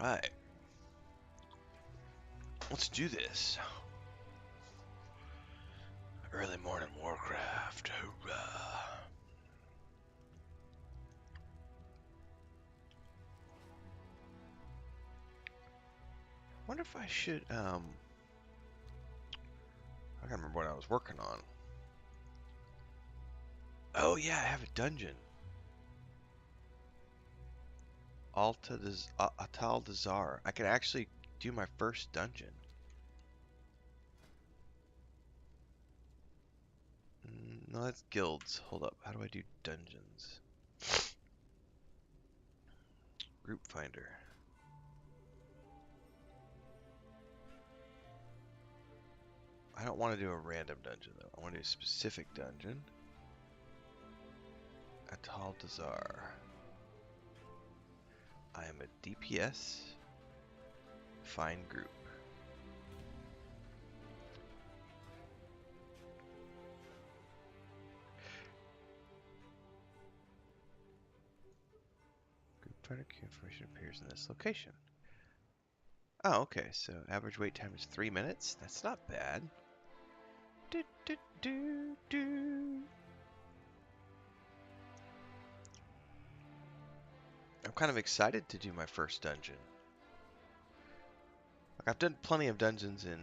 Alright. Let's do this. Early morning Warcraft. Hoorah. Wonder if I should, I can't remember what I was working on. Oh yeah, I have a dungeon. Atal Dazar. I can actually do my first dungeon. No, that's guilds. Hold up. How do I do dungeons? Group finder. I don't want to do a random dungeon though. I want to do a specific dungeon. Atal Dazar. I am a DPS. Find group. Group finder key information appears in this location. Oh, okay. So average wait time is 3 minutes. That's not bad. Do, do, do, do. I'm kind of excited to do my first dungeon. Like I've done plenty of dungeons in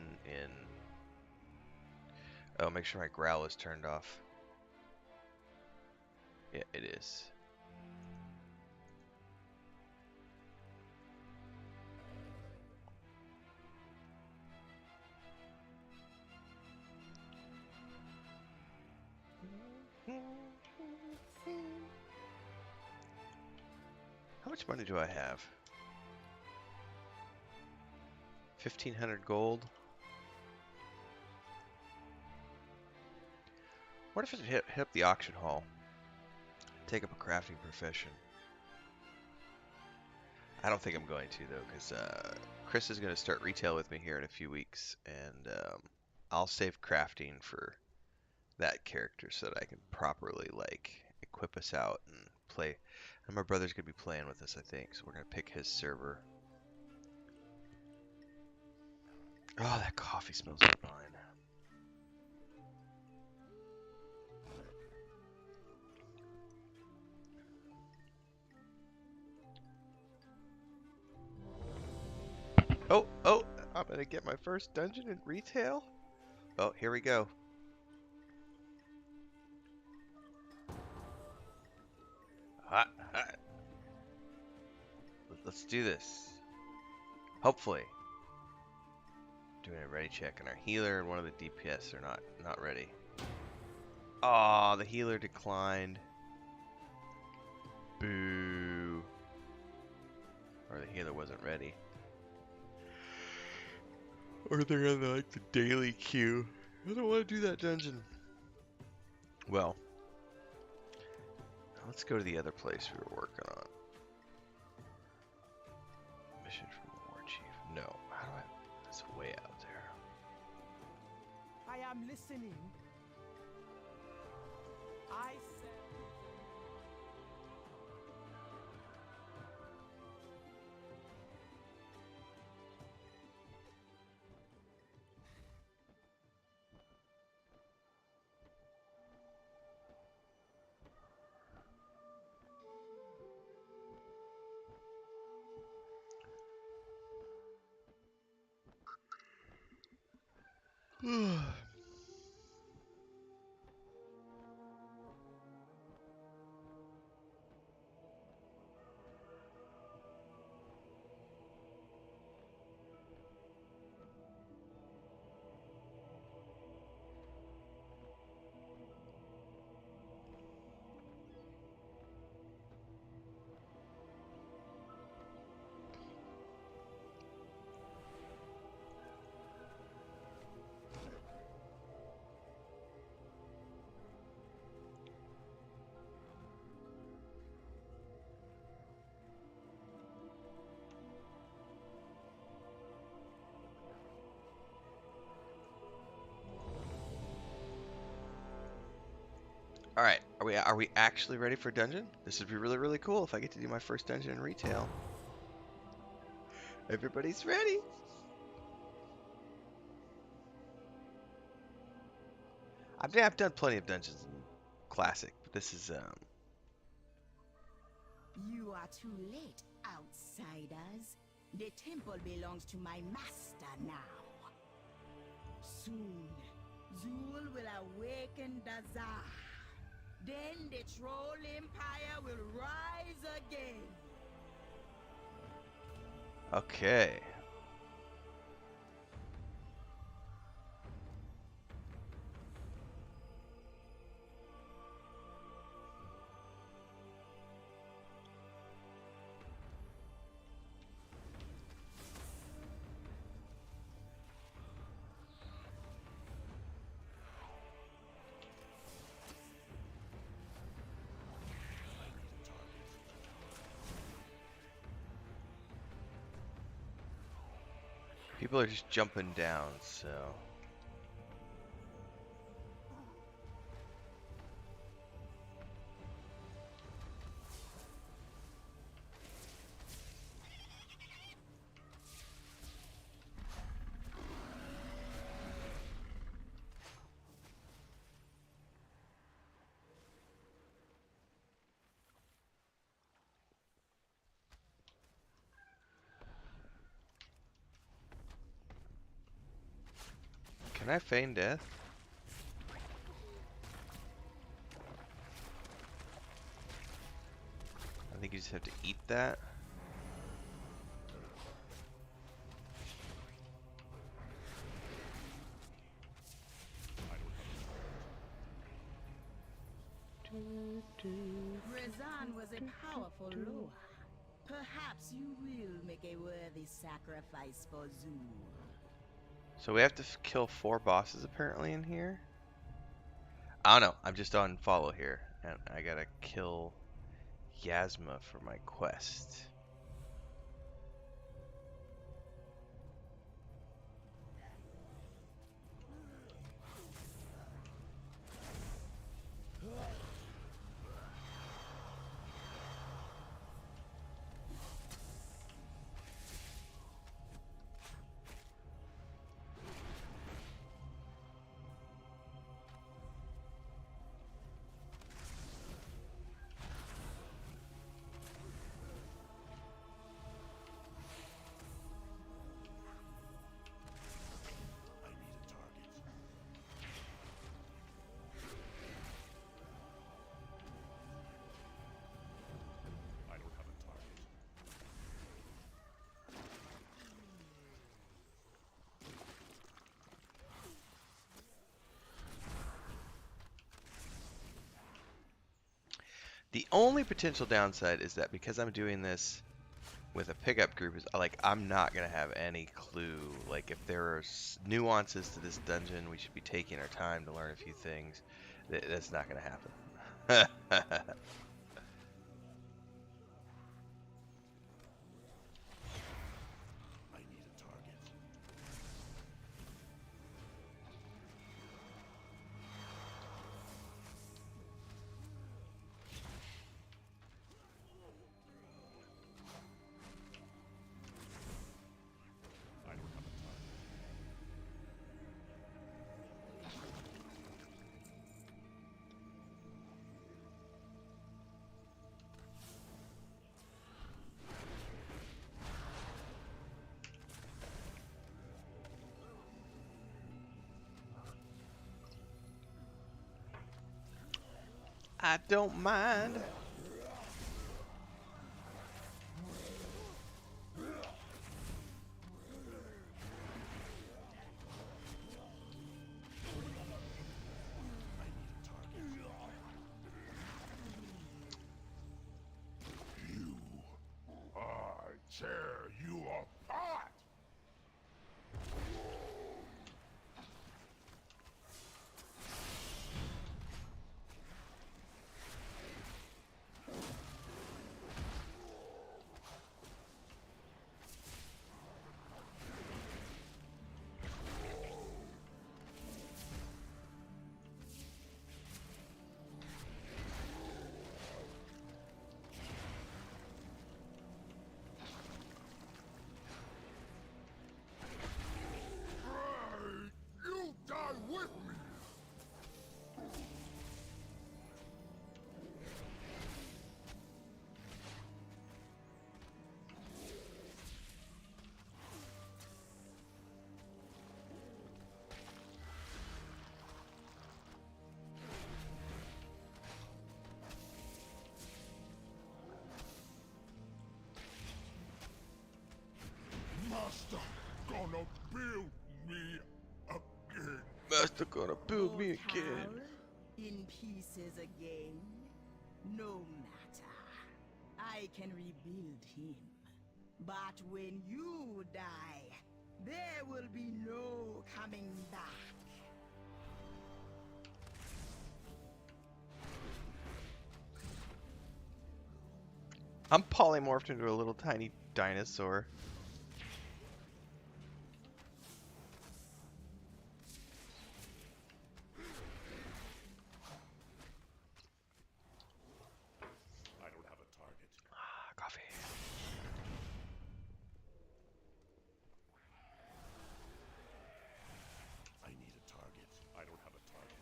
oh, make sure my growl is turned off. Yeah, it is. How much money do I have? 1,500 gold. What if I hit up the auction hall? Take up a crafting profession. I don't think I'm going to though, because Chris is going to start retail with me here in a few weeks, and I'll save crafting for that character so that I can properly like equip us out and play. And my brother's going to be playing with us, I think, so we're going to pick his server. Oh, that coffee smells divine. Oh, I'm going to get my first dungeon in retail? Oh, here we go. Hot. Let's do this. Hopefully. Doing a ready check, and our healer and one of the DPS are not ready. Aw, the healer declined. Boo. Or the healer wasn't ready. Or they're on like the daily queue. I don't want to do that dungeon. Well, let's go to the other place we were working on. Mission from the War Chief. No, how do I? It's way out there. I am listening. I said. All right, are we actually ready for dungeon? This would be really cool if I get to do my first dungeon in retail. Everybody's ready. I've done plenty of dungeons in Classic, but this is You are too late, outsiders. The temple belongs to my master now. Soon, Zul will awaken Dazar. Then the Troll Empire will rise again. okay. People are just jumping down, so. Can I feign death? I think you just have to eat that. Rezan was a powerful Loa. Perhaps you will make a worthy sacrifice for Zul. So we have to kill 4 bosses apparently in here. I don't know. I'm just on follow here, and I gotta kill Yasma for my quest. The only potential downside is that because I'm doing this with a pickup group, is like I'm not gonna have any clue. Like if there are nuances to this dungeon, we should be taking our time to learn a few things. That's not gonna happen. I don't mind. Tear you apart! Master gonna build me again. Master gonna build me Lord again. Pagle, in pieces again? No matter. I can rebuild him. But when you die, there will be no coming back. I'm polymorphed into a little tiny dinosaur. I don't have a target. Ah, coffee. I need a target. I don't have a target.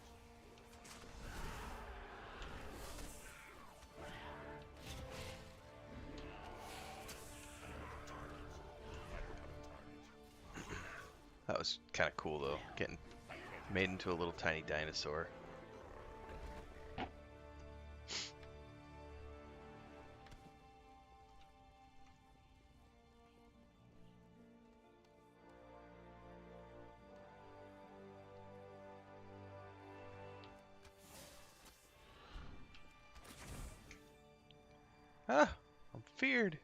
That was kind of cool though, getting made into a little tiny dinosaur. Ah, I'm feared.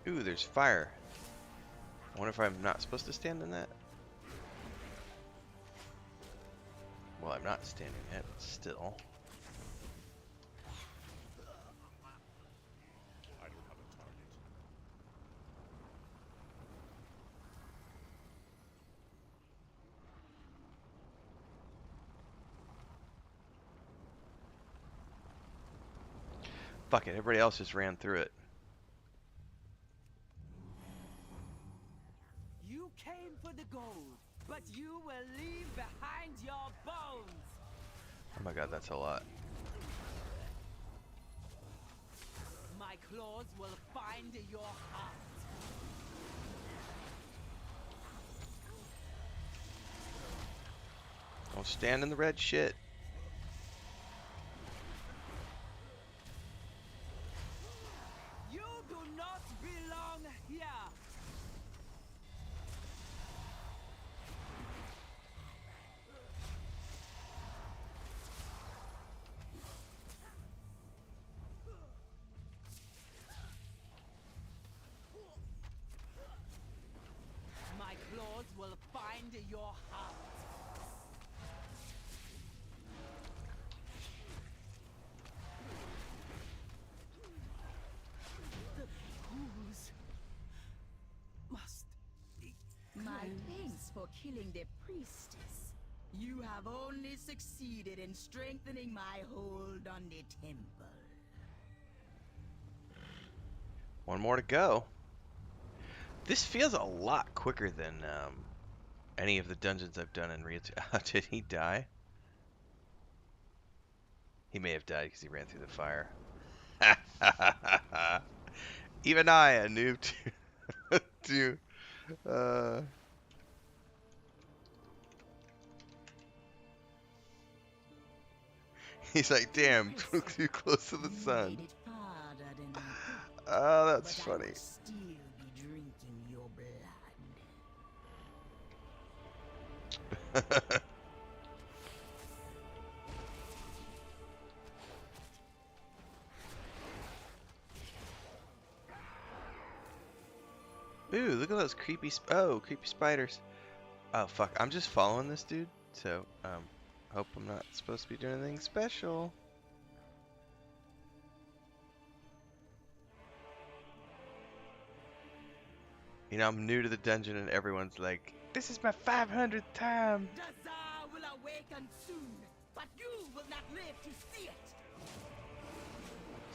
Ooh, there's fire. I wonder if I'm not supposed to stand in that? Well, I'm not standing yet, but still. I don't have a target. Fuck it, everybody else just ran through it. You came for the gold, but you will leave behind your bones. Oh my god, that's a lot. My claws will find your heart. Don't stand in the red shit. You do not belong here. My claws will find your heart. The ghouls must be My cleansed. thanks for killing the priestess. You have only succeeded in strengthening my hold on the temple. One more to go. This feels a lot quicker than any of the dungeons I've done in Rio. Did he die? He may have died because he ran through the fire. Even I, a noob, to he's like, damn, too close to the You sun. made it farther than I thought, Oh, that's but I funny. will still be drinking your blood. Ooh, look at those creepy creepy spiders. Oh fuck, I'm just following this dude, so hope I'm not supposed to be doing anything special. You know, I'm new to the dungeon and everyone's like, this is my 500th time. Dazar will awaken soon, but you will not live to see it.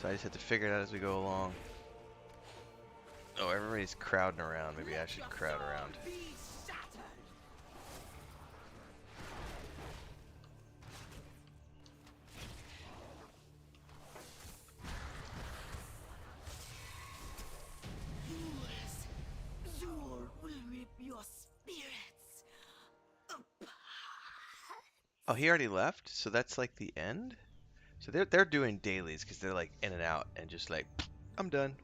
So I just have to figure it out as we go along. Oh, everybody's crowding around. Maybe I Let should your crowd soul around. be shattered. Fools! Zul will rip your spirits Oh, he already left? So that's like the end? So they're doing dailies because they're like in and out and just like, I'm done.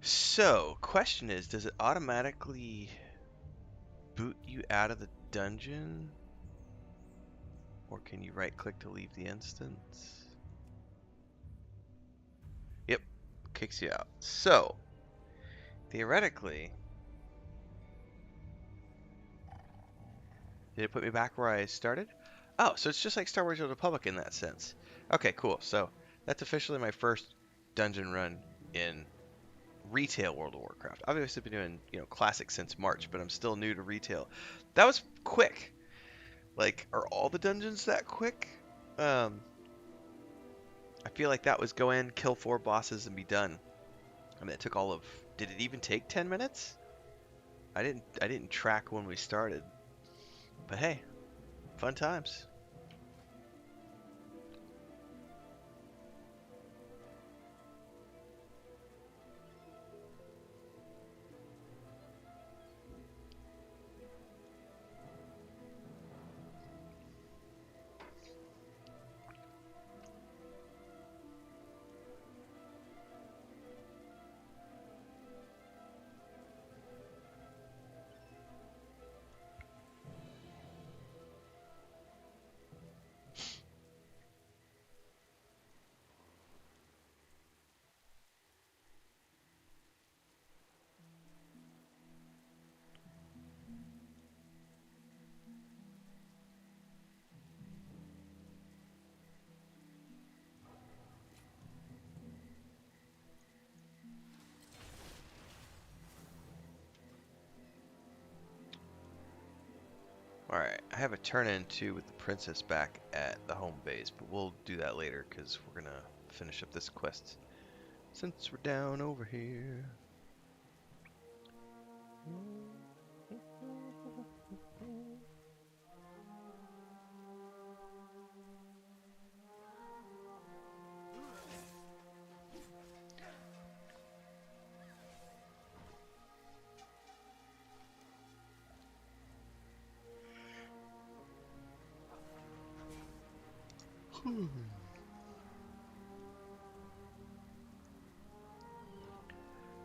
So, question is, does it automatically boot you out of the dungeon? Or can you right click to leave the instance? Yep, kicks you out. So, theoretically, did it put me back where I started? Oh, so it's just like Star Wars: The Old Republic in that sense. Okay, cool. So that's officially my first dungeon run in retail World of Warcraft. I've obviously been doing, classic since March, but I'm still new to retail. That was quick. Like, are all the dungeons that quick? Um, I feel like that was go in, kill 4 bosses, and be done. I mean, it took all of. Did it even take 10 minutes? I didn't track when we started. But hey, fun times. Alright, I have a turn in too with the princess back at the home base, but we'll do that later because we're gonna finish up this quest since we're down over here.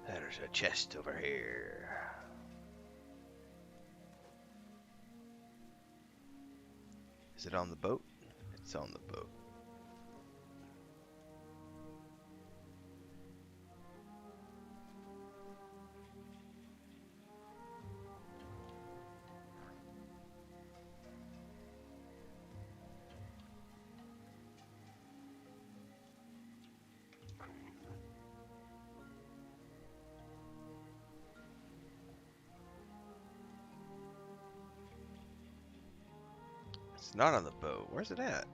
There's a chest over here. Is it on the boat? It's on the boat. It's not on the boat. Where's it at?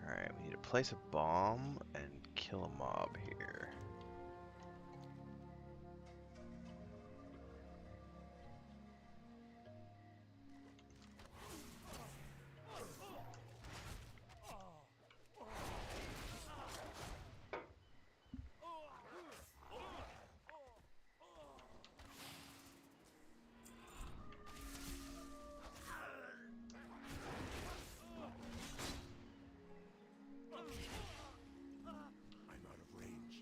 Alright, we need to place a bomb and kill a mob here. I'm out of range.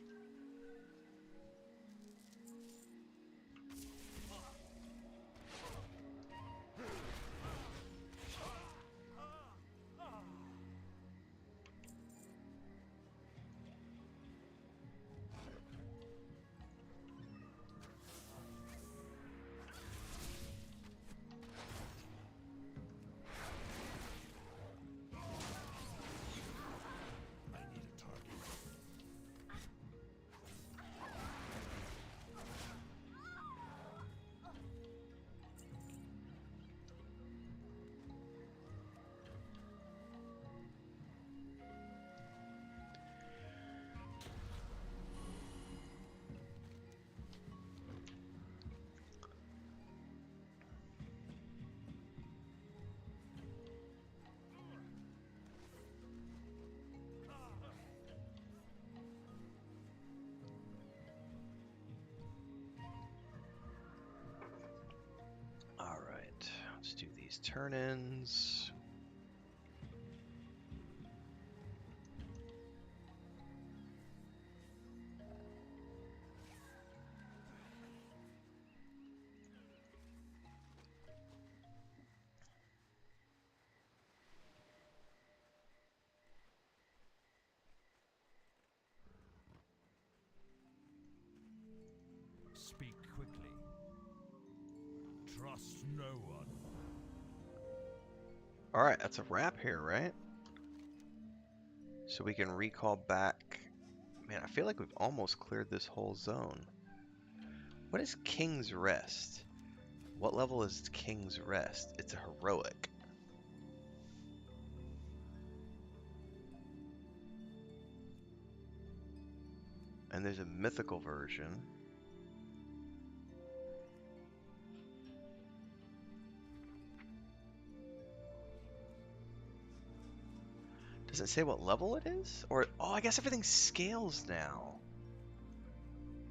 turn-ins. Speak quickly. Trust no one. Alright, that's a wrap here, right? So we can recall back. Man, I feel like we've almost cleared this whole zone. What is King's Rest? What level is King's Rest? It's a heroic. And there's a mythical version. Does it say what level it is? Or, oh, I guess everything scales now.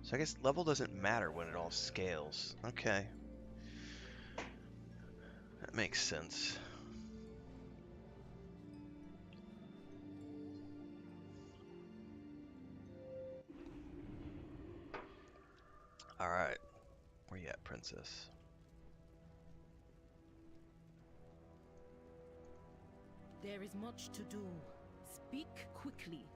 So I guess level doesn't matter when it all scales. Okay. That makes sense. Alright. Where you at, princess? There is much to do. Speak quickly.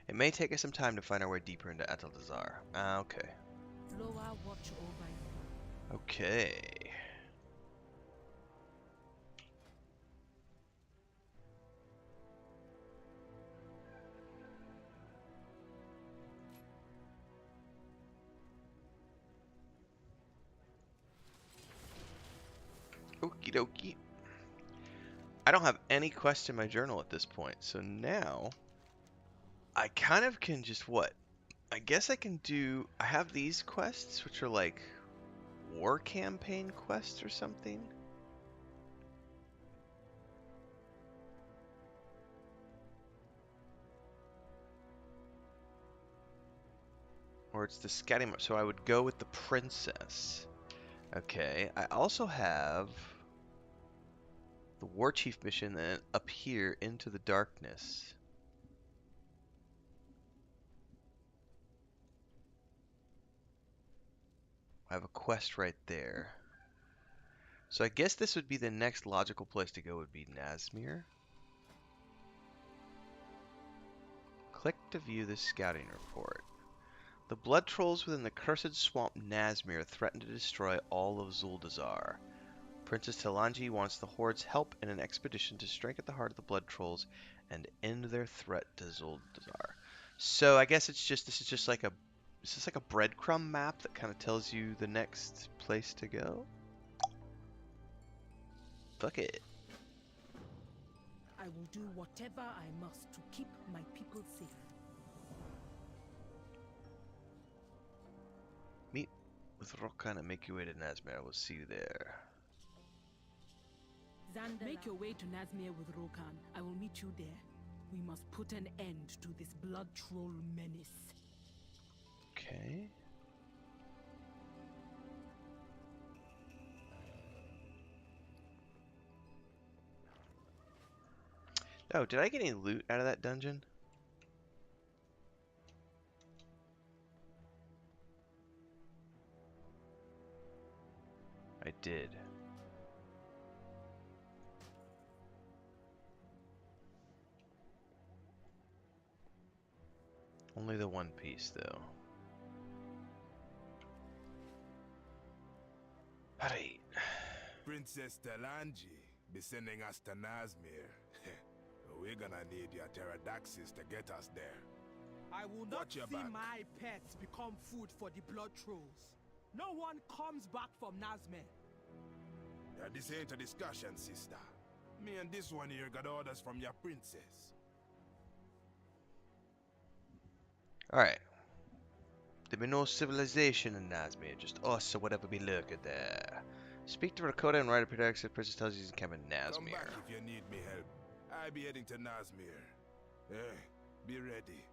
It may take us some time to find our way deeper into Atal'Dazar. Okay. Loa watch over you. Okay. Okie dokie. I don't have any quests in my journal at this point, so now I kind of can just what? I guess I can do. I have these quests, which are like war campaign quests or something. Or it's the scouting. So I would go with the princess. Okay. I also have the war chief mission and up here into the darkness. I have a quest right there. So I guess this would be the next logical place to go would be Nazmir. Click to view the scouting report. The blood trolls within the cursed swamp Nazmir threaten to destroy all of Zuldazar. Princess Talanji wants the Horde's help in an expedition to strike at the heart of the blood trolls and end their threat to Zuldazar. So I guess it's just this is just like a breadcrumb map that kind of tells you the next place to go. Fuck it. I will do whatever I must to keep my people safe. Meet with Rokan and make your way to Nazmir. I will see you there. Make your way to Nazmir with Rokan. I will meet you there. We must put an end to this blood troll menace. Okay. Oh, did I get any loot out of that dungeon? I did. Only the one piece, though. Right. Princess Talanji be sending us to Nazmir. We're gonna need your pterodaxis to get us there. I will not Watch your see back. my pets become food for the blood trolls. No one comes back from Nazmir. This ain't a discussion, sister. Me and this one here got orders from your princess. Alright. There be no civilization in Nazmir, just us or whatever be lurking there. Speak to Rakota and write a prediction. Princess tells you he's in camp in Come back Nazmir. if you need me help. I be heading to Nazmir. Be ready.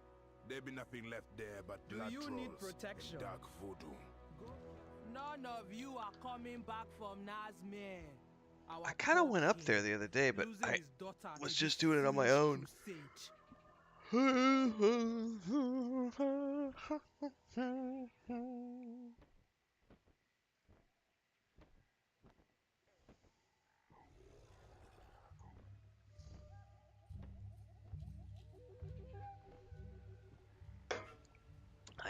There be nothing left there but Do blood you trolls need protection? and dark voodoo. None of you are coming back from Nazmir. Our I kind of poor went up there king, the other day, but losing I his daughter was to just this doing it on my foolish own. crusade.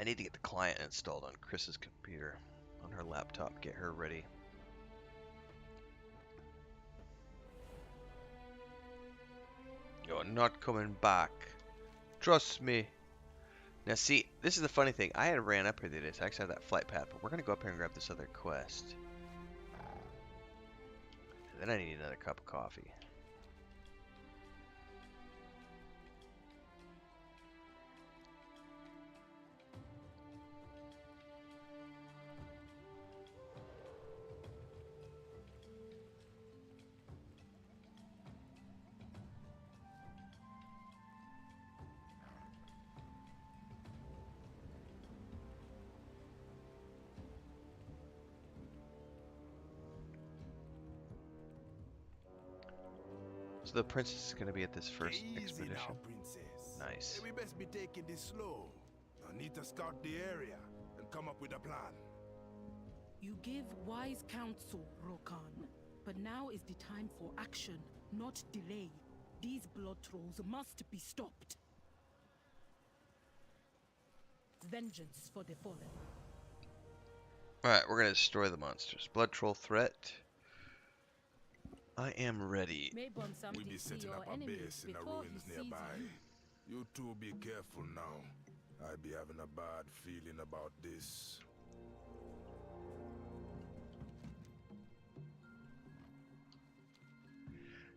I need to get the client installed on Chris's computer, on her laptop, get her ready. You're not coming back. Trust me. Now see, this is the funny thing. I had ran up here today, so I actually have that flight path, but we're going to go up here and grab this other quest. And then I need another cup of coffee. So the princess is going to be at this first Easy expedition. now, princess. Nice. We best be taking this slow. I need to scout the area and come up with a plan. You give wise counsel, Rokan. But now is the time for action, not delay. These blood trolls must be stopped. Vengeance for the fallen. Alright, we're going to destroy the monsters. Blood troll threat. I am ready. May burn We something be to setting your up a enemies base in the before ruins he sees nearby. you. You two be careful now. I be having a bad feeling about this.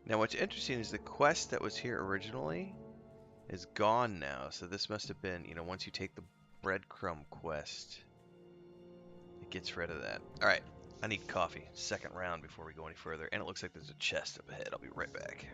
Now what's interesting is the quest that was here originally is gone now. So this must have been, you know, once you take the breadcrumb quest, it gets rid of that. Alright, I need coffee. Second round before we go any further. And it looks like there's a chest up ahead. I'll be right back.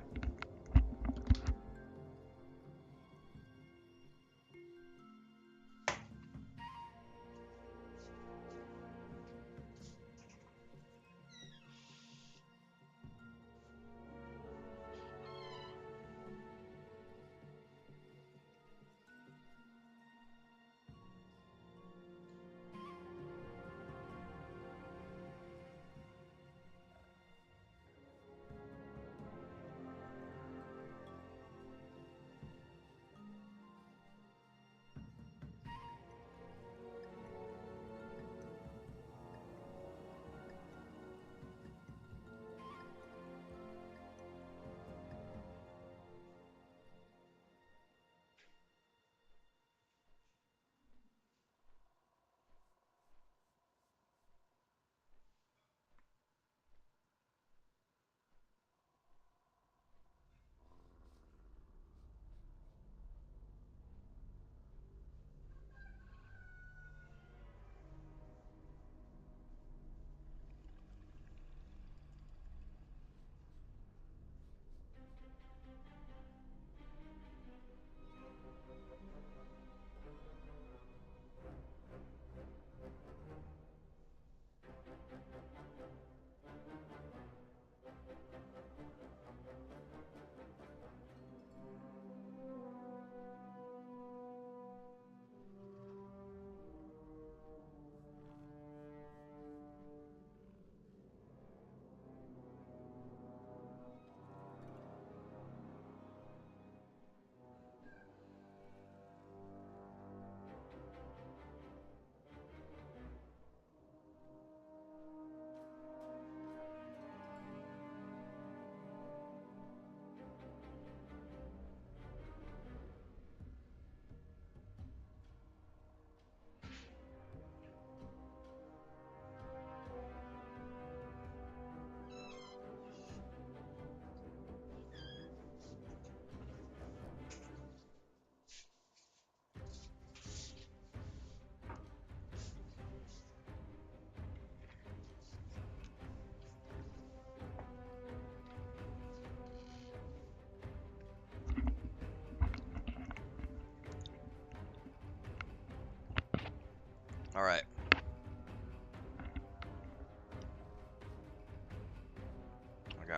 Alright.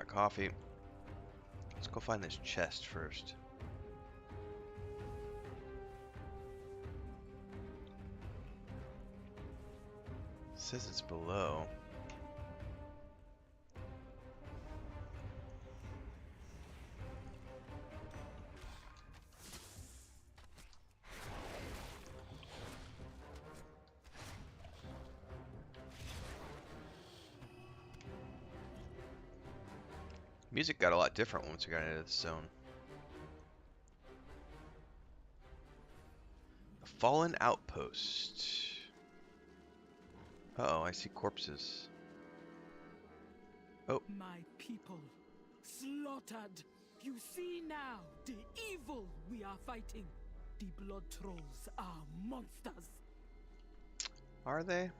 coffee. Let's go find this chest first. It says it's below. Music got a lot different once we got into the zone. A fallen outpost. Uh-oh, I see corpses. Oh. My people, slaughtered. You see now the evil we are fighting. The blood trolls are monsters. Are they?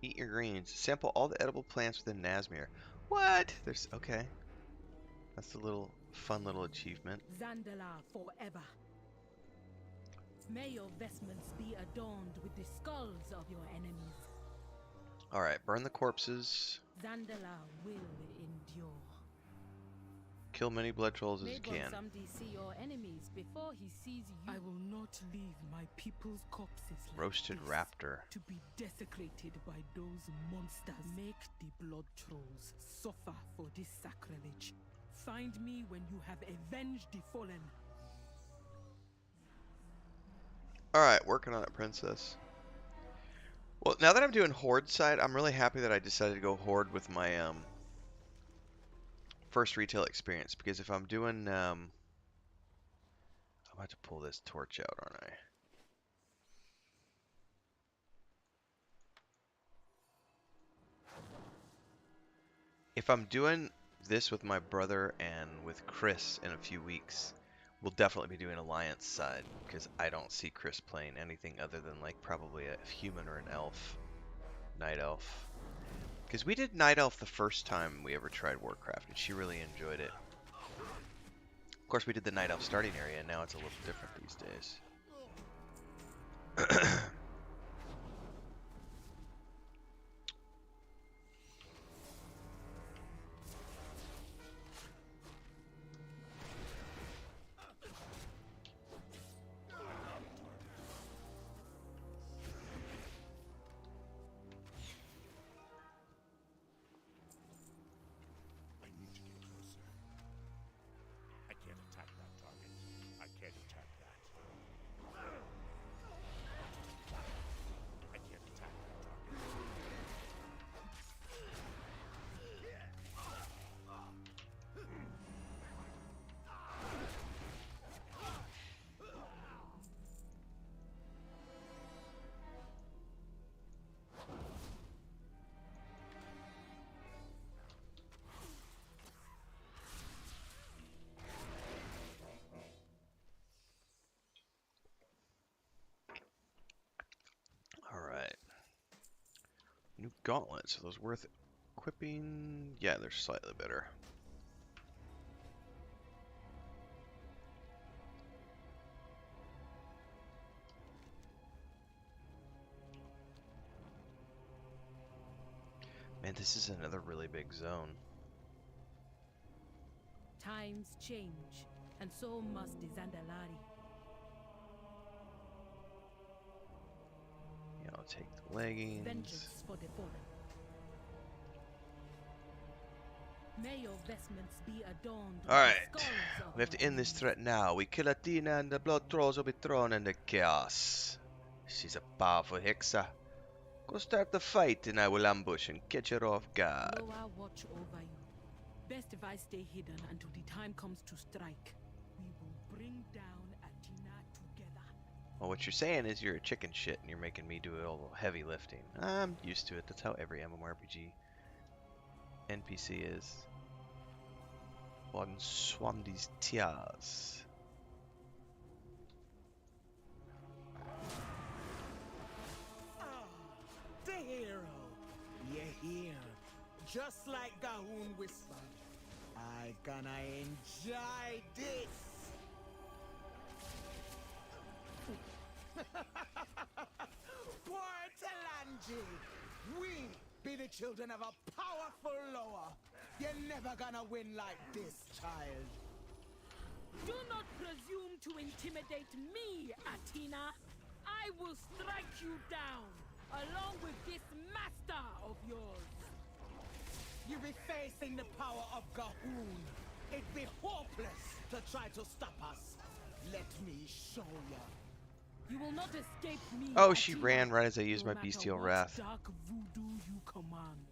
Eat your greens. Sample all the edible plants within Nazmir. What? There's okay. That's a little fun little achievement. Zandala forever. May your vestments be adorned with the skulls of your enemies. All right, burn the corpses. Zandala will endure. Kill many blood trolls as May you can. Someday see your enemies before he sees you. I will not leave my people's corpses like Roasted this, raptor. to be desecrated by those monsters. Make the blood trolls suffer for this sacrilege. Find me when you have avenged the fallen. Alright, working on it, princess. Well, now that I'm doing Horde side, I'm really happy that I decided to go Horde with my first retail experience. Because if I'm doing... I'm about to pull this torch out, aren't I? If I'm doing this with my brother and with Chris in a few weeks, we'll definitely be doing Alliance side, because I don't see Chris playing anything other than like probably a human or an elf. Night elf. Because we did Night Elf the first time we ever tried Warcraft, and she really enjoyed it. Of course, we did the Night Elf starting area, and now it's a little different these days. I need to get closer. I can't attack that target. I can't attack that. I can't attack that target. Alright. New gauntlets. Are those worth equipping? Yeah, they're slightly better. Man, this is another really big zone. Times change, and so must the Zandalari. Yeah, I'll take the leggings. Vengeance for the fallen. May your vestments be adorned with Alright, the skulls of we have to your end this enemies. threat now. We kill Athena and the blood trolls will be thrown into chaos. She's a powerful hexer. Go start the fight and I will ambush and catch her off guard. Loa watch over you. Best if I stay hidden until the time comes to strike. We will bring down Athena together. Well, what you're saying is you're a chicken shit and you're making me do all the heavy lifting. I'm used to it. That's how every MMORPG NPC is. On Swamdi's Tiaz. The hero. You're here. Just like Gahun whispered. I gonna enjoy this. Poor Talanji! We be the children of a powerful lower. You're never gonna win like this, child. Do not presume to intimidate me, Athena. I will strike you down, along with this master of yours. You be facing the power of Gahoon. It'd be hopeless to try to stop us. Let me show you. You will not escape me. Oh, she Athena, ran right as I used no my matter bestial what wrath. dark voodoo you command.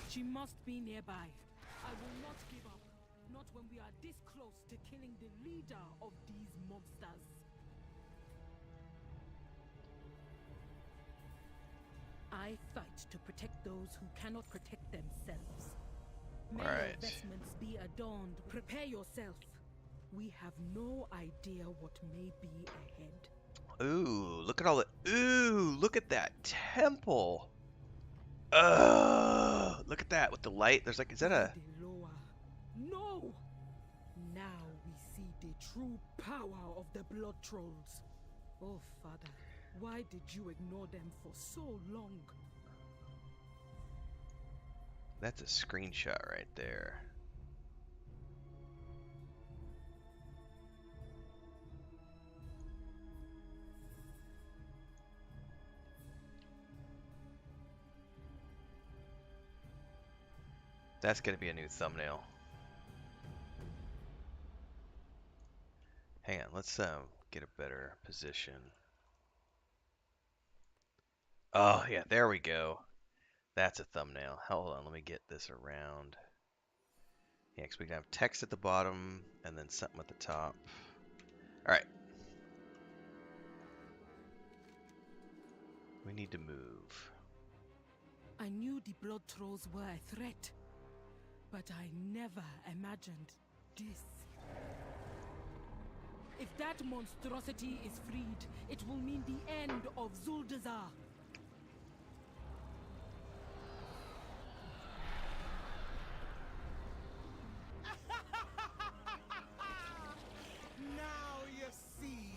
She must be nearby. I will not give up. Not when we are this close to killing the leader of these monsters. I fight to protect those who cannot protect themselves. May your Alright. vestments be adorned. Prepare yourself. We have no idea what may be ahead. Ooh, look at all the. Ooh, look at that temple. Look at that with the light. There's like, is that a? Lower. No! Now we see the true power of the blood trolls. Oh, Father, why did you ignore them for so long? That's a screenshot right there. That's gonna be a new thumbnail. Hang on, let's get a better position. Oh yeah, there we go. That's a thumbnail. Hold on, let me get this around. Yeah, 'cause we can have text at the bottom and then something at the top. All right. We need to move. I knew the blood trolls were a threat, but I never imagined this. If that monstrosity is freed, it will mean the end of Zuldazar. Now you see.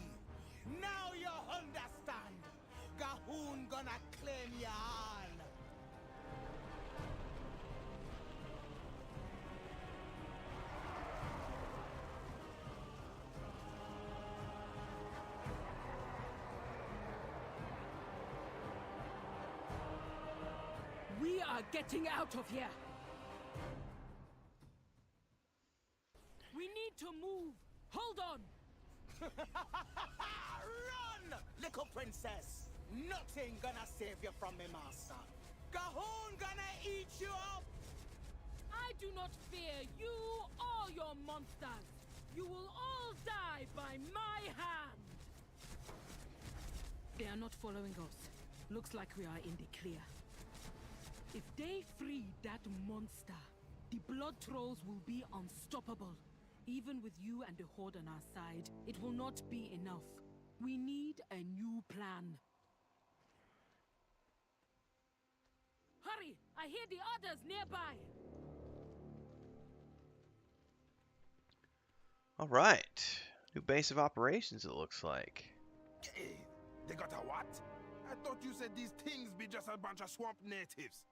Now you understand. Gahoon gonna claim ya all. We are getting out of here. We need to move. Hold on. Run, little princess. Nothing gonna save you from me, master. Gahoon gonna eat you up. I do not fear you or your monsters. You will all die by my hand. They are not following us. Looks like we are in the clear. If they free that monster, the blood trolls will be unstoppable. Even with you and the Horde on our side, it will not be enough. We need a new plan. Hurry! I hear the others nearby! Alright. New base of operations, it looks like. Hey, they got a what? I thought you said these things be just a bunch of swamp natives.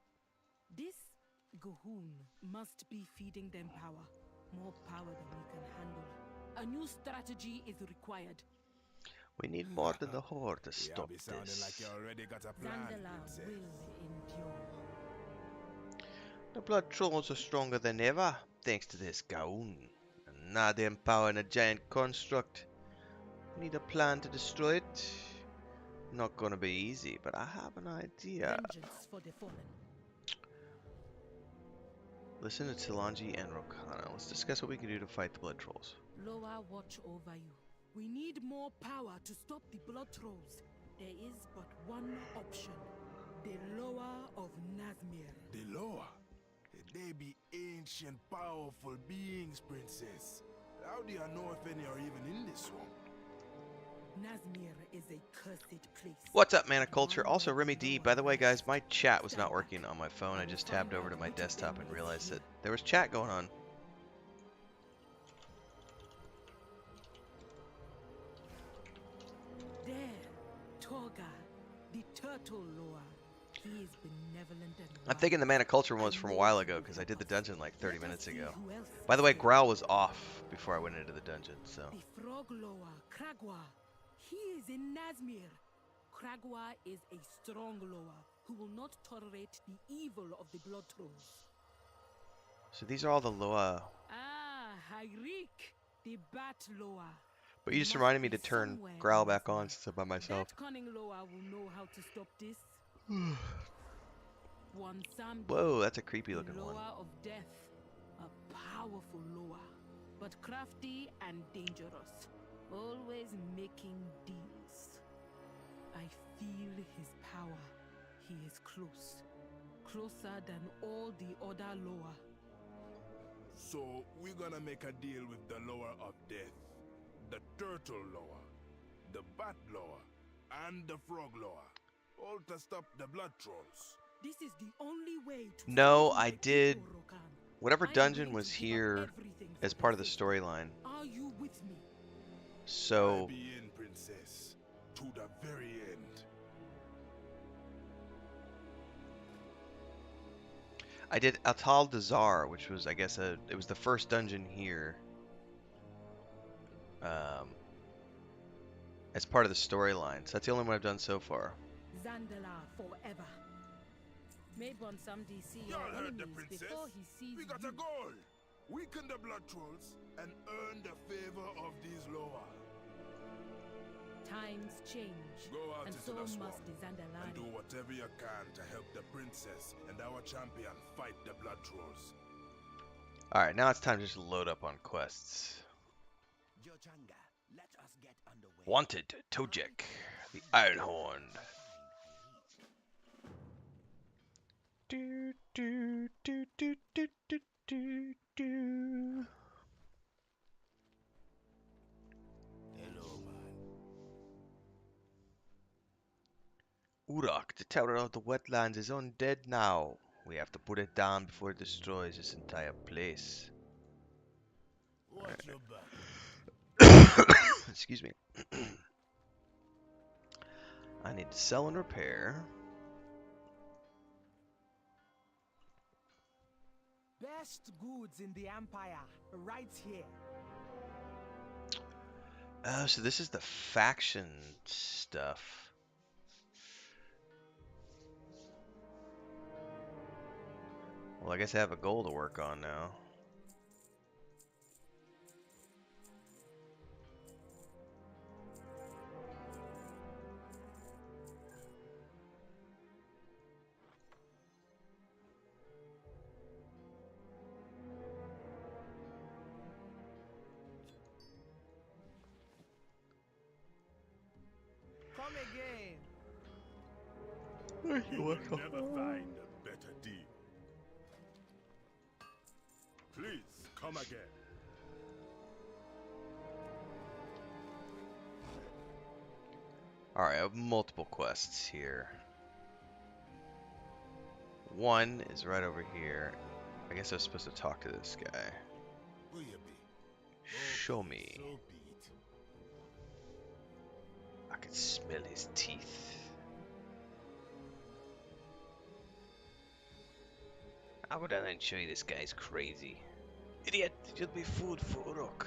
This Gahoon must be feeding them power. More power than we can handle. A new strategy is required. We need more than the Horde to Yeah, stop be sounding this. like you already got a plan, Zandala princess. will endure. The blood trolls are stronger than ever, thanks to this Gaun. Another empowering a giant construct. We need a plan to destroy it. Not gonna be easy, but I have an idea. Vengeance for the fallen. Listen to Tilanji and Rokana. Let's discuss what we can do to fight the blood trolls. Loa watch over you. We need more power to stop the blood trolls. There is but one option. The Loa of Nazmir. The Loa? They be ancient, powerful beings, princess. How do you know if any are even in this swamp? Nazmir is a cursed place. What's up, Mana Culture? Also, Remy D. By the way, guys, my chat was not working on my phone. I just tabbed over to my desktop and realized that there was chat going on. There, Turtle Loa. He is benevolent and I'm thinking the Mana Culture one was from a while ago because I did the dungeon like 30 minutes ago. By the way, Growl was off before I went into the dungeon, so. The Frog Loa, Kragwa. He is in Nazmir. Kragwa is a strong Loa who will not tolerate the evil of the Blood Trolls. So these are all the Loa. Ah, Hyrik, the Bat Loa. But you just reminded me to turn Growl back on since I'm by myself. That cunning Loa will know how to stop this. One Sam. Whoa, that's a creepy looking one. Loa of Death, a powerful Loa, but crafty and dangerous, always making deals. I feel his power. He is close, closer than all the other Loa. So we're gonna make a deal with the Loa of Death, the Turtle Loa, the Bat Loa, and the Frog Loa, all to stop the Blood Trolls. This is the only way to No, save I my did. people, Rokan. Whatever I am dungeon willing was to give up here everything as for part of the their sake. storyline. Are you with me? So I'll be in, Princess, to the very end. I did Atal Dazar, which was, I guess, it was the first dungeon here. As part of the storyline. So that's the only one I've done so far. Zandala forever. Mabon Samdi see your Y'all heard the enemies princess. before he sees We got you. a goal. Weaken the Blood Trolls and earn the favor of these Loa. Times change, Go out and into so the must swamp the and do Zandalani. whatever you can to help the princess and our champion fight the Blood Trolls. Alright, now it's time to just load up on quests. Jochanga, let us get underway. Wanted, Tojek, the Ironhorn. Do, do, do, do, do, do, do, do. Hello, man. Uruk, the Tower of the Wetlands is undead now. We have to put it down before it destroys this entire place. What's your back? Excuse me. I need to sell and repair. Best goods in the Empire, right here. Oh, so this is the faction stuff. Well, I guess I have a goal to work on now. Come again. You will never find a better deal. Please, come again. Alright, I have multiple quests here. One is right over here. I guess I was supposed to talk to this guy. Will you be? Show me. So be it. I can smell his teeth. I'll go down there and show you this guy's crazy. Idiot, you'll be food for Uruk.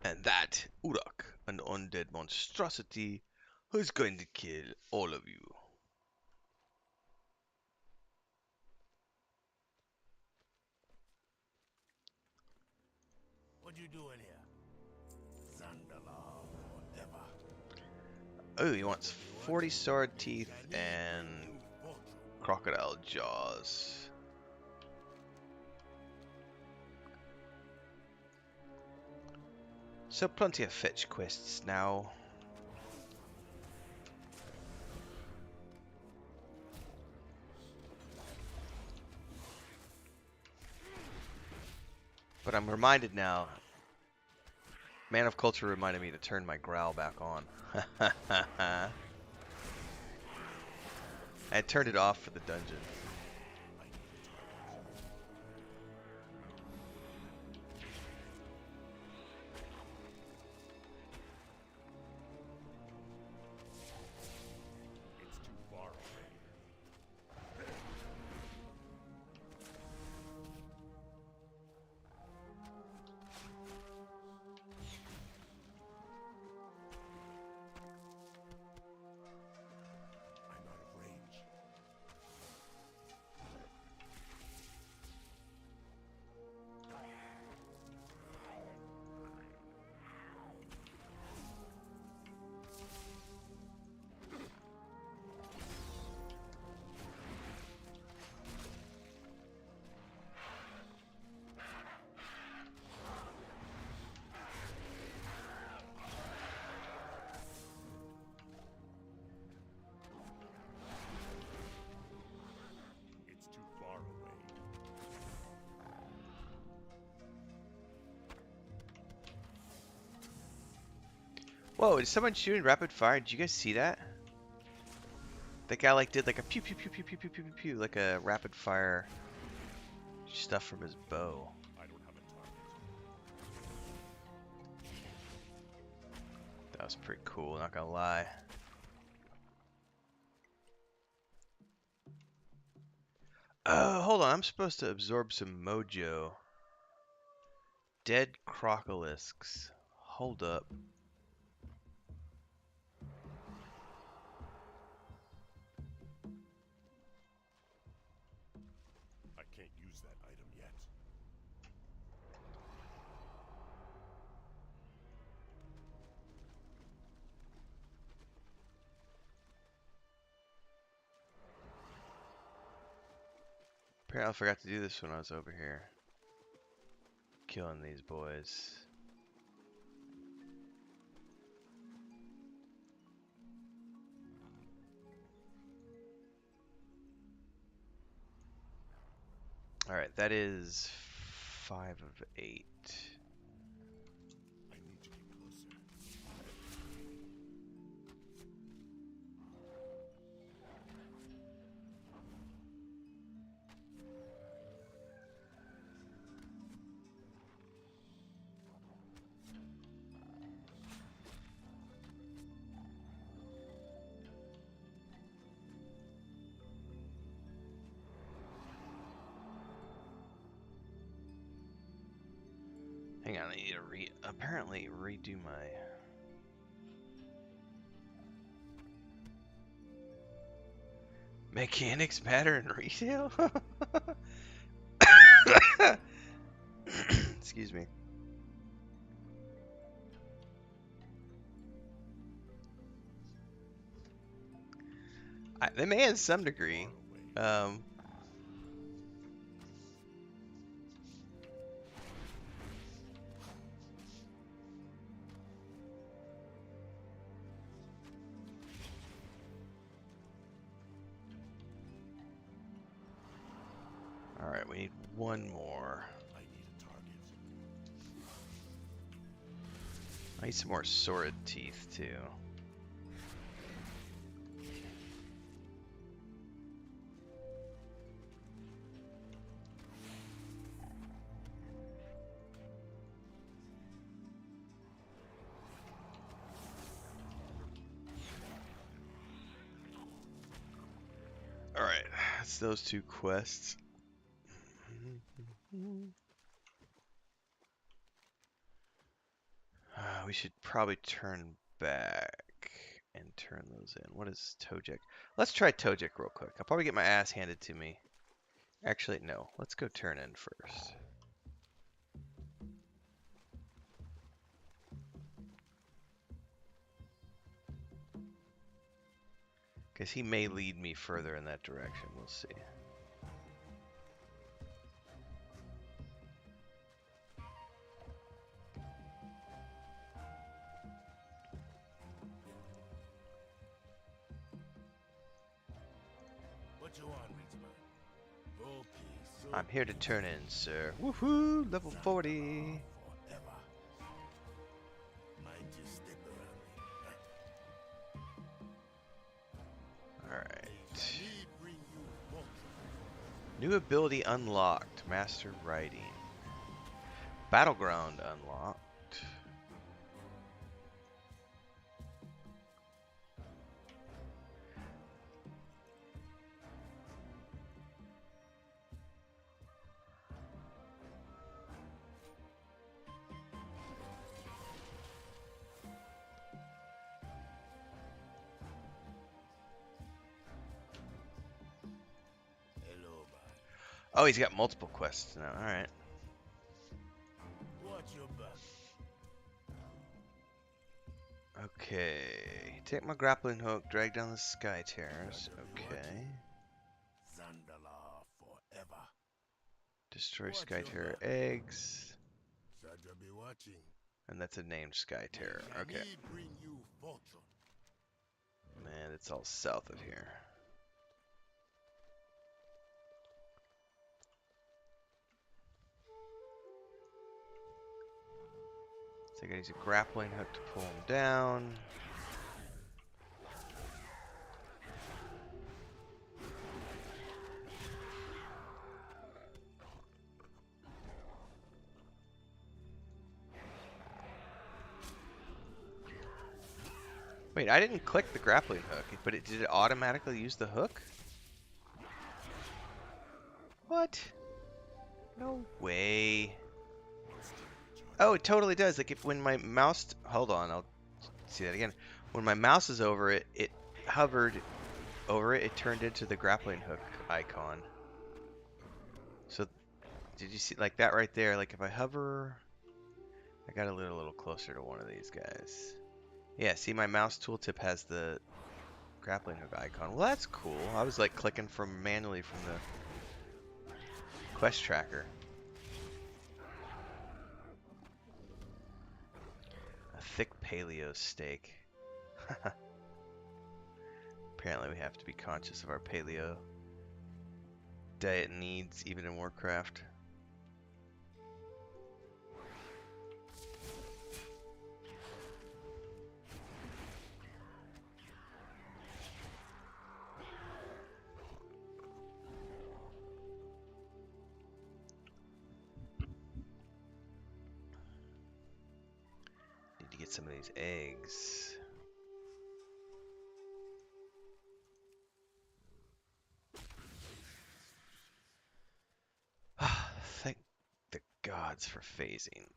And that, Uruk, an undead monstrosity, who's going to kill all of you. What you doing here? Zandala forever. Oh, he wants 40 sword teeth and crocodile jaws. So plenty of fetch quests now. But I'm reminded now. Man of Culture reminded me to turn my growl back on. I turned it off for the dungeon. Whoa, is someone shooting rapid fire? Did you guys see that? That guy like did like a pew pew pew pew pew pew pew pew pew, like a rapid fire stuff from his bow. I don't have a target. That was pretty cool, not gonna lie. Oh, hold on, I'm supposed to absorb some mojo. Dead crocolisks. Hold up. I can't use that item yet. Apparently I forgot to do this when I was over here. Killing these boys. Alright, that is 5 of 8. I need to get closer. Hang on, I need to apparently redo my... Mechanics matter in retail? Excuse me. They may in some degree. Alright, we need one more. I need a target. I need some more sword teeth too. Alright, that's those two quests. We should probably turn back and turn those in. What is Tojek? Let's try Tojek real quick. I'll probably get my ass handed to me. Actually, no. Let's go turn in first. Because he may lead me further in that direction. We'll see. What you want, Richmond? Okay, so I'm here to turn in, sir. Woohoo! Level 40. forever. Mind you step around me. Alright. Me bring you water. New ability unlocked. Master Riding. Battleground unlocked. Hello, man. Oh, he's got multiple quests now. Alright. Watch your back. Okay. Take my grappling hook, drag down the sky terrace. Okay. Zandala forever. Destroy Watch sky your terror back. eggs. Shadra be watching. And that's a named sky terror. Okay. Me bring you fortune. Man, it's all south of here. So I gotta use a grappling hook to pull him down. Wait, I didn't click the grappling hook, but did it automatically use the hook? What? No way. Oh, it totally does. Like when my mouse, hold on, I'll see that again. When my mouse is over it, it hovered over it, it turned into the grappling hook icon. So did you see like that right there? Like if I hover, I got a little closer to one of these guys. Yeah, see my mouse tooltip has the grappling hook icon. Well, that's cool. I was like clicking from manually from the quest tracker. A thick paleo steak. Apparently we have to be conscious of our paleo diet needs even in Warcraft. Need to get some of these eggs. Thank the gods for phasing.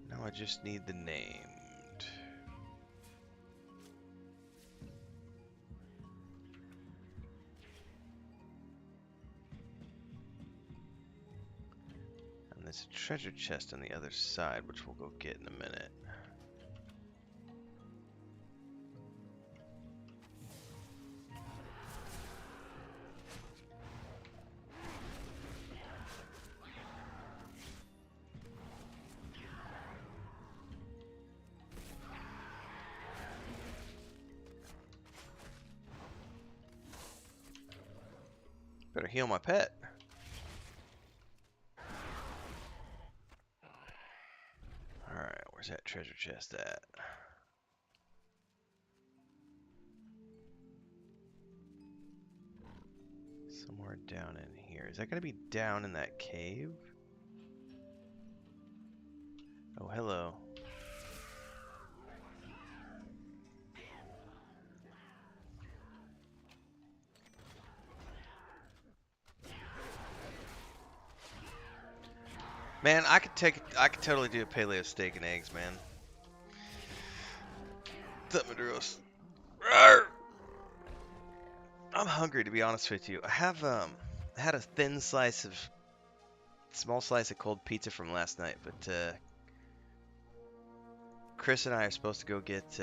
Now I just need the named. And there's a treasure chest on the other side, which we'll go get in a minute. Better heal my pet. Alright, where's that treasure chest at? Somewhere down in here. Is that going to be down in that cave? Oh, hello. Man, I could totally do a paleo steak and eggs, man. Thummadros. I'm hungry, to be honest with you. I have had a small slice of cold pizza from last night, but Chris and I are supposed to go get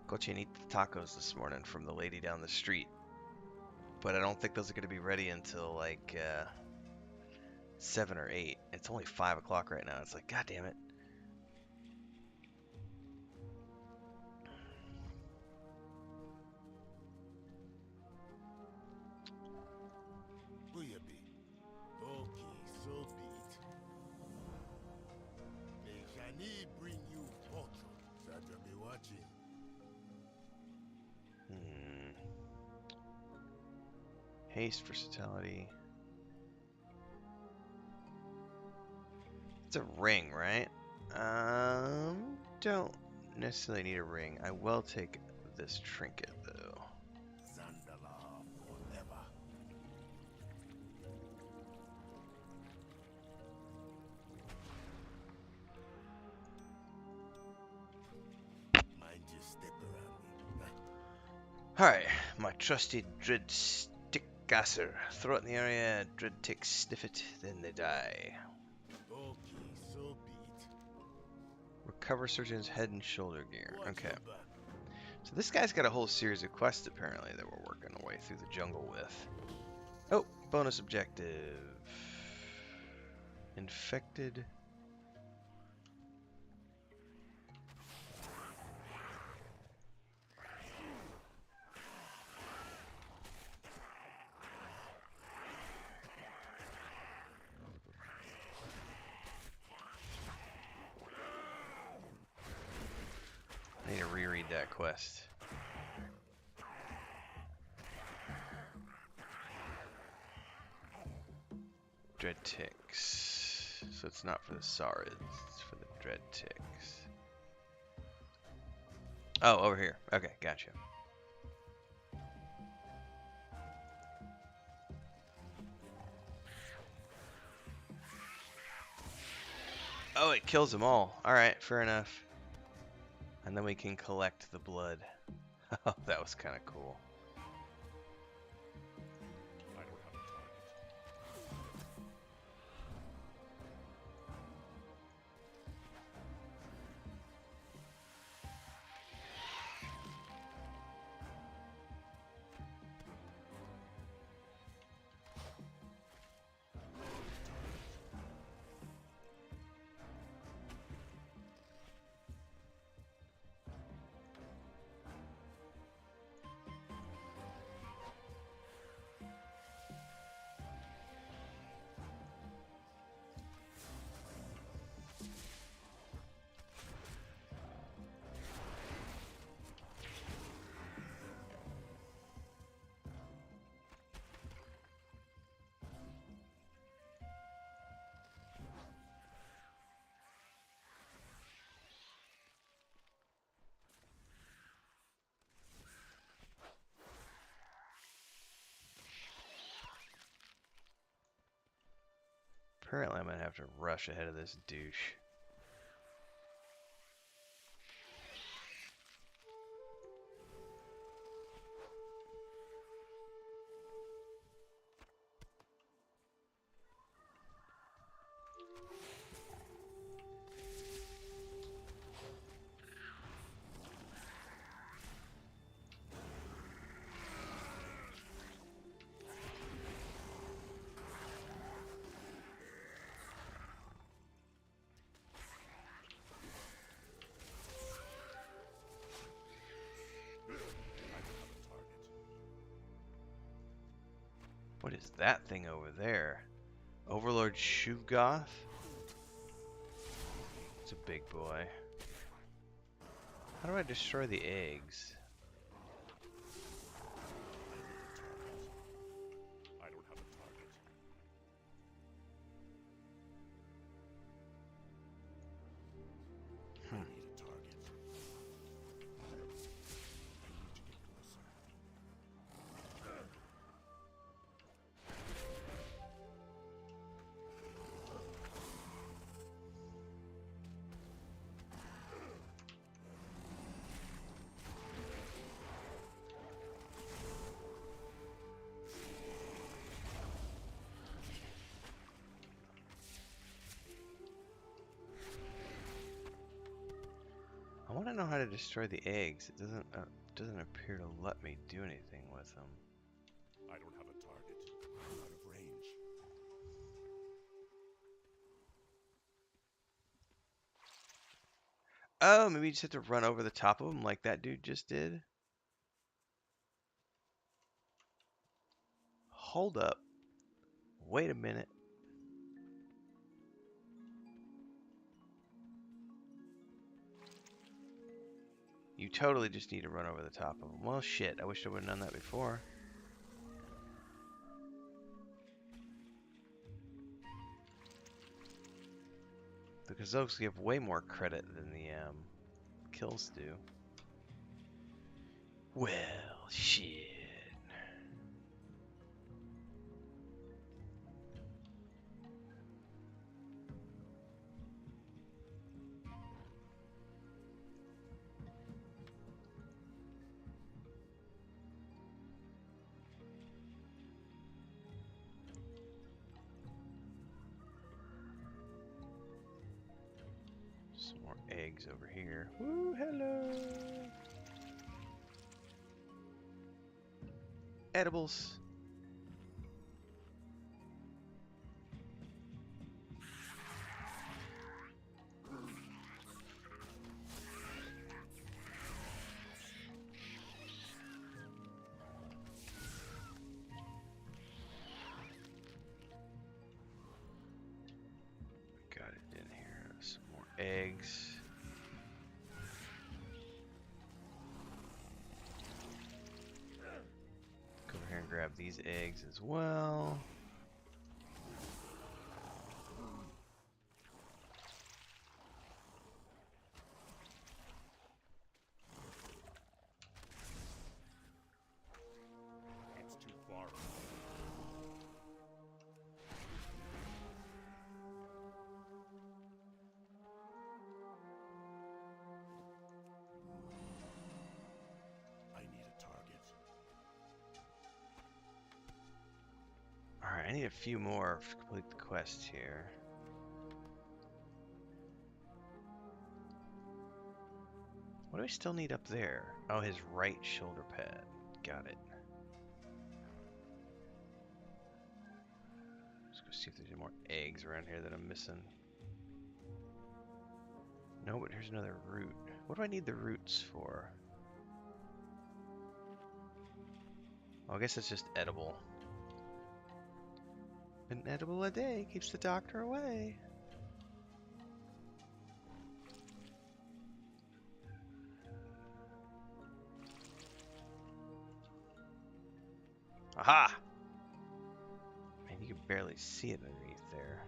coche and eat tacos this morning from the lady down the street. But I don't think those are going to be ready until like 7 or 8. It's only 5 o'clock right now. It's like, god damn it. Booyabee. Okay, so be it. May Shani bring you fortune that you'll be watching. Haste, versatility. It's a ring, right? Don't necessarily need a ring. I will take this trinket, though. Zandala forever. Mind you step around me. Alright, my trusty dread stick gasser. Throw it in the area, dread ticks sniff it, then they die. Okay, so be it. Recover surgeon's head and shoulder gear. Watch Okay. your back. So this guy's got a whole series of quests apparently that we're working our way through the jungle with. Oh, bonus objective. Infected. I need to reread that quest. Dread ticks. So it's not for the Saurids, it's for the dread ticks. Oh, over here. Okay, gotcha. Oh, it kills them all. Alright, fair enough. And then we can collect the blood. Oh, that was kind of cool. I don't have a target. Apparently I'm going to have to rush ahead of this douche. What is that thing over there? Overlord Shugoth? It's a big boy. How do I destroy the eggs? I don't have a target. I need a target. I need to get closer. I want to know how to destroy the eggs. It doesn't appear to let me do anything with them. I don't have a target. I'm out of range. Oh, maybe you just have to run over the top of them like that dude just did? Hold up. Wait a minute. You totally just need to run over the top of them. Well, shit. I wish I would have done that before. Because those give way more credit than the kills do. Well, shit. Some more eggs over here. Woo, hello. Edibles. Got it in here. Some more eggs. Go over here and grab these eggs as well. It's too far. I need a target. Alright, I need a few more to complete the quest here. What do we still need up there? Oh, his right shoulder pad. Got it. Let's go see if there's any more eggs around here that I'm missing. No, but here's another root. What do I need the roots for? Oh, I guess it's just edible. An edible a day keeps the doctor away. Aha! Man, you can barely see it underneath there.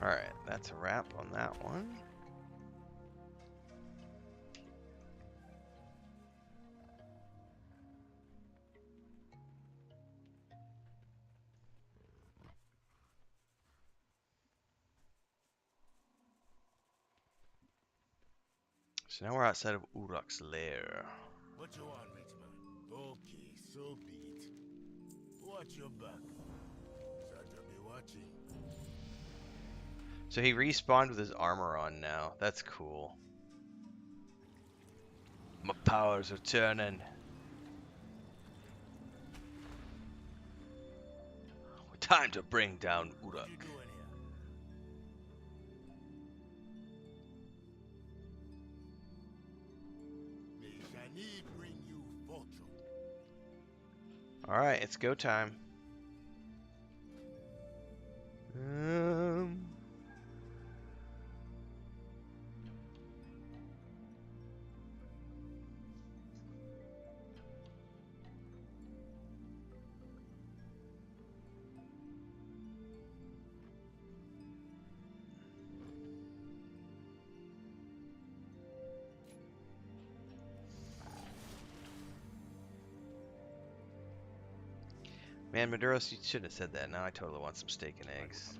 Alright, that's a wrap on that one. So now we're outside of Uruk's lair. What you want, rich man? Okay, so be it. Watch your back. Santa be watching. So he respawned with his armor on now. That's cool. My powers are turning. Time to bring down What Uruk. you doing here? May Shani bring you fortune. Alright, it's go time. Man, Maduros, you shouldn't have said that. Now I totally want some steak and eggs.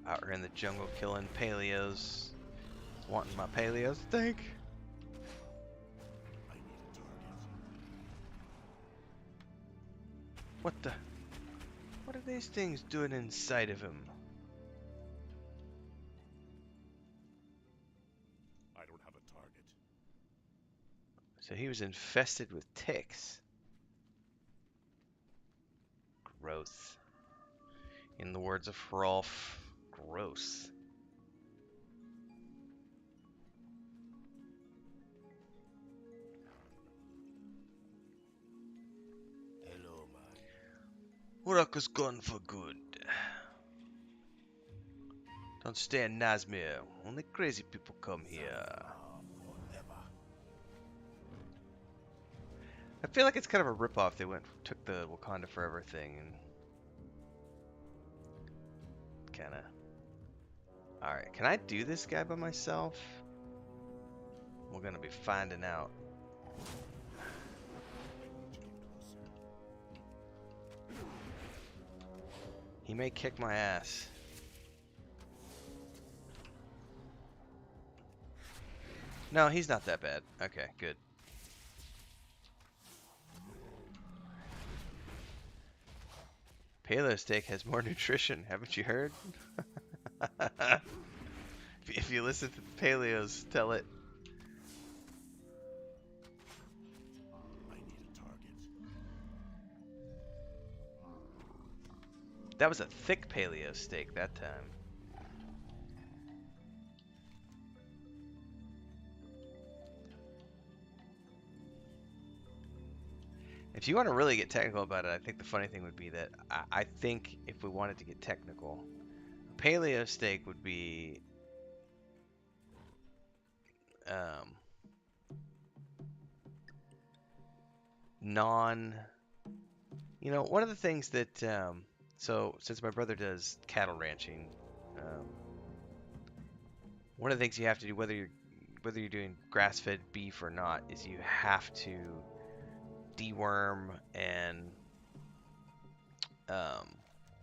Out here in the jungle killing paleos. Wanting my paleos, I think. I need a target. What the? What are these things doing inside of him? So he was infested with ticks. Gross. In the words of Rolf, gross. Hello, man. Uraka's gone for good. Don't stay in Nazmir. Only crazy people come here. Forever. I feel like it's kind of a ripoff. They took the Wakanda Forever thing and kind of. All right, can I do this guy by myself? We're gonna be finding out. He may kick my ass. No, he's not that bad. Okay, good. Paleo steak has more nutrition. Haven't you heard? If you listen to the paleos, tell it. I need a target. That was a thick paleo steak that time. If you want to really get technical about it, I think the funny thing would be that I think if we wanted to get technical, a paleo steak would be non. You know, one of the things that so since my brother does cattle ranching, one of the things you have to do whether you're doing grass-fed beef or not is you have to deworm and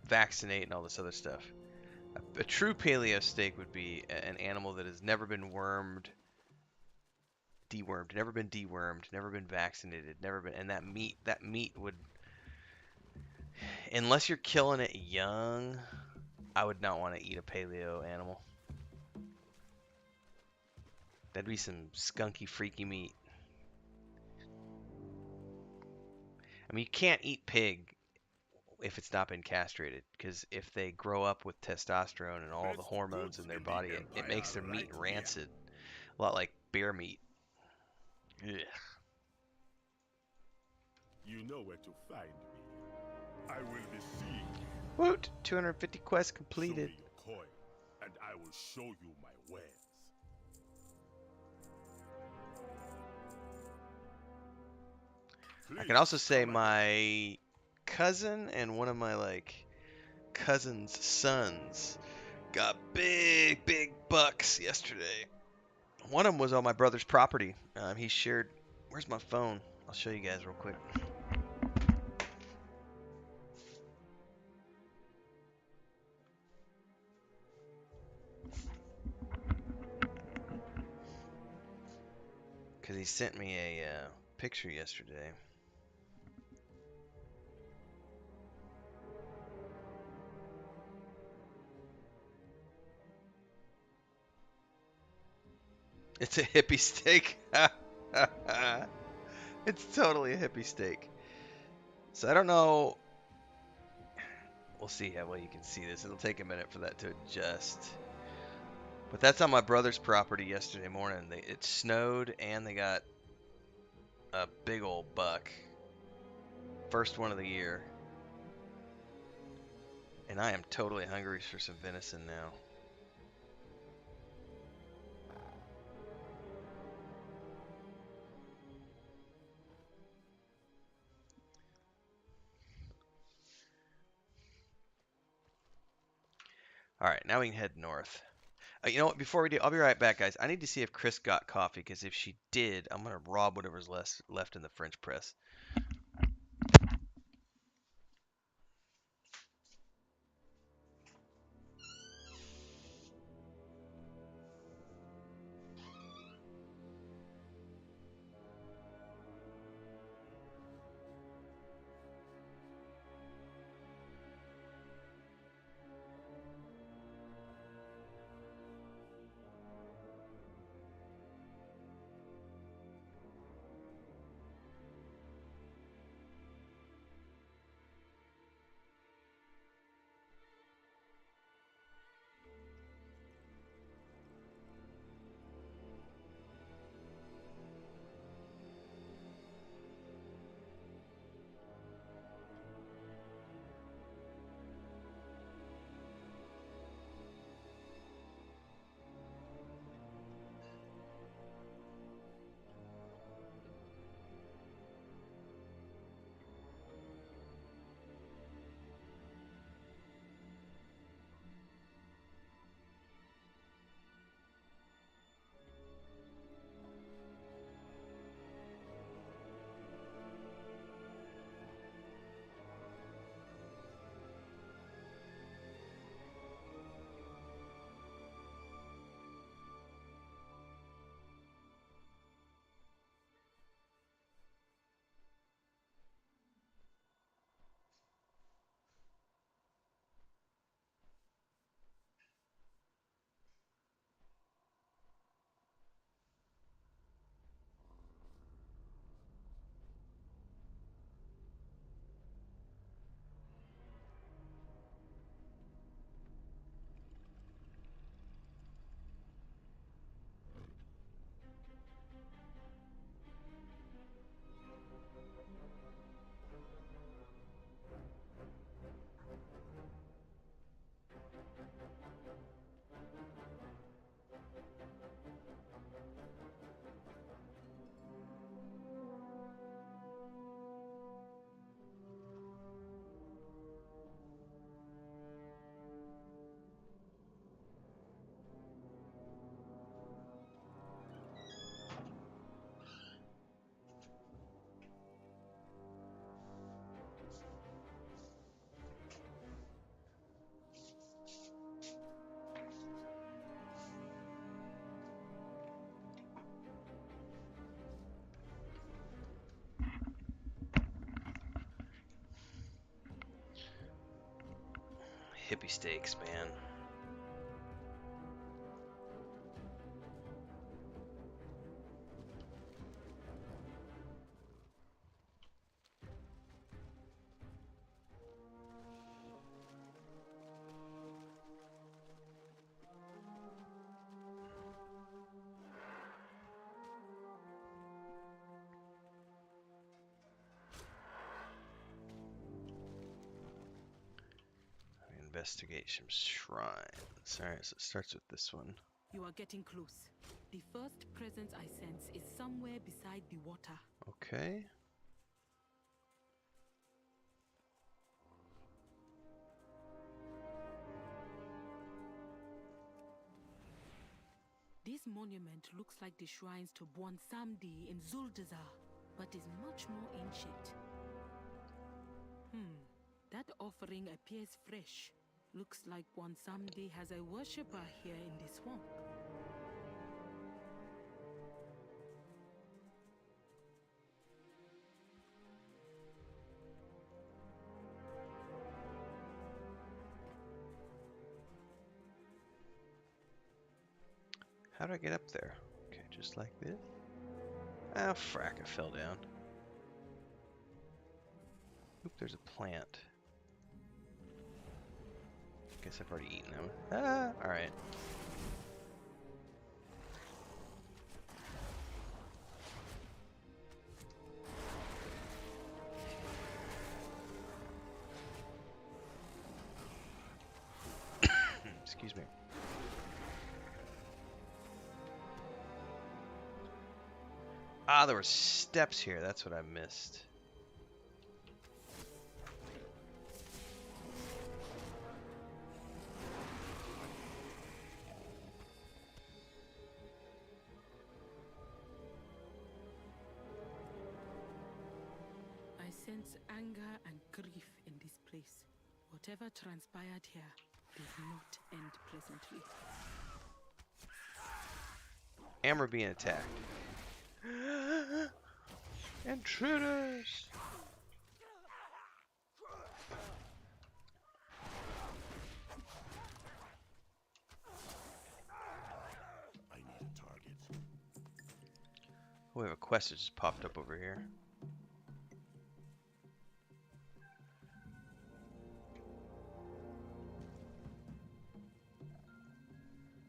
vaccinate and all this other stuff. A true paleo steak would be an animal that has never been never been dewormed, never been vaccinated, never been, and that meat would, unless you're killing it young, I would not want to eat a paleo animal. That'd be some skunky, freaky meat. I mean, you can't eat pig if it's not been castrated, because if they grow up with testosterone and all the Best hormones goods in their in the body, it makes their Empire meat right here. rancid. A lot like bear meat. Ugh. You know where to find me. I will be seeing you. Woot! 250 quests Show completed. me your coin, and I will show you my wares. I can Please, also say come ahead. my cousin and one of my cousin's sons got big bucks yesterday. One of them was on my brother's property. He shared. Where's my phone? I'll show you guys real quick. Because he sent me a picture yesterday. It's a hippie steak. It's totally a hippie steak. So I don't know. We'll see how well you can see this. It'll take a minute for that to adjust. But that's on my brother's property yesterday morning. It snowed and they got a big old buck. First one of the year. And I am totally hungry for some venison now. Alright, now we can head north. You know what? Before we do, I'll be right back, guys. I need to see if Chris got coffee, because if she did, I'm going to rob whatever's left in the French press. hippie steaks, man. Investigate some shrines. Alright, so it starts with this one. You are getting close. The first presence I sense is somewhere beside the water. Okay. This monument looks like the shrines to Bwansamdi in Zuldazar, but is much more ancient. That offering appears fresh. Looks like Bwansamdi has a worshipper here in the swamp. How do I get up there? Okay, just like this. Ah, frack, I fell down. Oop, there's a plant. Guess I've already eaten them. Ah, alright. Excuse me. Ah, there were steps here. That's what I missed. I sense anger and grief in this place. Whatever transpired here did not end pleasantly. And we're being attacked. Intruders! I need a target. Oh, we have a quest that just popped up over here.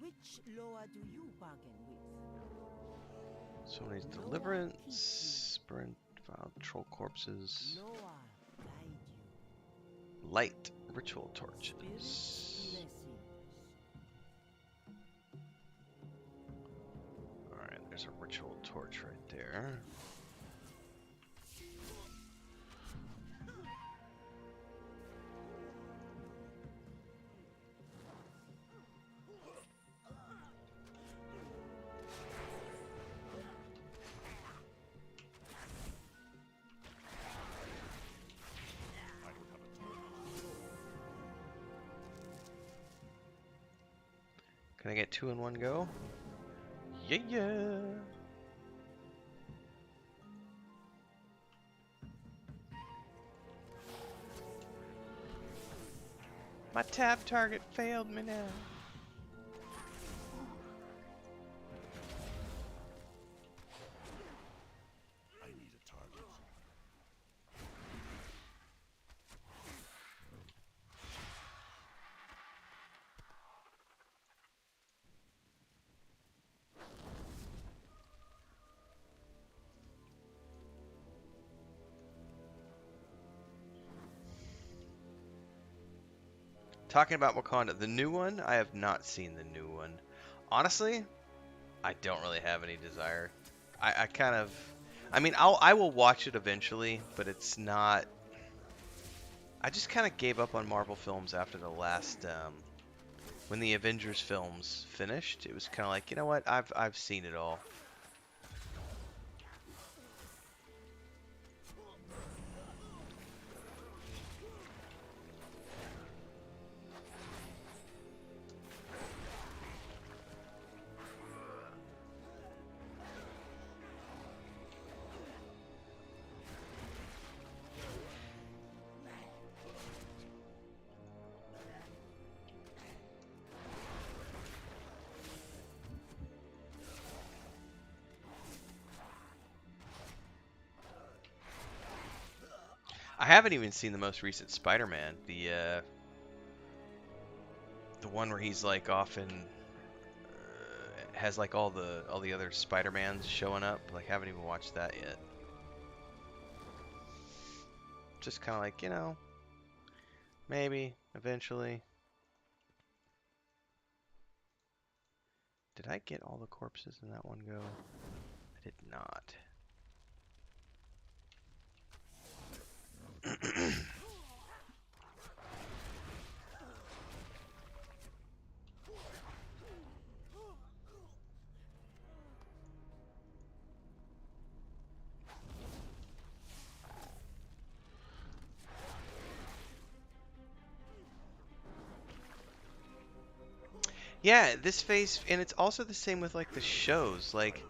Which loa do you bargain with? So needs deliverance, burn filed troll corpses, Loa guide you. light ritual Spirit torches. blessings. Alright, there's a ritual torch right there. I don't have a target. Can I get two in one go? Yeah, yeah. My tab target failed me now. I need a target. Talking about Wakanda, the new one, I have not seen the new one. Honestly, I don't really have any desire. I kind of, I mean, I will watch it eventually, but it's not. I just kind of gave up on Marvel films after the last, when the Avengers films finished. It was kind of like, you know what, I've seen it all. I haven't even seen the most recent Spider-Man, the one where he's like often has like all the other Spider-Mans showing up. Like, haven't even watched that yet. Just kind of like, maybe eventually. Did I get all the corpses in that one go? I did not. Yeah, this phase, and it's also the same with like the shows. Like,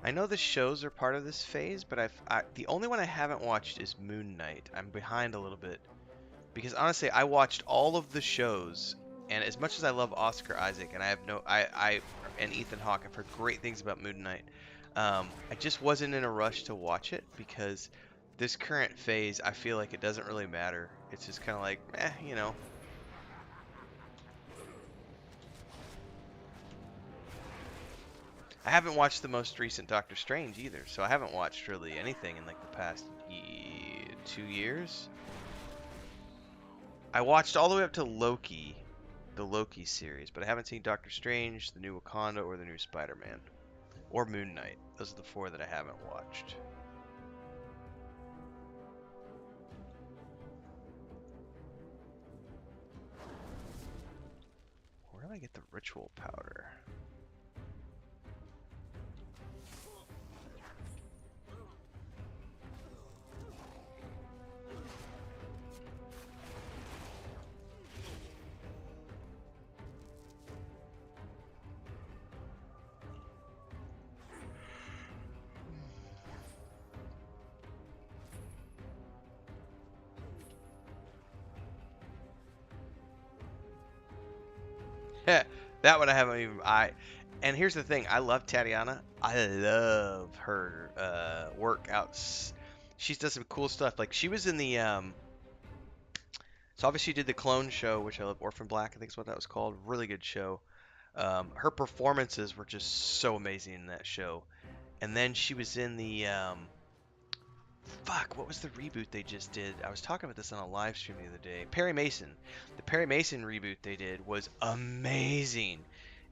I know the shows are part of this phase, but the only one I haven't watched is Moon Knight. I'm behind a little bit because honestly, I watched all of the shows, and as much as I love Oscar Isaac, and I and Ethan Hawke, I've heard great things about Moon Knight. I just wasn't in a rush to watch it because this current phase, I feel like it doesn't really matter. It's just kind of like, I haven't watched the most recent Doctor Strange either, so I haven't watched really anything in like the past 2 years. I watched all the way up to Loki, the Loki series, but I haven't seen Doctor Strange, the new Wakanda, or the new Spider-Man, or Moon Knight. Those are the four that I haven't watched. Where do I get the ritual powder? That one I haven't even. And here's the thing. I love Tatiana. I love her work out. She does some cool stuff. Like she was in the So obviously she did the Clone show, which I love. Orphan Black, I think is what that was called. Really good show. Her performances were just so amazing in that show. And then she was in the fuck, what was the reboot they just did? I was talking about this on a live stream the other day. Perry Mason. The Perry Mason reboot they did was amazing.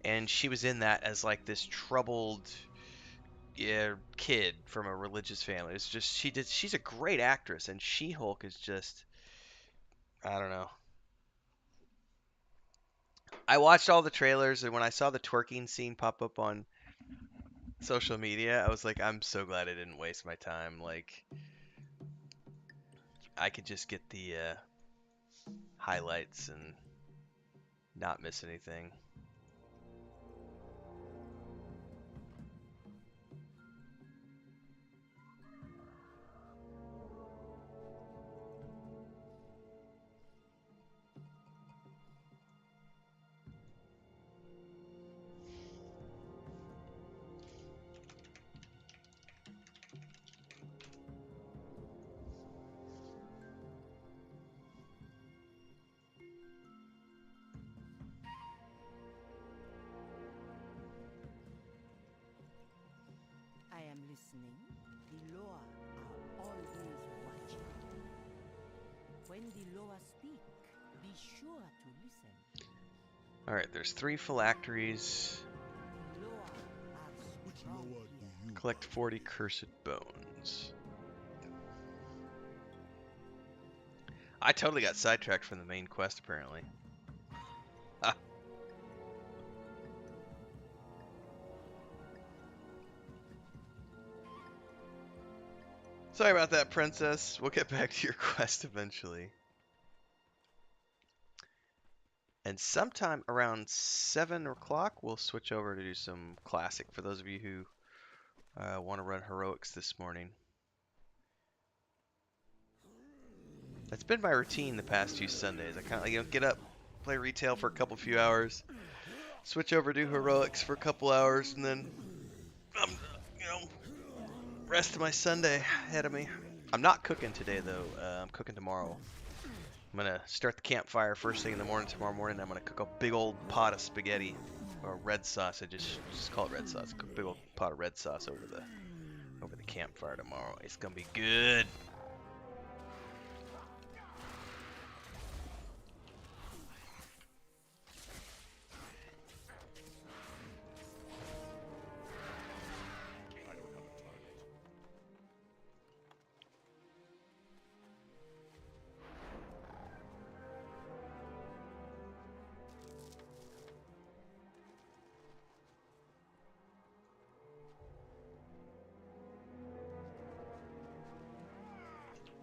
And she was in that as like this troubled kid from a religious family. It's just she's a great actress, and She-Hulk is just, I don't know. I watched all the trailers, and when I saw the twerking scene pop up on social media, I was like, I'm so glad I didn't waste my time. Like, I could just get the highlights and not miss anything. I am listening. The Loa are always watching. When the Loa speak, be sure to listen. Alright, there's 3 phylacteries. The Loa are Which strong Loa here. do you? Collect 40 cursed bones. I totally got sidetracked from the main quest, apparently. Ah. Sorry about that, princess. We'll get back to your quest eventually. And sometime around 7 o'clock, we'll switch over to do some classic for those of you who want to run heroics this morning. That's been my routine the past few Sundays. I kind of get up, play retail for a few hours, switch over to heroics for a couple hours, and then rest of my Sunday ahead of me. I'm not cooking today though. I'm cooking tomorrow. I'm gonna start the campfire first thing in the morning tomorrow morning. I'm gonna cook a big old pot of spaghetti or red sauce. I just call it red sauce. Cook a big old pot of red sauce over the campfire tomorrow. It's gonna be good. I don't have a target.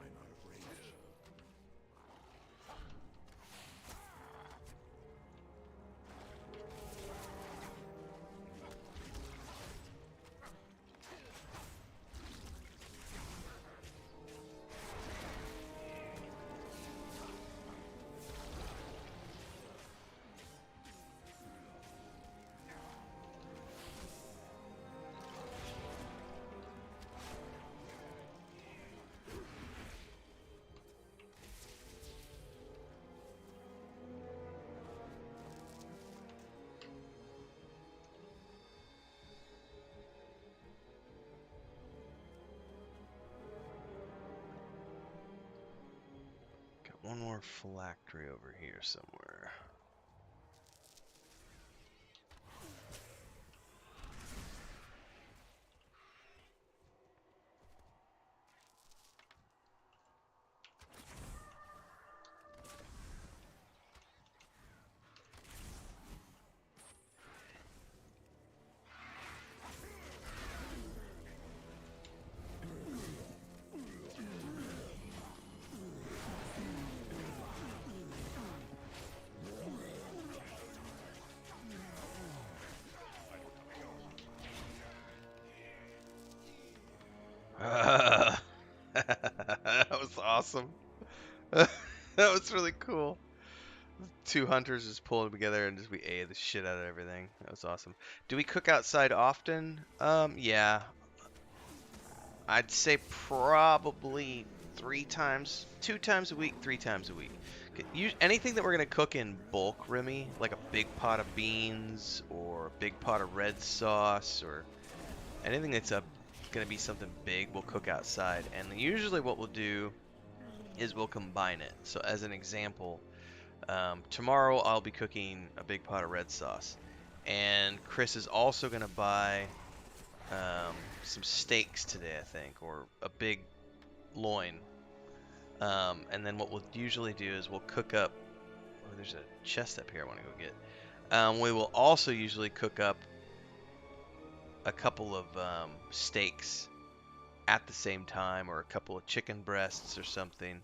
I'm out of range. Got one more phylactery over here somewhere. That was awesome. That was really cool. Two hunters just pulling together and just we ate the shit out of everything. That was awesome. Do we cook outside often? Yeah. I'd say probably 3 times, 2 times a week, 3 times a week. Anything that we're gonna cook in bulk, Remy, like a big pot of beans or a big pot of red sauce or anything that's gonna be something big, we'll cook outside. And usually what we'll do is we'll combine it. So as an example, tomorrow I'll be cooking a big pot of red sauce, and Chris is also gonna buy some steaks today, I think, or a big loin. And then what we'll usually do is we'll cook up. Oh, there's a chest up here I want to go get. We will also usually cook up a couple of steaks at the same time, or a couple of chicken breasts or something,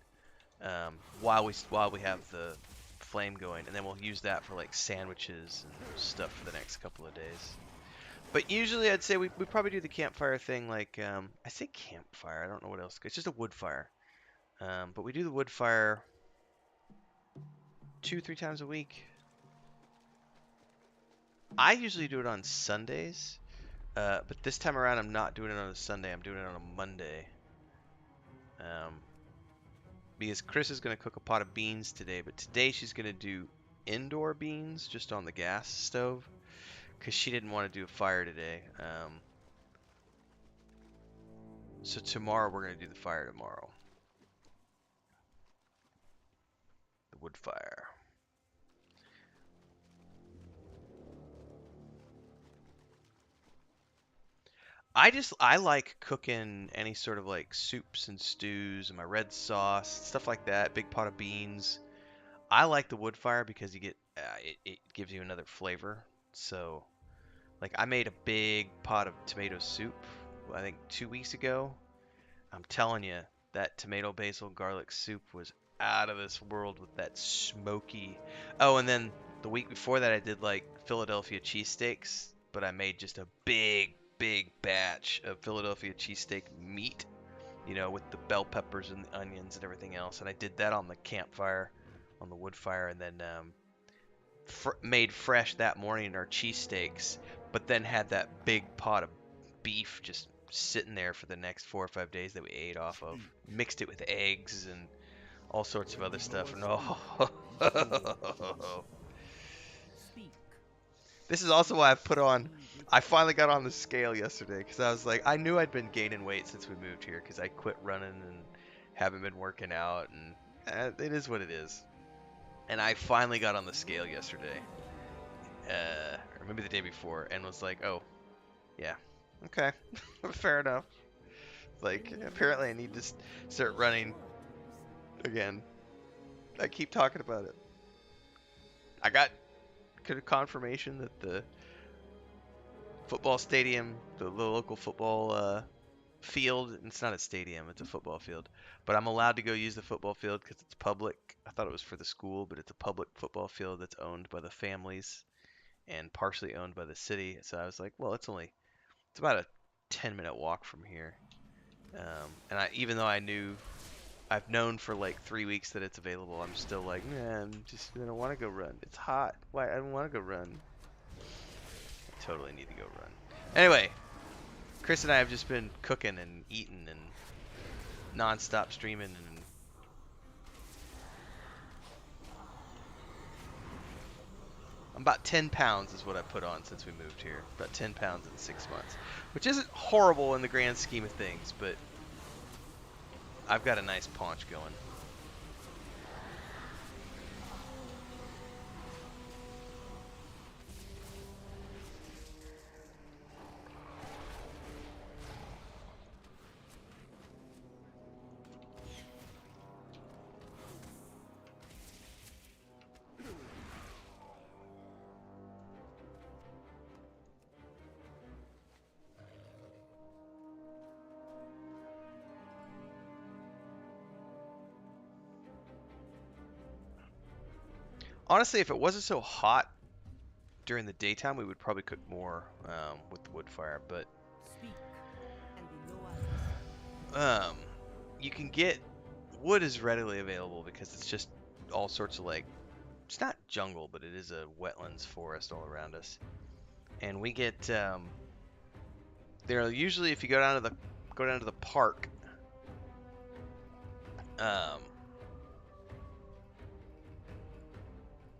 while we have the flame going, and then we'll use that for like sandwiches and stuff for the next couple of days. But usually I'd say we probably do the campfire thing like, I say campfire, I don't know what else. It's just a wood fire. But we do the wood fire 2-3 times a week. I usually do it on Sundays, but this time around I'm not doing it on a Sunday. I'm doing it on a Monday. Because Chris is going to cook a pot of beans today, but today she's going to do indoor beans just on the gas stove because she didn't want to do a fire today. So tomorrow we're going to do the fire tomorrow. The wood fire. I like cooking any sort of like soups and stews and my red sauce, stuff like that, big pot of beans. I like the wood fire because you get it gives you another flavor. So like I made a big pot of tomato soup, I think 2 weeks ago. I'm telling you, that tomato basil garlic soup was out of this world with that smoky. Oh, and then the week before that I did like Philadelphia cheesesteaks, but I made just a big batch of Philadelphia cheesesteak meat, with the bell peppers and the onions and everything else. And I did that on the campfire, on the wood fire, and then made fresh that morning our cheesesteaks, but then had that big pot of beef just sitting there for the next 4 or 5 days that we ate off of. Mixed it with eggs and all sorts of other stuff. And oh, Speak. this is also why I finally got on the scale yesterday because I was like, I knew I'd been gaining weight since we moved here because I quit running and haven't been working out, and it is what it is. And I finally got on the scale yesterday, or maybe the day before, and was like, oh, yeah, okay, fair enough. Like, apparently I need to start running again. I keep talking about it. I got confirmation that the football stadium, the local football field, it's not a stadium, it's a football field, but I'm allowed to go use the football field because it's public. I thought it was for the school, but it's a public football field that's owned by the families and partially owned by the city. So I was like, well, it's about a 10-minute walk from here. And even though I've known for like 3 weeks that it's available, I'm still like, I don't want to go run. It's hot. Why? I don't want to go run. I totally need to go run. Anyway, Chris and I have just been cooking and eating and non-stop streaming, and I'm about 10 pounds is what I put on since we moved here. About 10 pounds in 6 months, which isn't horrible in the grand scheme of things, but I've got a nice paunch going. Honestly, if it wasn't so hot during the daytime, we would probably cook more with the wood fire. But Speak. And the lower. um, you can get wood is readily available because it's just all sorts of like, it's not jungle, but it is a wetlands forest all around us. And we get there are usually, if you go down to the park,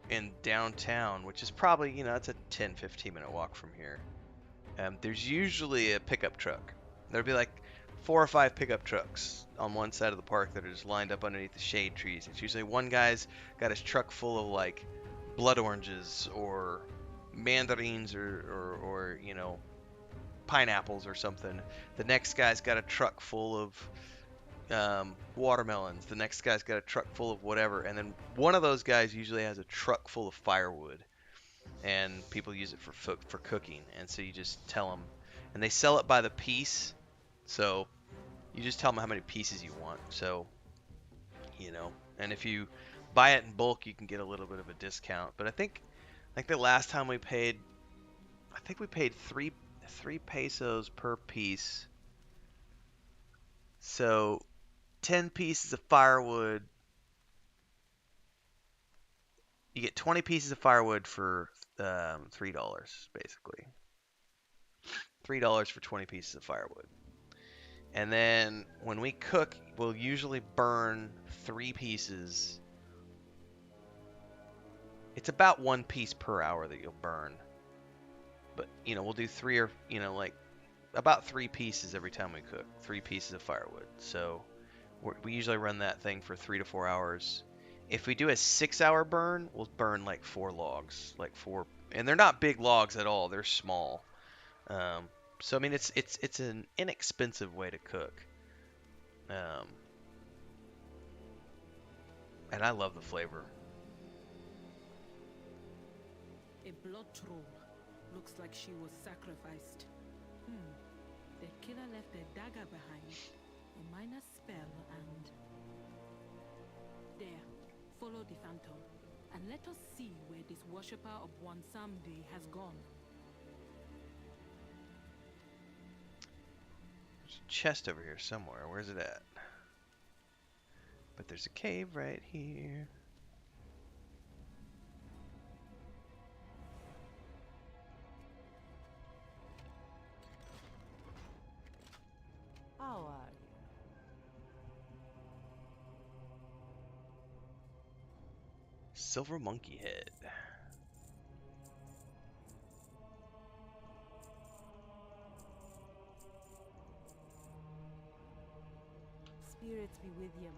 in downtown, which is probably, it's a 10-15 minute walk from here. There's usually a pickup truck. There'll be like 4 or 5 pickup trucks on one side of the park that are just lined up underneath the shade trees. It's usually one guy's got his truck full of like blood oranges or mandarins or pineapples or something. The next guy's got a truck full of watermelons. The next guy's got a truck full of whatever, and then one of those guys usually has a truck full of firewood, and people use it for cooking. And so you just tell them, and they sell it by the piece. So you just tell them how many pieces you want. So and if you buy it in bulk, you can get a little bit of a discount. But I think like the last time we paid, I think we paid three pesos per piece. So 10 pieces of firewood, you get 20 pieces of firewood for $3, basically. $3 for 20 pieces of firewood. And then when we cook, we'll usually burn 3 pieces. It's about 1 piece per hour that you'll burn. But, we'll do 3 or, like about 3 pieces every time we cook. 3 pieces of firewood. So we usually run that thing for 3 to 4 hours. If we do a 6-hour burn, we'll burn like 4 logs, and they're not big logs at all. They're small. So I mean, it's an inexpensive way to cook. And I love the flavor. A blood troll. Looks like she was sacrificed. The killer left a dagger behind. A minor spell and... There. Follow the phantom. And let us see where this worshipper of one Funday has gone. There's a chest over here somewhere. Where's it at? But there's a cave right here. Silver monkey head. Spirits be with you, man.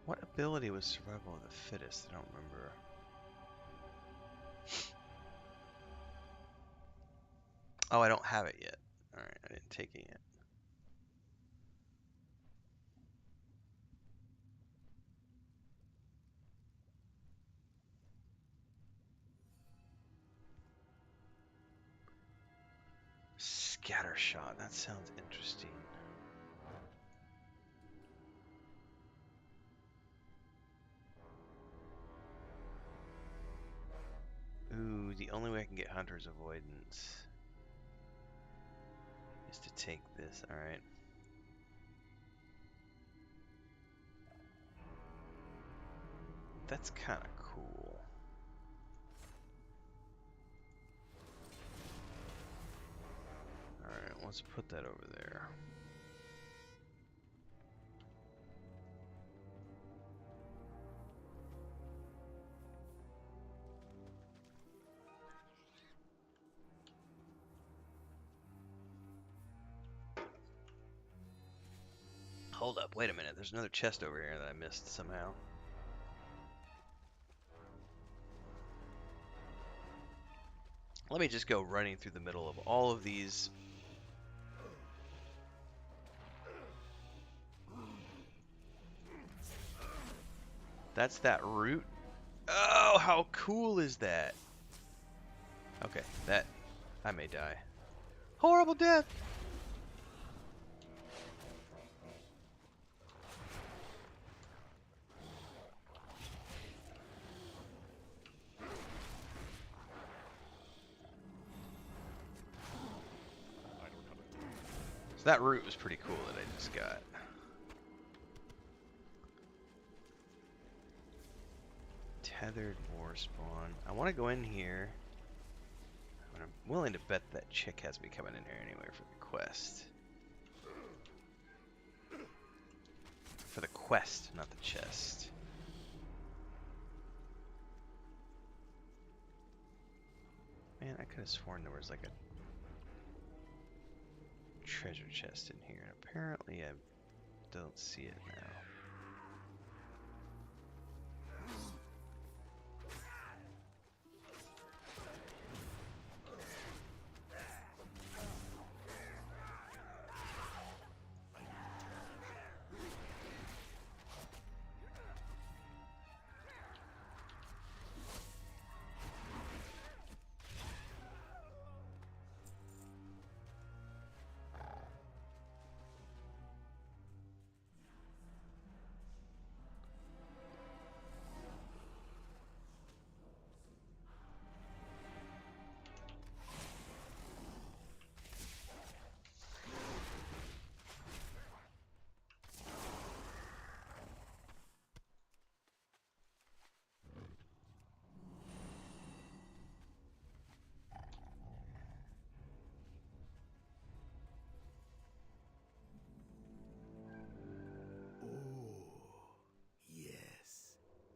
What ability was survival of the fittest? I don't remember. Oh, I don't have it yet. Alright, I didn't take it yet. Scatter shot. That sounds interesting. Ooh, the only way I can get Hunter's Avoidance is to take this. Alright. That's kind of cool. Alright, let's put that over there. Hold up, wait a minute. There's another chest over here that I missed somehow. Let me just go running through the middle of all of these. That's that root? Oh, how cool is that? Okay, that... I may die. Horrible death! So that root was pretty cool that I just got. Tethered war spawn. I want to go in here. I'm willing to bet that chick has me coming in here anyway for the quest. For the quest, not the chest. Man, I could have sworn there was like a treasure chest in here. Apparently I don't see it now.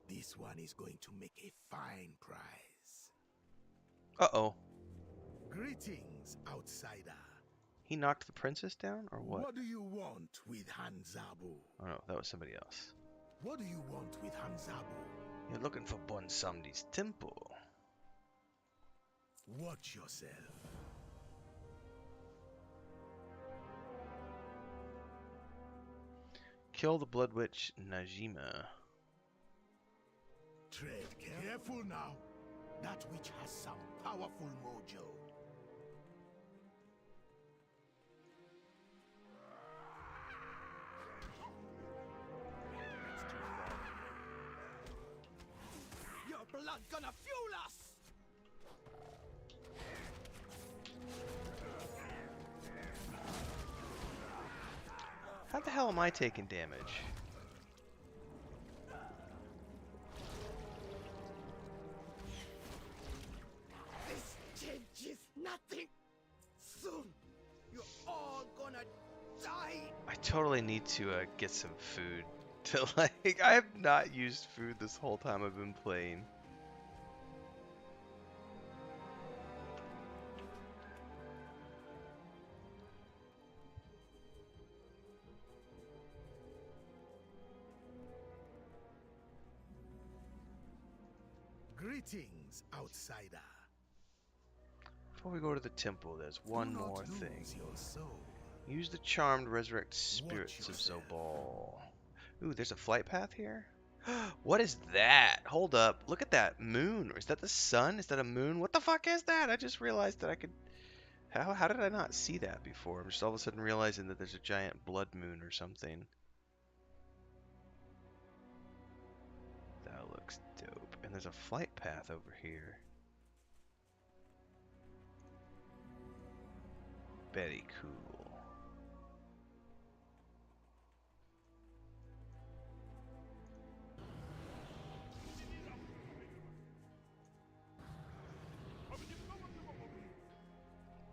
This one is going to make a fine prize. Uh-oh. Greetings, outsider. He knocked the princess down, or what? What do you want with Hanzabu? Oh no, that was somebody else. What do you want with Hanzabu? You're looking for Bonsamdi's temple. Watch yourself. Kill the Blood Witch Najima. Tread careful now. That witch has some powerful mojo. Your blood gonna fuel us! How the hell am I taking damage? This changes nothing. Soon, you're all gonna die. I totally need to get some food. To like, I have not used food this whole time I've been playing. Greetings, outsider. Before we go to the temple, there's one Do not more lose thing. your soul. Use the charm to resurrect spirits of yourself. Zobal. Ooh, there's a flight path here? What is that? Hold up. Look at that moon. Is that the sun? Is that a moon? What the fuck is that? I just realized that I could... How did I not see that before? I'm just all of a sudden realizing that there's a giant blood moon or something. That looks dope. And there's a flight path over here. Very cool.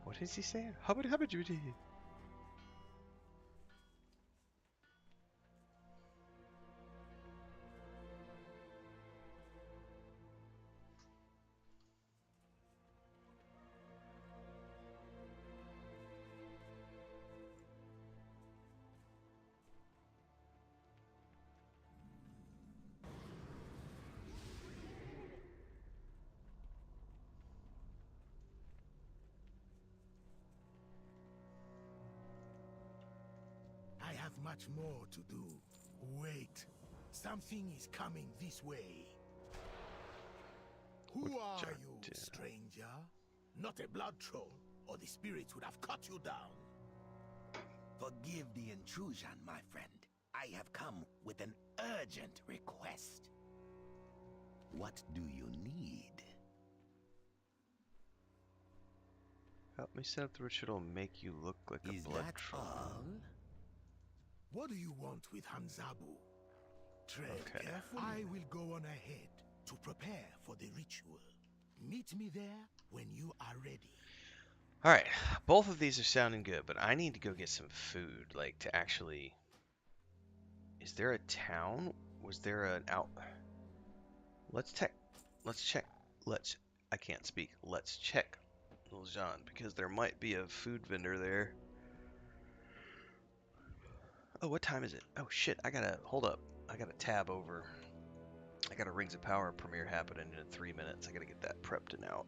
What is he saying? Hubbard Hubbard Judy. I have much more to do. Wait. Something is coming this way. Who are you, stranger? Not a blood troll, or the spirits would have cut you down. Forgive the intrusion, my friend. I have come with an urgent request. What do you need? Help me set up the ritual and make you look like a Is blood that troll. all? What do you want with Hanzabu? Tread Okay. carefully. I will go on ahead to prepare for the ritual. Meet me there when you are ready. Alright, both of these are sounding good, but I need to go get some food, like to actually... Is there a town? Was there an out... Let's check, I can't speak, let's check Liljan, because there might be a food vendor there. Oh, what time is it? Oh shit, hold up, I gotta tab over. I got a Rings of Power premiere happening in 3 minutes, I gotta get that prepped and out.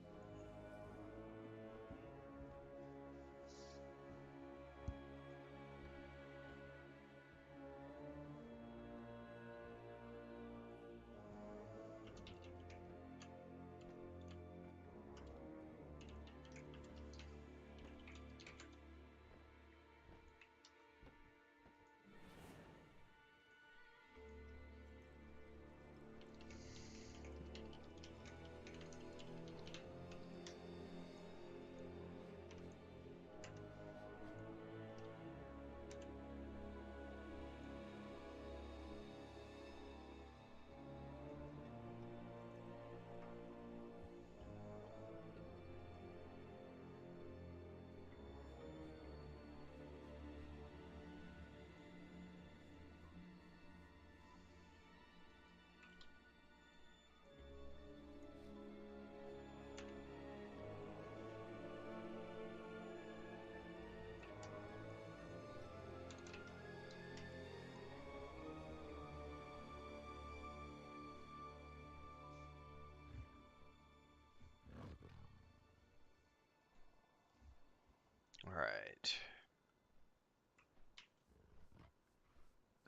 Alright.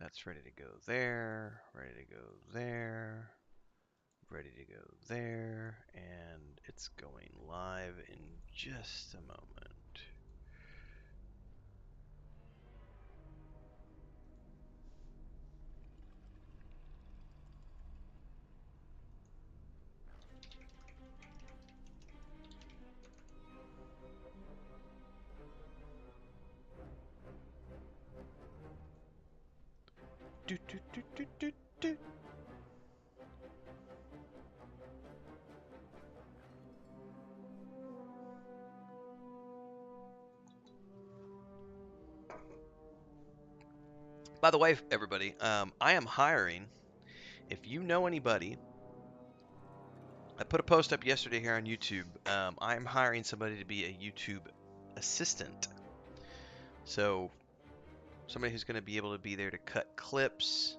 That's ready to go there, ready to go there, ready to go there, and it's going live in just a moment. Do, do, do, do, do, do. By the way, everybody, I am hiring. If you know anybody, I put a post up yesterday here on YouTube. I am hiring somebody to be a YouTube assistant. So somebody who's going to be able to be there to cut clips,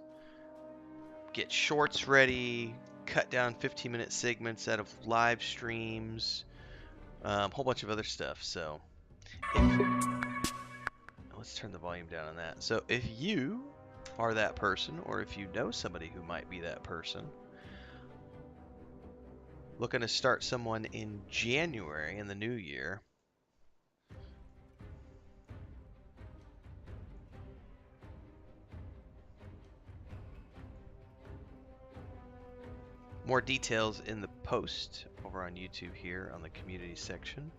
get shorts ready, cut down 15-minute segments out of live streams, a whole bunch of other stuff. So let's turn the volume down on that. So if you are that person, or if you know somebody who might be that person, looking to start someone in January in the new year, more details in the post over on YouTube here on the community section.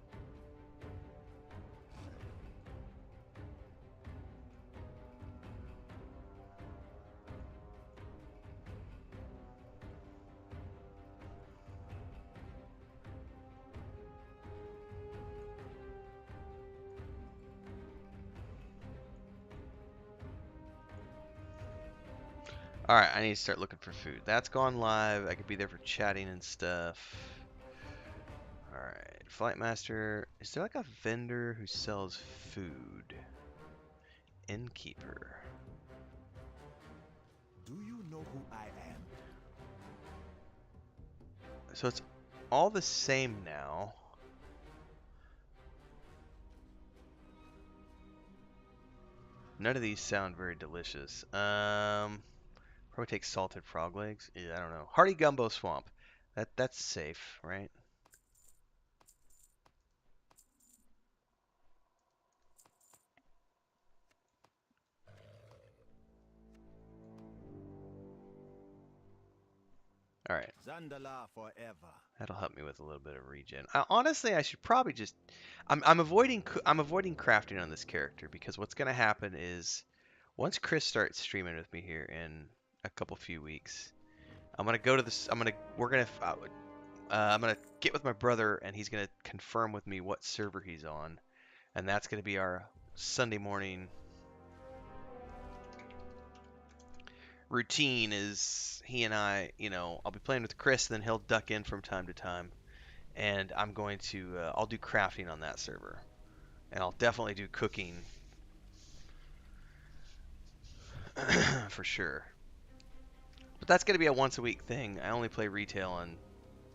Alright, I need to start looking for food. That's gone live. I could be there for chatting and stuff. Alright, Flight Master. Is there like a vendor who sells food? Innkeeper. Do you know who I am? So it's all the same now. None of these sound very delicious. Probably take salted frog legs. Yeah, I don't know. Hearty gumbo swamp. That's safe, right? All right. Zandala forever. That'll help me with a little bit of regen. Honestly, I should probably just. I'm avoiding crafting on this character because what's gonna happen is once Chris starts streaming with me here in a few weeks, I'm gonna go to this. I'm gonna get with my brother and he's gonna confirm with me what server he's on, and that's gonna be our Sunday morning routine. Is he and I, I'll be playing with Chris, and then he'll duck in from time to time. And I'm going to I'll do crafting on that server, and I'll definitely do cooking for sure. But that's going to be a once a week thing. I only play retail on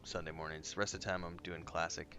Sunday mornings. The rest of the time I'm doing classic.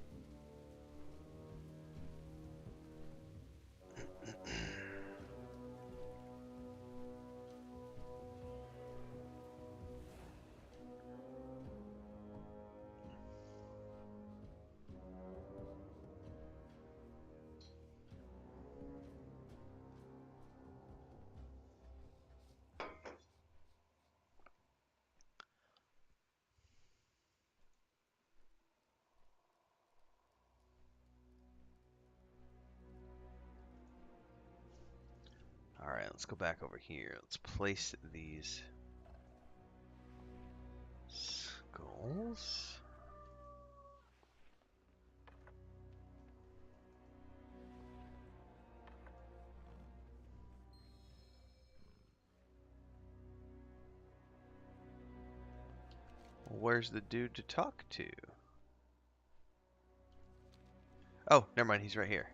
Alright, let's go back over here. Let's place these skulls. Where's the dude to talk to? Oh, never mind, he's right here.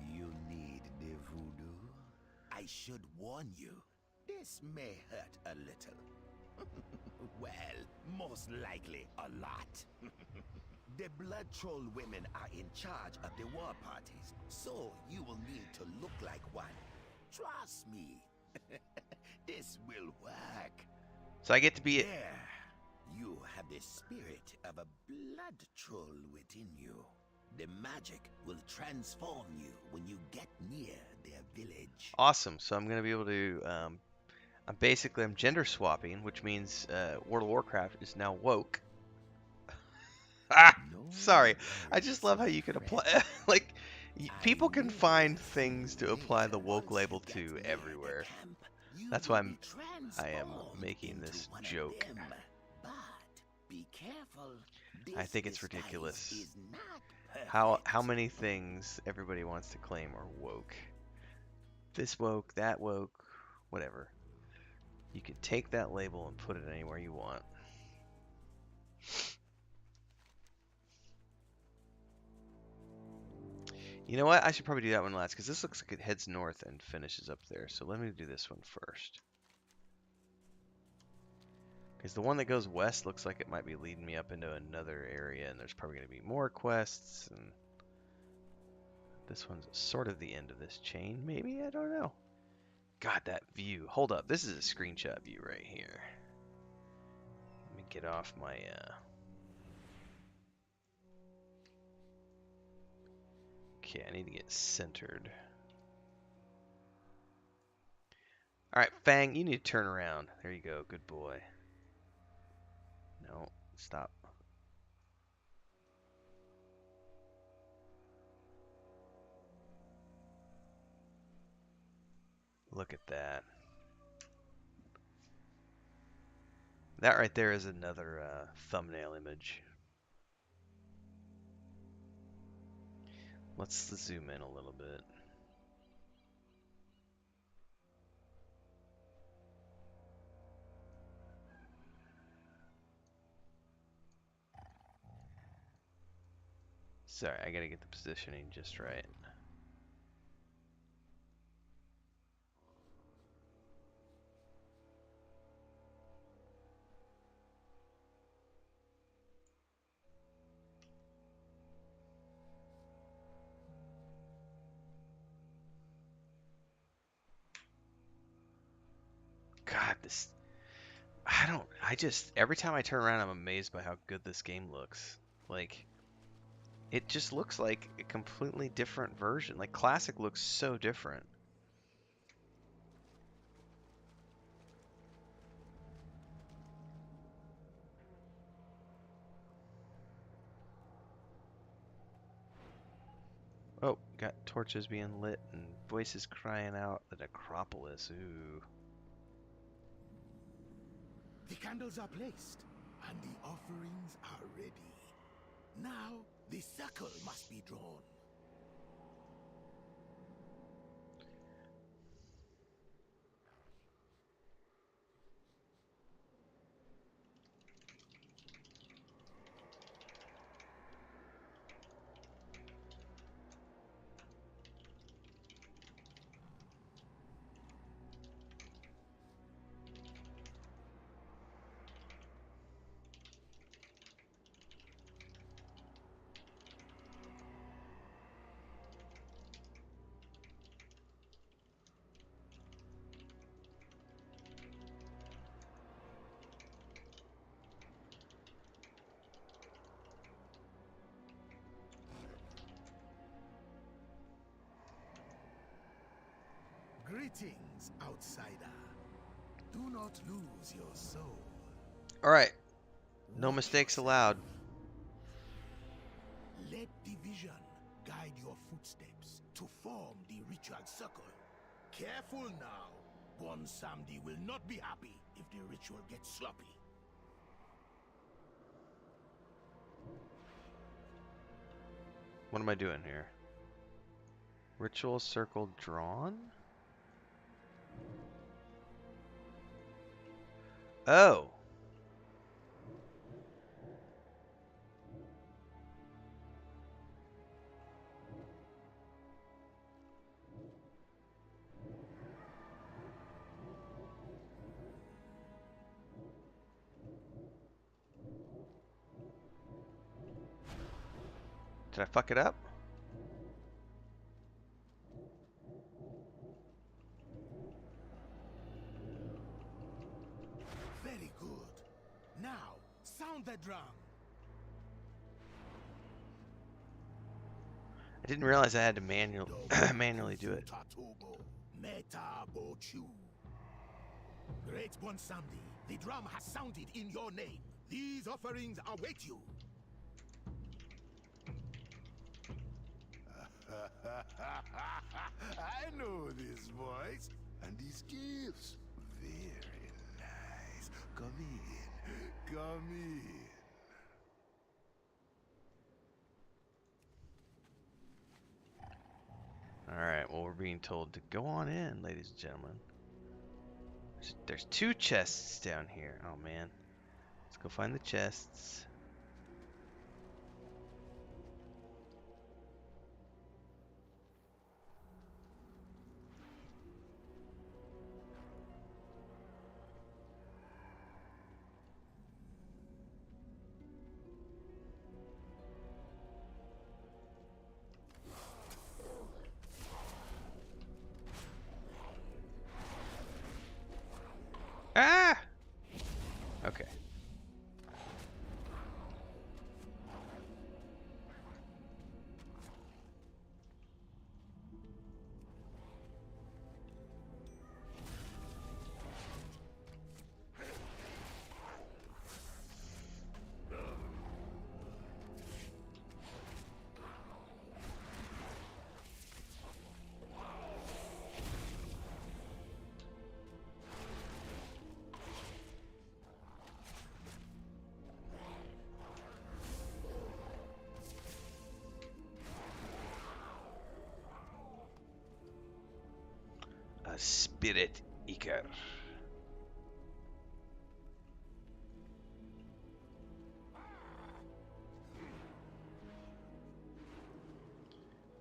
You need the voodoo? I should warn you, this may hurt a little. Well, most likely a lot. The blood troll women are in charge of the war parties, so you will need to look like one. Trust me, This will work. So I get to be it. There. You have the spirit of a blood troll within you. The magic will transform you when you get near their village. Awesome. So I'm going to be able to, I'm gender swapping, which means World of Warcraft is now woke. Ah, No sorry. I just worries, love how my you can friend. apply, like, I people can will find see things you to apply the later. woke Once label you get to near the everywhere. camp, you That's will why be I am transformed making into this one joke. of them. But be careful. I This think it's disguise ridiculous is not how perfect. many things everybody wants to claim are woke. This woke, that woke, whatever. You can take that label and put it anywhere you want. You know what? I should probably do that one last because this looks like it heads north and finishes up there. So let me do this one first. Because the one that goes west looks like it might be leading me up into another area, and there's probably going to be more quests. And this one's sort of the end of this chain, maybe? I don't know. God, that view. Hold up. This is a screenshot view right here. Let me get off my... Okay, I need to get centered. Alright, Fang, you need to turn around. There you go. Good boy. No, stop. Look at that. That right there is another thumbnail image. Let's zoom in a little bit. Sorry, I gotta get the positioning just right. God, this... every time I turn around, I'm amazed by how good this game looks. Like, it just looks like a completely different version. Like, Classic looks so different. Oh, got torches being lit and voices crying out. The necropolis, ooh. The candles are placed, and the offerings are ready. Now, the circle must be drawn. Greetings, outsider. Do not lose your soul. Alright, no Watch mistakes yourself. allowed. Let division guide your footsteps to form the ritual circle. Careful now. Bon Samdi will not be happy if the ritual gets sloppy. What am I doing here? Ritual circle drawn? Oh. Did I fuck it up? Sound the drum. I didn't realize I had to manually do it. Great Bonsandi, the drum has sounded in your name. These offerings await you. I know this voice and these gifts. Very nice. Come in. Come in. Alright, well, we're being told to go on in, ladies and gentlemen. There's 2 chests down here. Oh, man. Let's go find the chests. Ah! Okay. A spirit eater.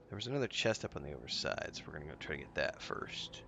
There was another chest up on the other side, so we're gonna go try to get that first.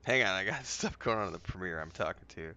Hang on, I got stuff going on in the premiere I'm talking to.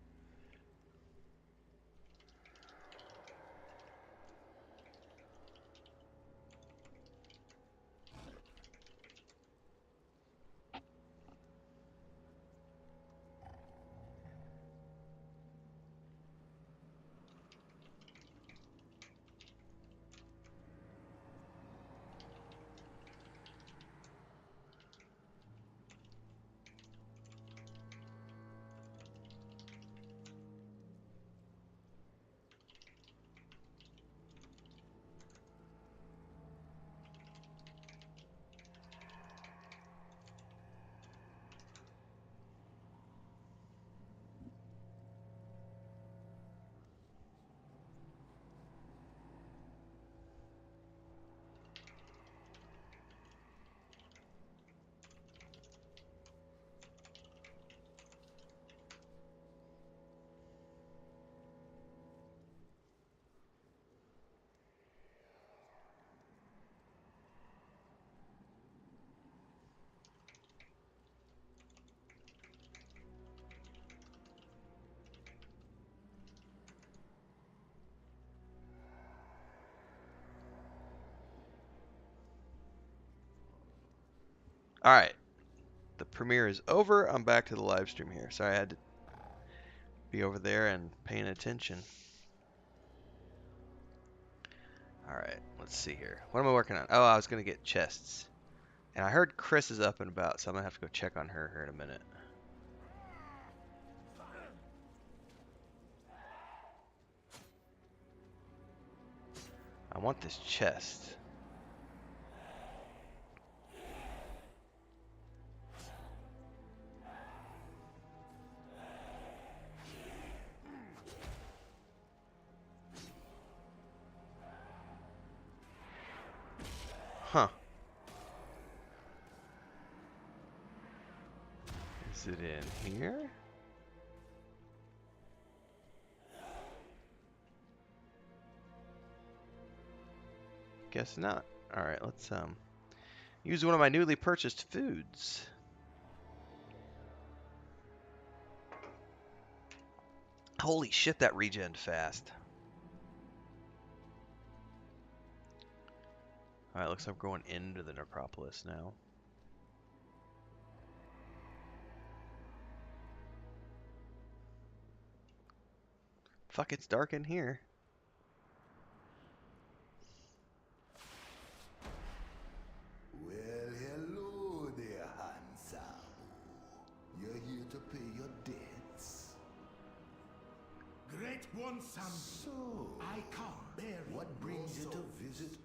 All right, the premiere is over. I'm back to the live stream here. Sorry, I had to be over there and paying attention. All right, let's see here. What am I working on? Oh, I was gonna get chests, and I heard Chris is up and about, so I'm gonna have to go check on her here in a minute. I want this chest. Huh. Is it in here? Guess not. Alright, let's use one of my newly purchased foods. Holy shit, that regened fast. Alright, looks like we're going into the necropolis now. Fuck, it's dark in here. Well, hello there, handsome. You're here to pay your debts. Great one, Sam. So, I come bearing what brings you your to souls visit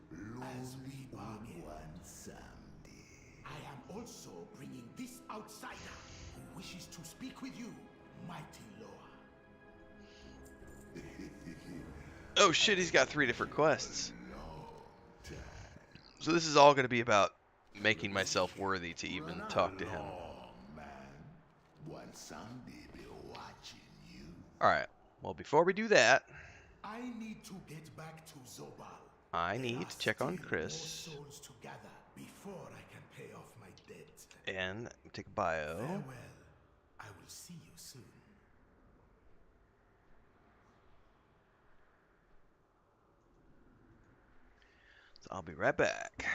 as we lonely old bargained. one someday? I am also bringing this outsider who wishes to speak with you, mighty Loa. Oh shit, he's got 3 different quests. So this is all going to be about making myself worthy to even talk to him. Man, one someday be watching you. Alright, well before we do that, I need to get back to Zobal. I There need are to check on still Chris. more souls to gather before I can pay off my debt. And take a bio. Farewell. I will see you soon. So I'll be right back.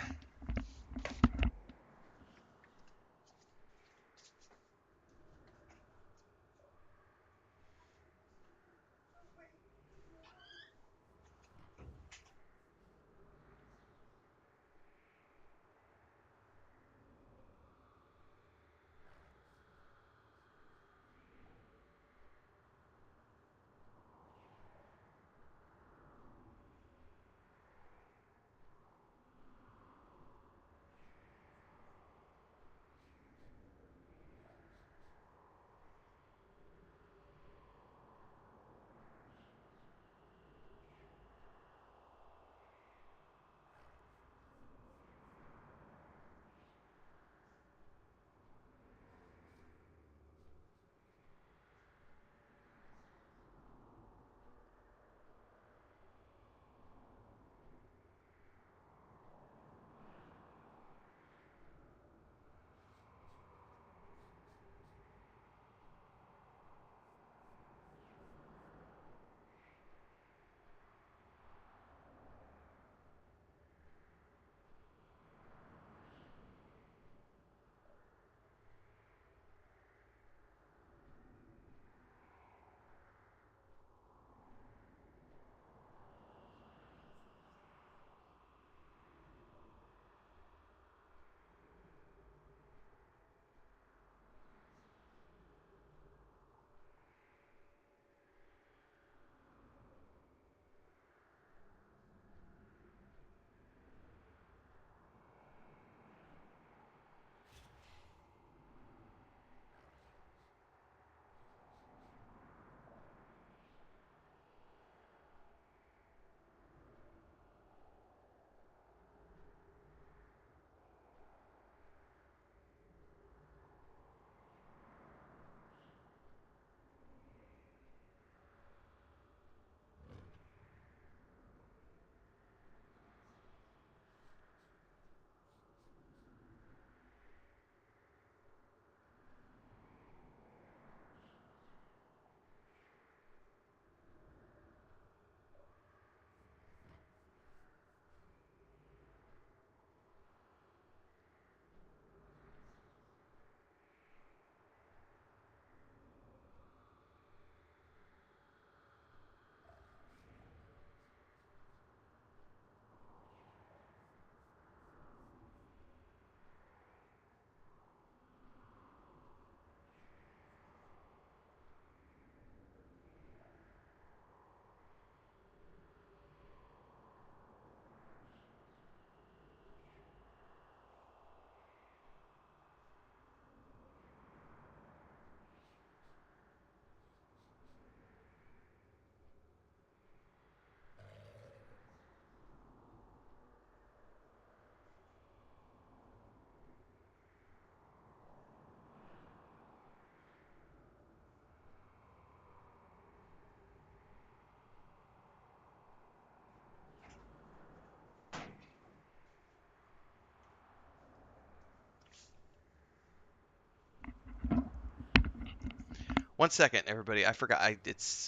One second, everybody. I forgot. I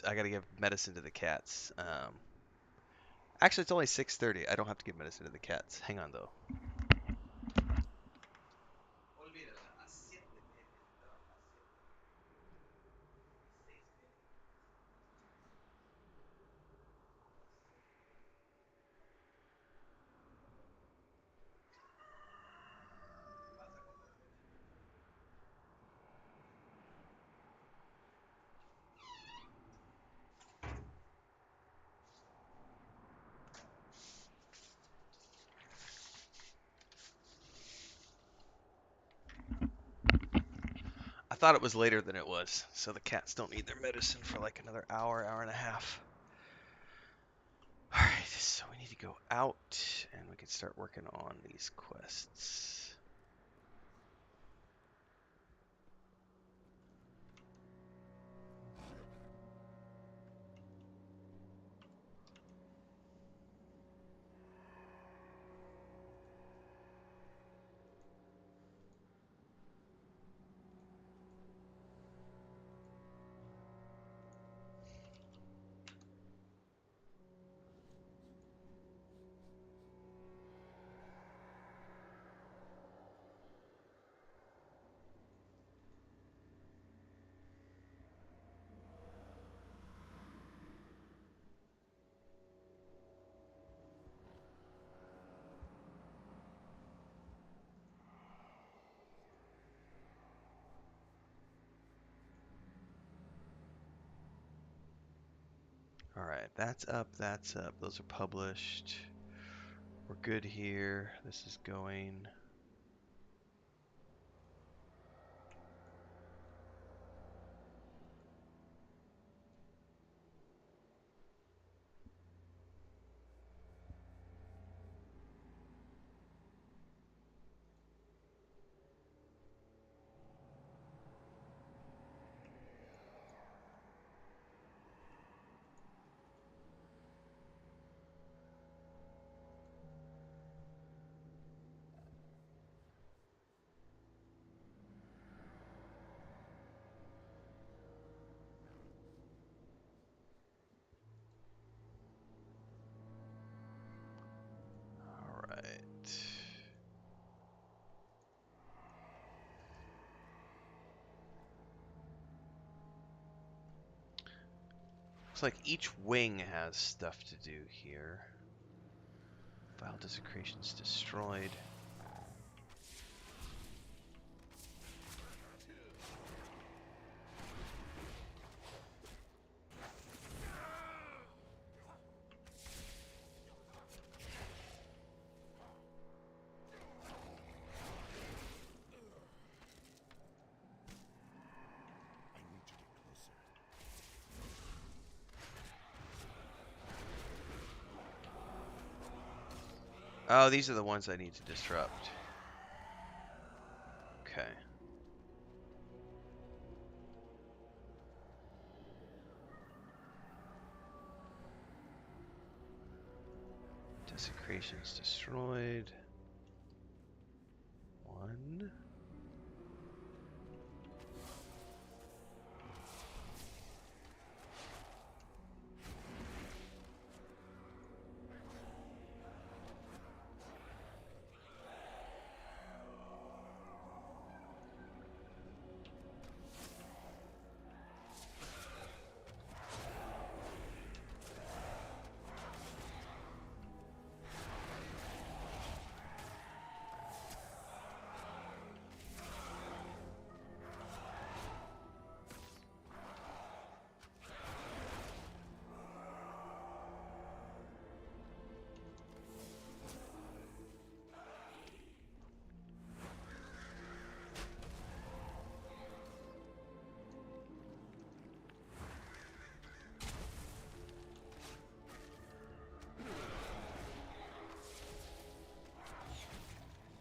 gotta give medicine to the cats. Actually, it's only 6:30. I don't have to give medicine to the cats. Hang on though. I thought it was later than it was, so the cats don't need their medicine for like another hour, hour and a half. Alright, so we need to go out and we can start working on these quests. Alright, that's up, that's up. Those are published. We're good here. This is going. Alright. Looks like each wing has stuff to do here. Vile desecrations destroyed. I need to get closer. Oh, these are the ones I need to disrupt. Okay. Desecrations destroyed. One.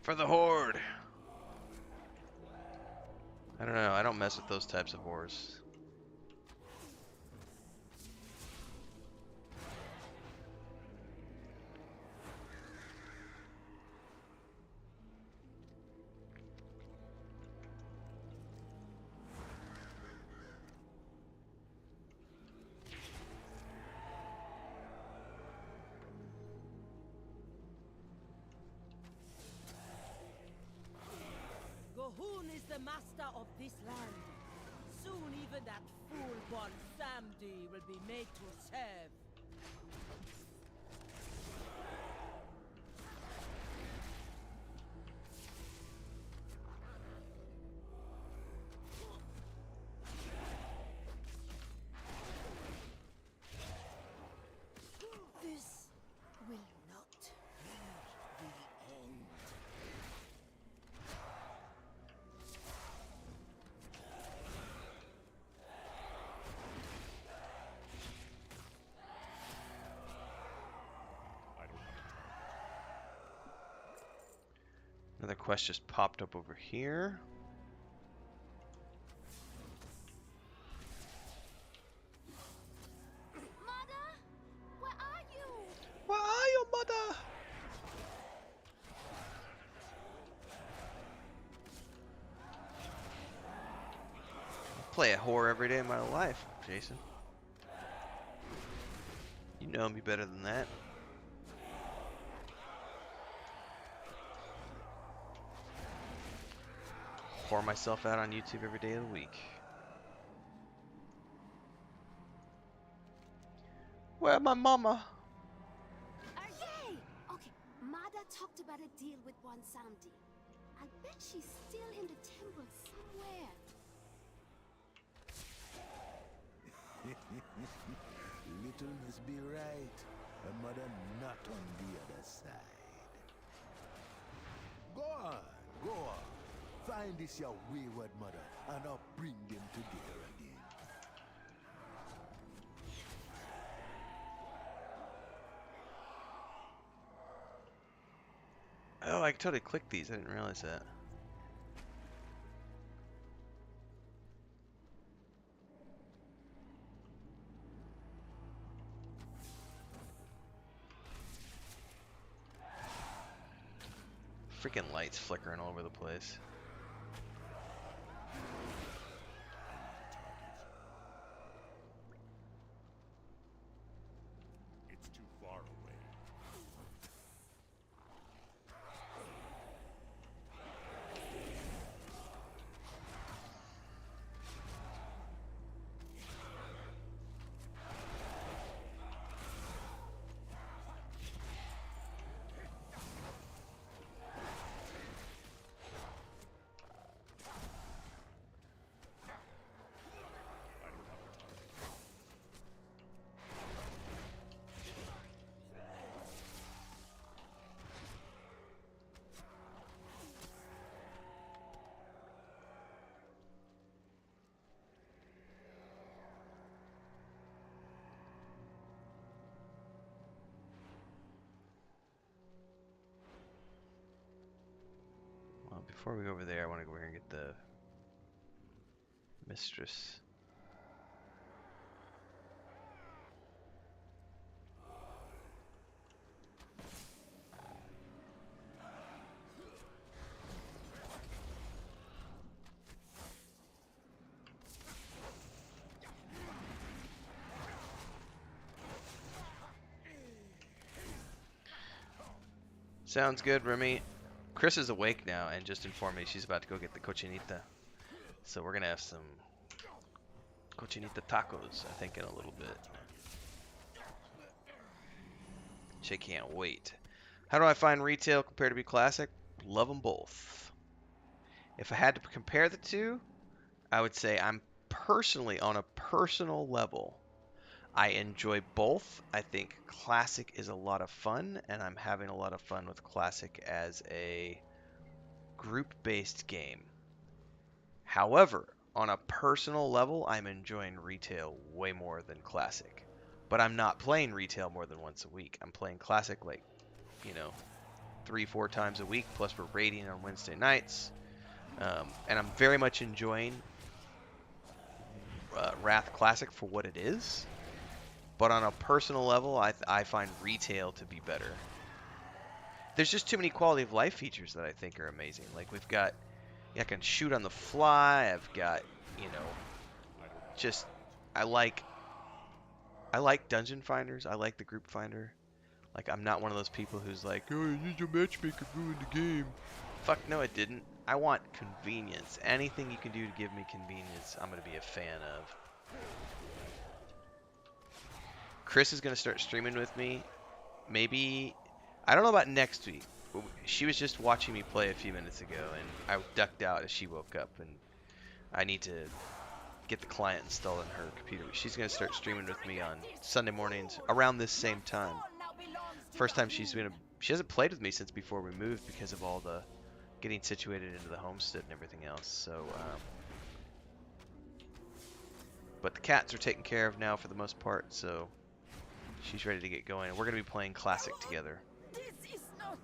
For the Horde! I don't know, I don't mess with those types of wars. Hoon is the master of this land. Soon even that fool-born Samdi will be made to serve. This will not be the end. Another quest just popped up over here. Mother, where are you? Where are you, mother? Play a whore every day of my life, Jason. You know me better than that. Whore myself out on YouTube every day of the week. Where my mama? Yay! Okay, Mada talked about a deal with one Samdi. I bet she's still in the temple somewhere. Little must be right. Her mother not on the other side. Go on, go on. Find this your wayward mother, and I'll bring them together again. Oh, I totally clicked these. I didn't realize that. Freaking lights flickering all over the place. It's too far away. Well, before we go over there, I want to go over here and get the mistress. Sounds good, Remy. Chris is awake now and just informed me she's about to go get the cochinita. So we're gonna have some cochinita tacos, I think, in a little bit. She can't wait. How do I find retail compared to be classic? Love them both. If I had to compare the two, I would say I'm personally, on a personal level, I enjoy both. I think classic is a lot of fun, and I'm having a lot of fun with classic as a group-based game. However, on a personal level, I'm enjoying retail way more than classic. But I'm not playing retail more than once a week. I'm playing classic like, 3-4 times a week, plus we're raiding on Wednesday nights. And I'm very much enjoying Wrath Classic for what it is. But on a personal level, I find retail to be better. There's just too many quality of life features that I think are amazing. Like we've got, I can shoot on the fly. I've got, just I like dungeon finders. I like the group finder. Like I'm not one of those people who's like, oh, you used your matchmaker ruined the game. Fuck no, it didn't. I want convenience. Anything you can do to give me convenience, I'm going to be a fan of. Chris is going to start streaming with me. Maybe, I don't know about next week. She was just watching me play a few minutes ago, and I ducked out as she woke up, and I need to get the client installed on her computer. She's going to start streaming with me on Sunday mornings around this same time. First time she hasn't played with me since before we moved because of all the getting situated into the homestead and everything else. So, but the cats are taken care of now for the most part, so she's ready to get going. And we're going to be playing Classic together. This is not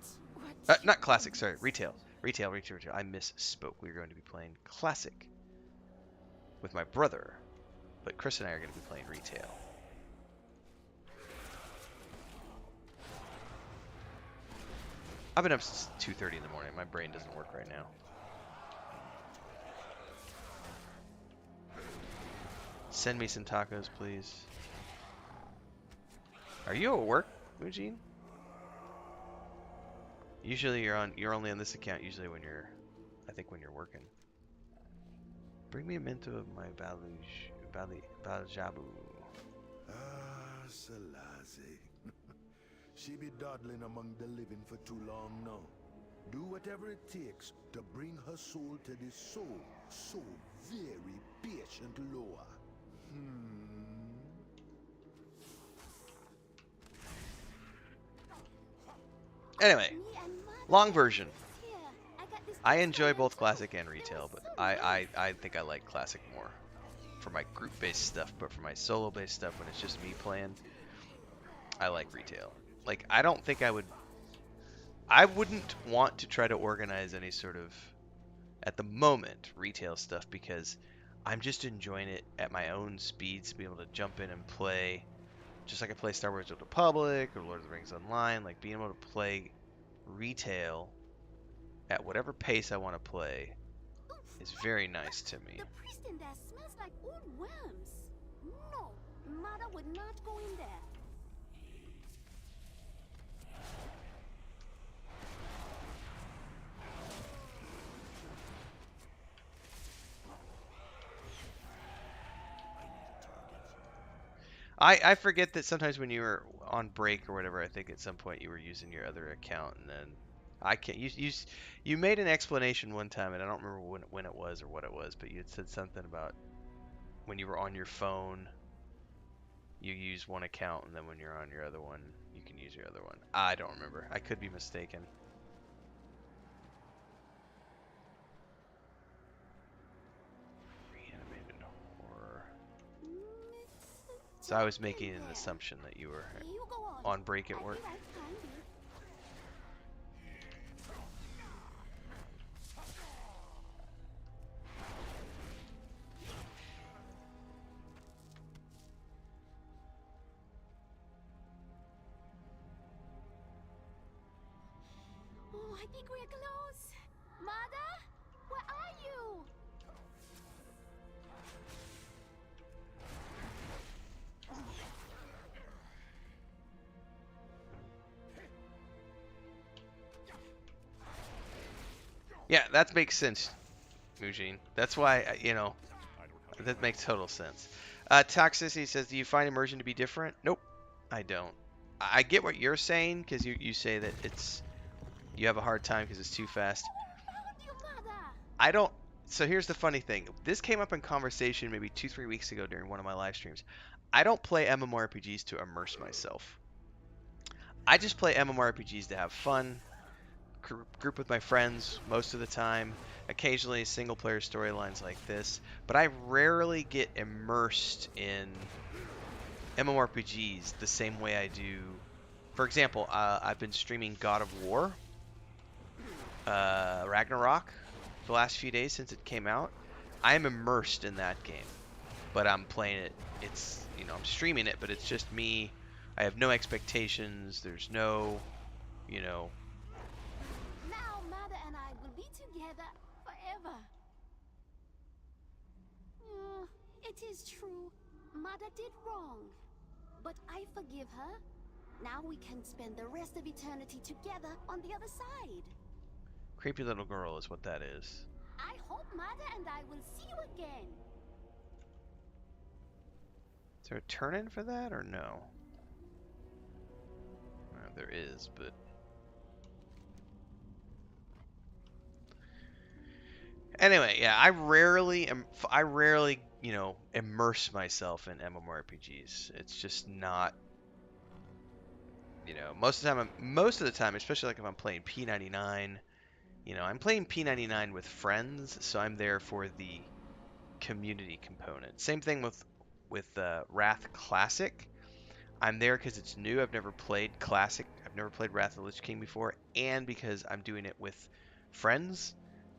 what Not Classic, sorry, Retail. Retail. I misspoke. We're going to be playing Classic with my brother, but Chris and I are going to be playing Retail. I've been up since 2:30 in the morning. My brain doesn't work right now. Send me some tacos, please. Are you at work, Eugene? Usually you're only on this account usually when you're, I think when you're working. Bring me a mento of my Baljabu. Ah, Selassie. She be dawdling among the living for too long now. Do whatever it takes to bring her soul to this so very patient Loa. Anyway, long version. I enjoy both Classic and Retail, but I think I like Classic more for my group-based stuff, but for my solo-based stuff, when it's just me playing, I like Retail. Like, I don't think I wouldn't want to try to organize any sort of, at the moment, Retail stuff, because I'm just enjoying it at my own speeds, to be able to jump in and play, just like I play Star Wars: Old Republic or Lord of the Rings Online. Like, being able to play Retail at whatever pace I want to play is very nice to me. The priest in there smells like old worms. No, Mother would not go in there. I forget that sometimes when you were on break or whatever, I think at some point you were using your other account, and then I can't. You made an explanation one time, and I don't remember when it was or what it was, but you had said something about when you were on your phone, you use one account, and then when you're on your other one, you can use your other one. I don't remember. I could be mistaken. Reanimated horror. So I was making an assumption that you were You go on break at work. Oh, I think we're close. Mother, where are you? Yeah, that makes sense, Eugene. That's why, that makes total sense. Toxicity says, do you find immersion to be different? Nope, I don't. I get what you're saying, because you say that you have a hard time because it's too fast. I don't. So here's the funny thing. This came up in conversation maybe 2-3 weeks ago during one of my live streams. I don't play MMORPGs to immerse myself. I just play MMORPGs to have fun, group with my friends most of the time, occasionally single player storylines like this, but I rarely get immersed in MMORPGs the same way I do. For example, I've been streaming God of War, Ragnarok, the last few days since it came out. I am immersed in that game, but I'm playing it. It's, I'm streaming it, but it's just me. I have no expectations. There's no, Now Mother and I will be together forever. It is true. Mother did wrong. But I forgive her. Now we can spend the rest of eternity together on the other side. Creepy little girl is what that is. I hope Mother and I will see you again. Is there a turn-in for that, or no? There is, but... Anyway, yeah, I rarely, immerse myself in MMORPGs. It's just not, most of the time, especially like if I'm playing P99, I'm playing P99 with friends, so I'm there for the community component. Same thing with Wrath Classic. I'm there because it's new. I've never played Classic. I've never played Wrath of the Lich King before, and because I'm doing it with friends,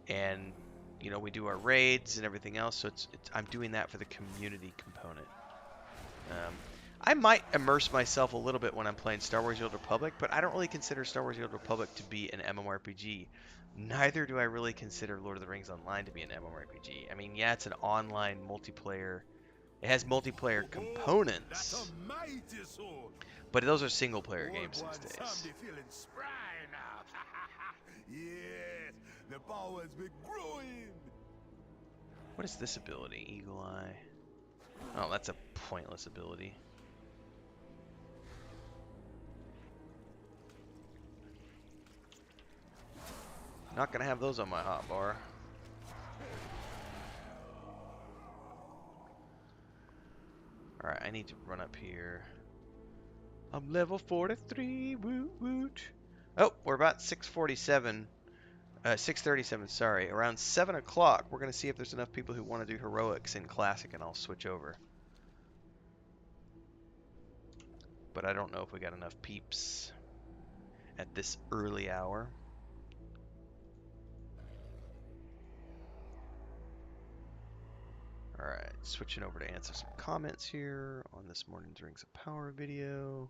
and we do our raids and everything else. So I'm doing that for the community component. Um, I might immerse myself a little bit when I'm playing Star Wars: The Old Republic, but I don't really consider Star Wars: The Old Republic to be an MMORPG. Neither do I really consider Lord of the Rings Online to be an MMORPG. I mean, yeah, it's an online multiplayer. It has multiplayer components, but those are single player games these days. Yes, the power's been growing. What is this ability? Eagle Eye. Oh, that's a pointless ability. Not gonna have those on my hotbar. Alright, I need to run up here. I'm level 43, woot woot. Oh, we're about 6:47. 6:37, sorry. Around 7 o'clock, we're going to see if there's enough people who want to do heroics in Classic, and I'll switch over. But I don't know if we got enough peeps at this early hour. Alright, switching over to answer some comments here on this morning's Rings of Power video.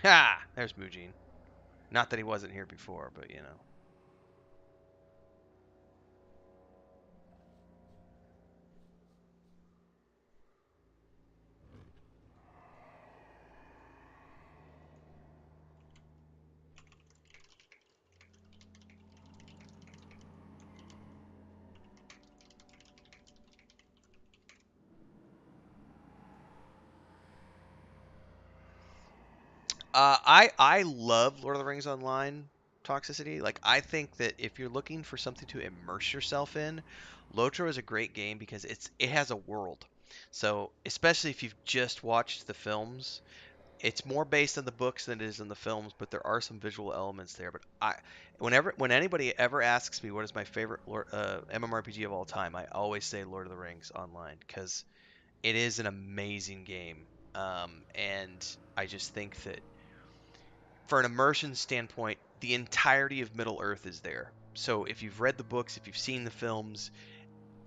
Ha! There's Mujin. Not that he wasn't here before, but you know. I love Lord of the Rings Online toxicity. Like, I think that if you're looking for something to immerse yourself in, Lotro is a great game because it has a world. So, especially if you've just watched the films, it's more based on the books than it is in the films, but there are some visual elements there. But when anybody ever asks me what is my favorite MMORPG of all time, I always say Lord of the Rings Online because it is an amazing game. And I just think that for an immersion standpoint, the entirety of Middle Earth is there. So if you've read the books, if you've seen the films,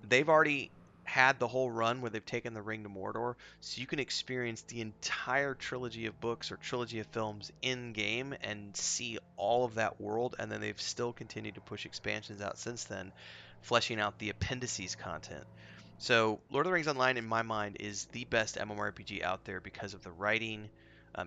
they've already had the whole run where they've taken the ring to Mordor, so you can experience the entire trilogy of books or trilogy of films in game and see all of that world, and then they've still continued to push expansions out since then, fleshing out the appendices content. So Lord of the Rings Online, in my mind, is the best MMORPG out there because of the writing.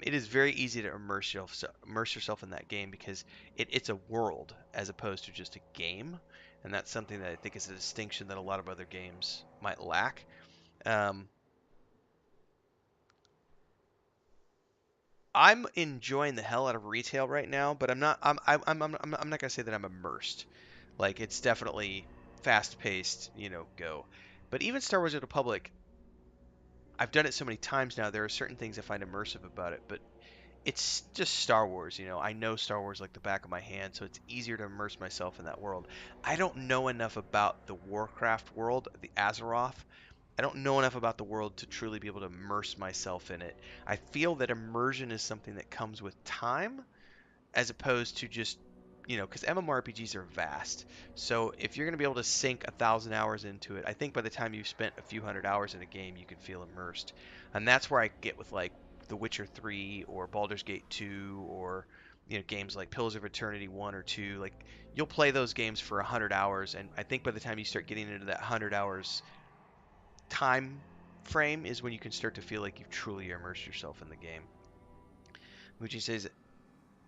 It is very easy to immerse yourself in that game because it's a world as opposed to just a game, and that's something that I think is a distinction that a lot of other games might lack. Um, I'm enjoying the hell out of retail right now, but I'm not. I'm not gonna say that I'm immersed. Like, it's definitely fast paced, go. But even Star Wars: The Republic, I've done it so many times now. There are certain things I find immersive about it, but it's just Star Wars. I know Star Wars like the back of my hand, so it's easier to immerse myself in that world. I don't know enough about the Warcraft world, the Azeroth, I don't know enough about the world to truly be able to immerse myself in it. I feel that immersion is something that comes with time as opposed to just, because MMORPGs are vast. So if you're going to be able to sink 1,000 hours into it, I think by the time you've spent a few hundred hours in a game, you can feel immersed. And that's where I get with like The Witcher 3 or Baldur's Gate 2 or games like Pillars of Eternity 1 or 2. Like you'll play those games for 100 hours, and I think by the time you start getting into that 100 hours time frame is when you can start to feel like you've truly immersed yourself in the game. Muji says it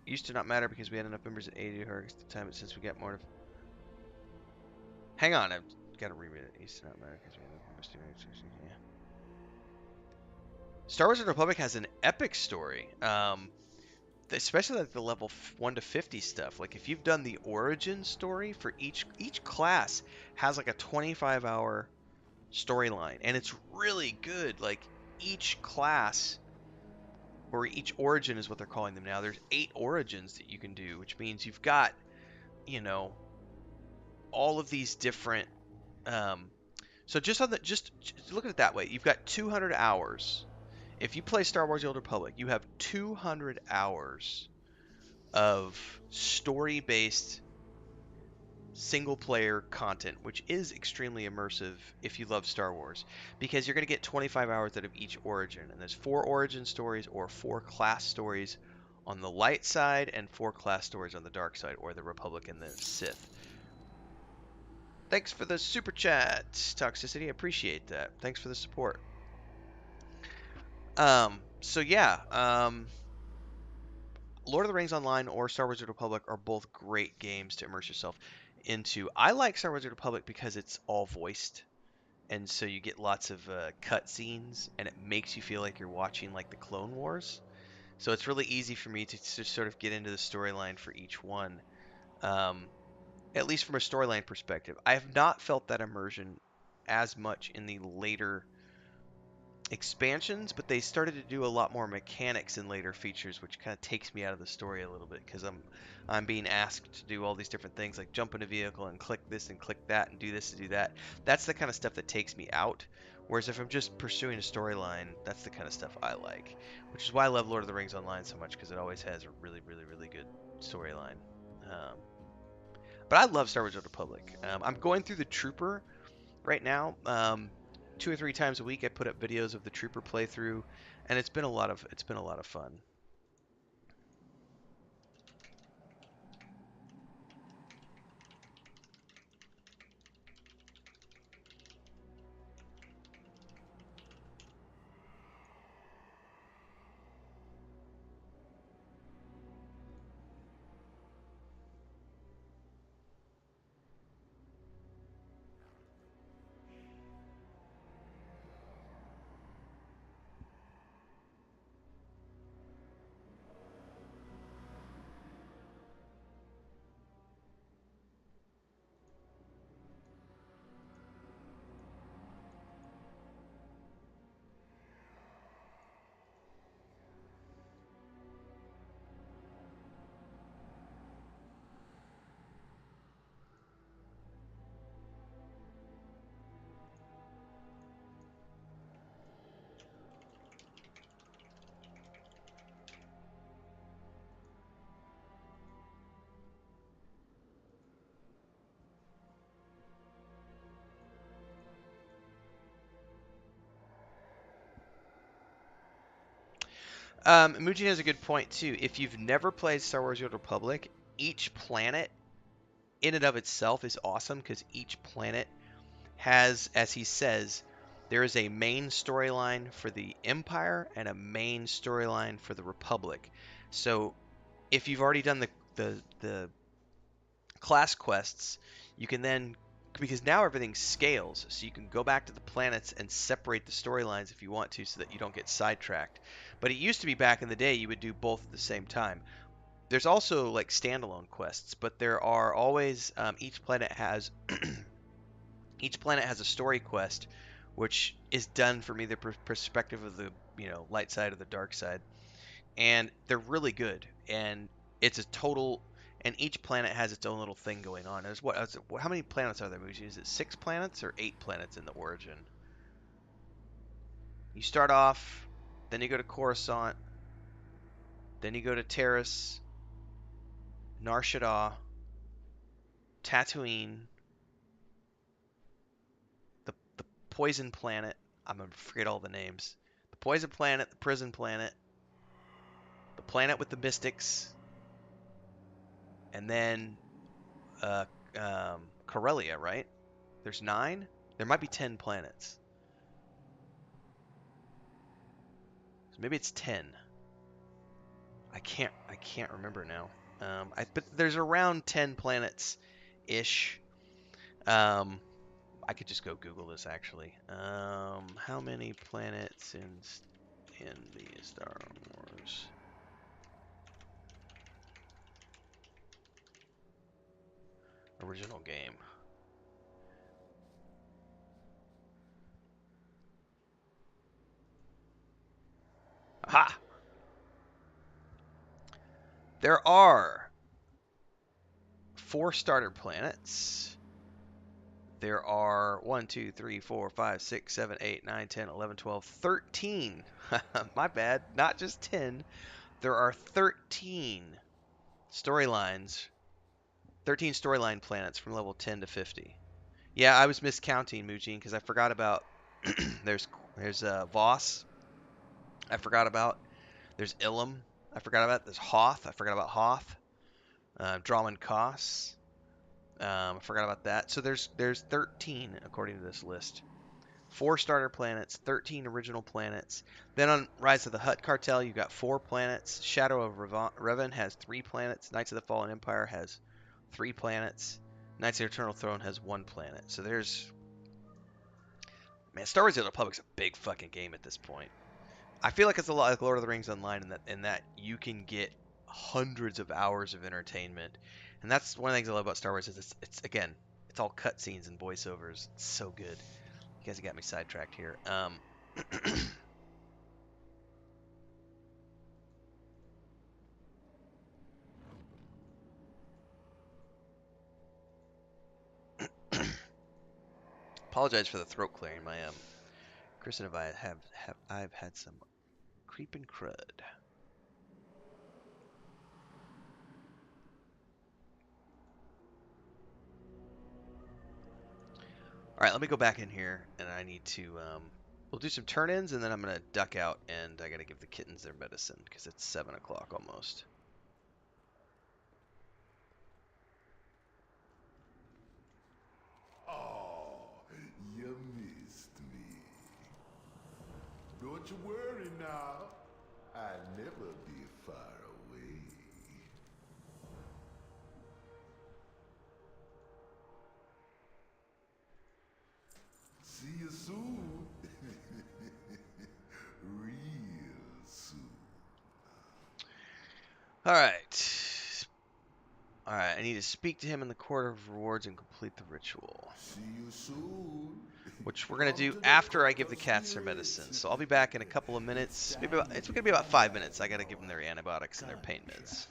used to not matter because we had enough members at 80 hertz at the time, but since we got more. Hang on, I've got to reread it. It used to not matter because we had enough members to. Yeah. Star Wars: The Republic has an epic story, especially like the level 1 to 50 stuff. Like if you've done the origin story for each class has like a 25-hour storyline, and it's really good. Like each class or each origin is what they're calling them now. There's 8 origins that you can do, which means you've got, you know, all of these different. So just look at it that way. You've got 200 hours. If you play Star Wars: The Old Republic, you have 200 hours of story-based single-player content, which is extremely immersive if you love Star Wars, because you're going to get 25 hours out of each origin, and there's 4 origin stories or 4 class stories on the light side and 4 class stories on the dark side, or the Republic and the Sith. Thanks for the super chat, Toxicity. I appreciate that. Thanks for the support. So yeah, Lord of the Rings Online or Star Wars: The Republic are both great games to immerse yourself into. I like Star Wars: The Republic because it's all voiced, and so you get lots of cut scenes, and it makes you feel like you're watching like the Clone Wars. So it's really easy for me to sort of get into the storyline for each one, um, at least from a storyline perspective. I have not felt that immersion as much in the later expansions, but they started to do a lot more mechanics in later features, which kind of takes me out of the story a little bit because I'm being asked to do all these different things like jump in a vehicle and click this and click that and do this and do that. That's the kind of stuff that takes me out. Whereas if I'm just pursuing a storyline, that's the kind of stuff I like, which is why I love Lord of the Rings Online so much because it always has a really, really, really good storyline. Um, but I love Star Wars: The Republic. I'm going through the Trooper right now. 2 or 3 times a week, I put up videos of the Trooper playthrough, and it's been a lot of fun. Muji has a good point too. If you've never played Star Wars: The Old Republic, each planet in and of itself is awesome because each planet has, as he says, there is a main storyline for the Empire and a main storyline for the Republic. So if you've already done the class quests, you can then, because now everything scales, so you can go back to the planets and separate the storylines if you want to so that you don't get sidetracked. But it used to be back in the day you would do both at the same time. There's also like standalone quests, but there are always each planet has each planet has a story quest, which is done from either perspective of the light side or the dark side, and they're really good. And it's a total, and each planet has its own little thing going on. How many planets are there, Muji? Is it 6 planets or 8 planets in the origin? You start off, then you go to Coruscant, then you go to Terrace, Nar Shaddaa, Tatooine, the Poison Planet. I'm gonna forget all the names. The Poison Planet, the Prison Planet, the planet with the Mystics, and then Corellia, right? There's 9? There might be 10 planets. So maybe it's 10. I can't remember now. But there's around 10 planets ish. I could just go Google this actually. How many planets in the Star Wars original game? Aha! There are 4 starter planets. There are 1, 2, 3, 4, 5, 6, 7, 8, 9, 10, 11, 12, 13. My bad, not just 10. There are 13 storylines, 13 storyline planets from level 10 to 50. Yeah, I was miscounting, Mujin, because I forgot about there's Voss. I forgot about there's Ilum. I forgot about there's Hoth. I forgot about Hoth. Dromund Koss. I forgot about that. So there's 13 according to this list. 4 starter planets, 13 original planets. Then on Rise of the Hutt Cartel, you've got 4 planets. Shadow of Revan has 3 planets. Knights of the Fallen Empire has 3 planets. Knights of the Eternal Throne has 1 planet. So there's... Man, Star Wars: The Old Republic's a big fucking game at this point. I feel like it's a lot like Lord of the Rings Online in that you can get hundreds of hours of entertainment. And that's one of the things I love about Star Wars is it's again, it's all cutscenes and voiceovers. It's so good. You guys got me sidetracked here. Apologize for the throat clearing. My Chris and I I've had some creeping crud. All right, let me go back in here, and I need to we'll do some turn-ins, and then I'm gonna duck out, and I gotta give the kittens their medicine because it's 7 o'clock almost. Oh, you missed me. Don't you worry now. I'll never be far away. See you soon. Real soon. All right. All right, I need to speak to him in the Court of Rewards and complete the ritual, See you soon. which we're gonna Come do to the after I court give the of cats their spirits. medicine. So I'll be back in a couple of minutes. Maybe it's gonna be about 5 minutes. I gotta give them their antibiotics and their pain meds.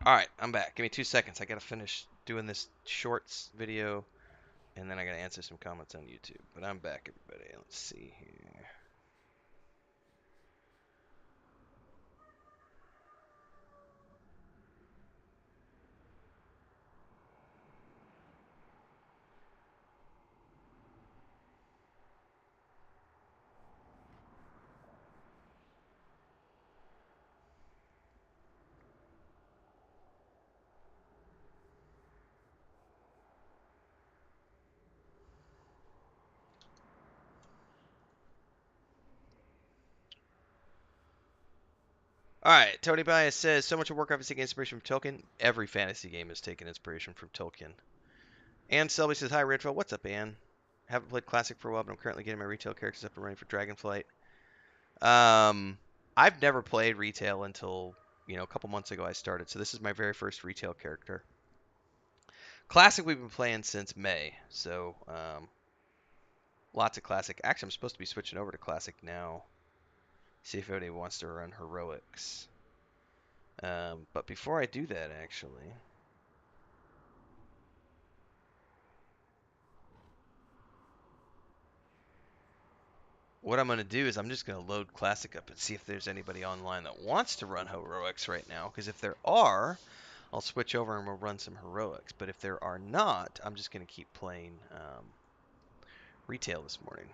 Alright, I'm back. Give me 2 seconds. I gotta finish doing this shorts video, and then I gotta answer some comments on YouTube. But I'm back, everybody. Let's see here. Alright, Tony Bias says, so much of Warcraft is taking inspiration from Tolkien. Every fantasy game has taken inspiration from Tolkien. Ann Selby says, hi, Redfall. What's up, Ann? Haven't played Classic for a while, but I'm currently getting my retail characters up and running for Dragonflight. I've never played retail until, a couple months ago I started, so this is my very first retail character. Classic we've been playing since May, so lots of Classic. Actually, I'm supposed to be switching over to Classic now. See if anybody wants to run Heroics. But before I do that, actually... what I'm going to do is I'm just going to load Classic up and see if there's anybody online that wants to run Heroics right now. Because if there are, I'll switch over and we'll run some Heroics. But if there are not, I'm just going to keep playing retail this morning.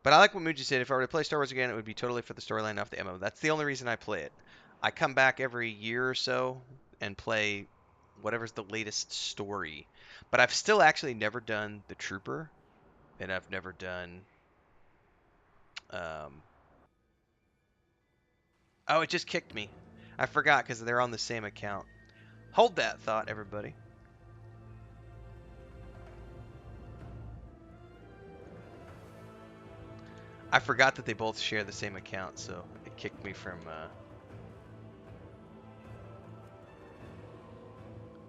But I like what Muji said. If I were to play Star Wars again, it would be totally for the storyline, not the MMO. That's the only reason I play it. I come back every year or so and play whatever's the latest story. But I've still actually never done the Trooper, and I've never done... oh, it just kicked me. I forgot because they're on the same account. Hold that thought, everybody. I forgot that they both share the same account, so it kicked me from...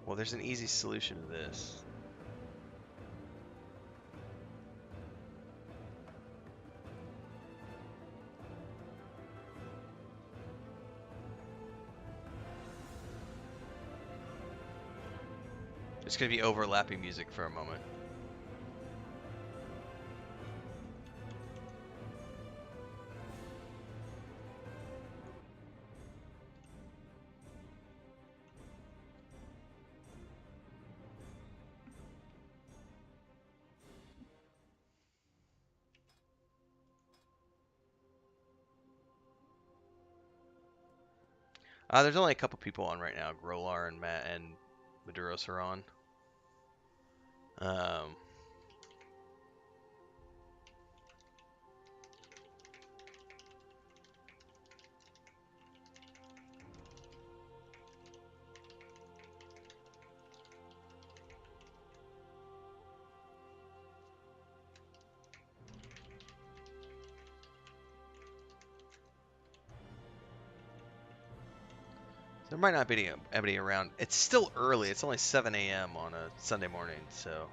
well, there's an easy solution to this. It's going to be overlapping music for a moment. There's only a couple people on right now. Grolar and Matt and Maduros are on. There might not be anybody around. It's still early. It's only 7 a.m. on a Sunday morning, so...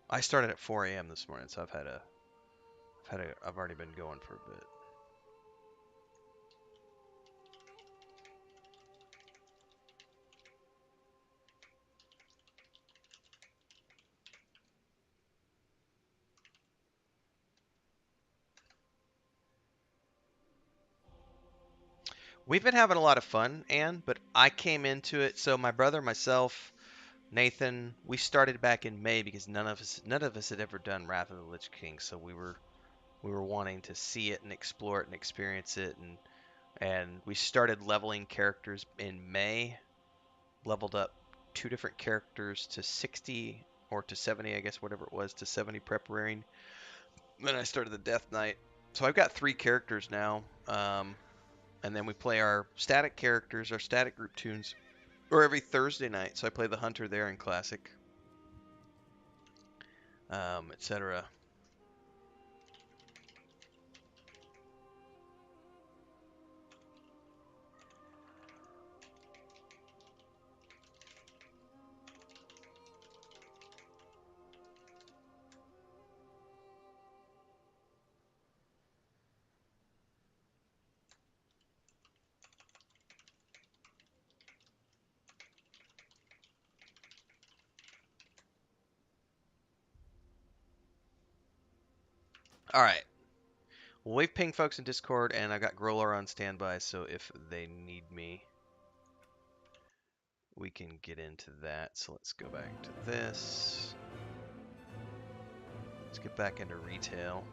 I started at 4 a.m. this morning, so I've already been going for a bit. We've been having a lot of fun, Anne, but I came into it. So my brother, myself, Nathan, we started back in May because none of us had ever done Wrath of the Lich King, so we were wanting to see it and explore it and experience it, and we started leveling characters in May. Leveled up 2 different characters to 60 or to 70, I guess, whatever it was, to 70 prep rearing. Then I started the Death Knight. So I've got 3 characters now. And then we play our static characters, our static group tunes, or every Thursday night. So I play the Hunter there in Classic, etc. All right. Well, we've pinged folks in Discord, and I got Growler on standby, so if they need me, we can get into that. So let's go back to this. Let's get back into retail.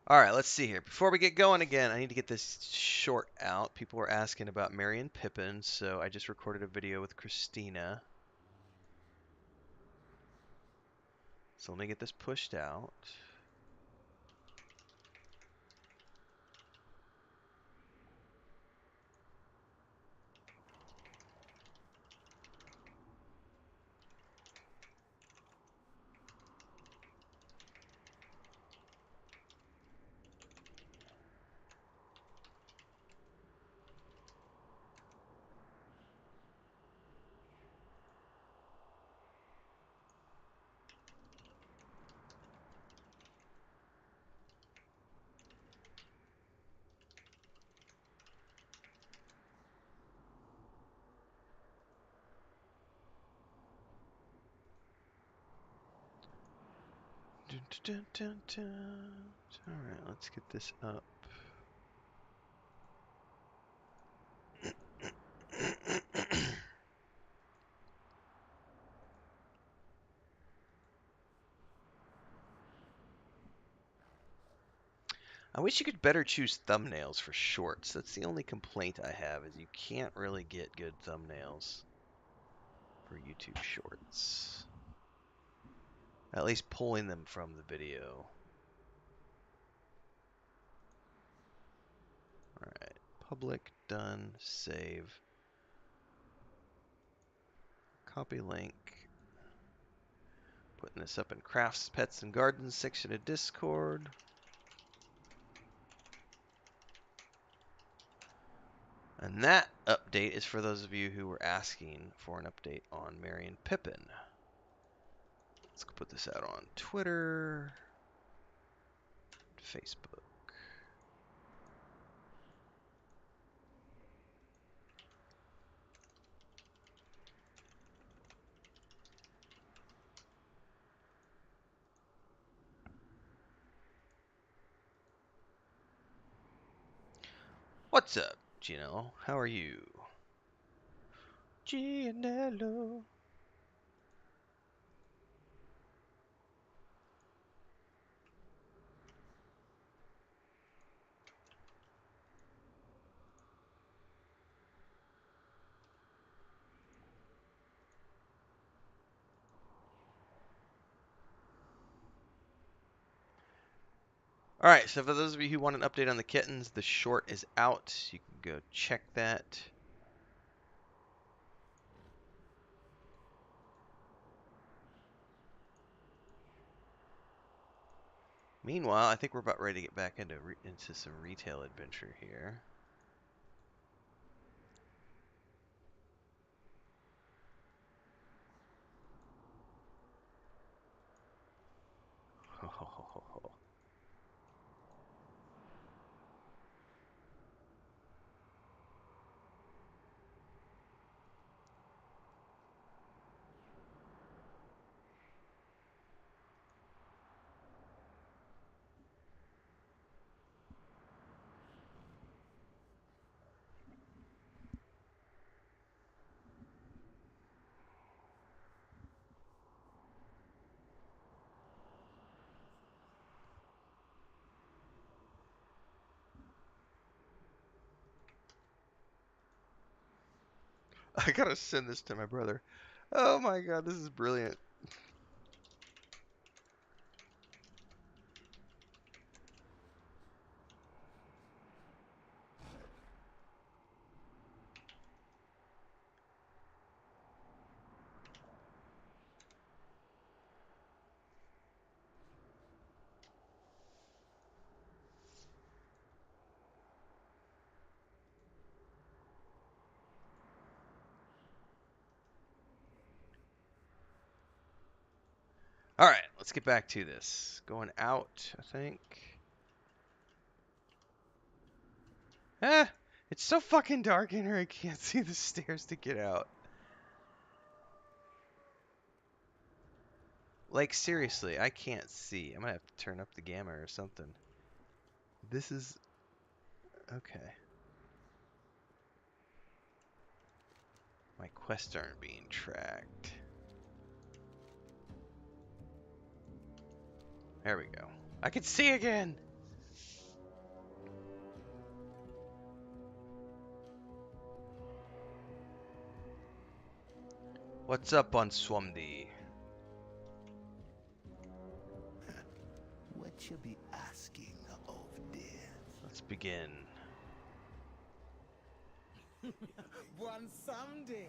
All right, let's see here. Before we get going again, I need to get this short out. People were asking about Merry and Pippin, so I just recorded a video with Christina. So let me get this pushed out. Dun, dun, dun, dun, dun. All right, let's get this up. I wish you could better choose thumbnails for shorts. That's the only complaint I have, is you can't really get good thumbnails for YouTube shorts. At least pulling them from the video. Alright, public, done, save. Copy link. Putting this up in Crafts, Pets, and Gardens section of Discord. And that update is for those of you who were asking for an update on Merry and Pippin. Let's go put this out on Twitter, Facebook. What's up, Gino? How are you? Gianello. Alright, so for those of you who want an update on the kittens, the short is out. You can go check that. Meanwhile, I think we're about ready to get back into some retail adventure here. I gotta send this to my brother. Oh my god, this is brilliant. Alright, let's get back to this. Going out, I think. Ah! It's so fucking dark in here, I can't see the stairs to get out. Like, seriously, I can't see. I'm gonna have to turn up the gamma or something. This is... okay. My quests aren't being tracked. There we go. I can see again! What's up on Swumdy? What you be asking of death? Let's begin. One someday,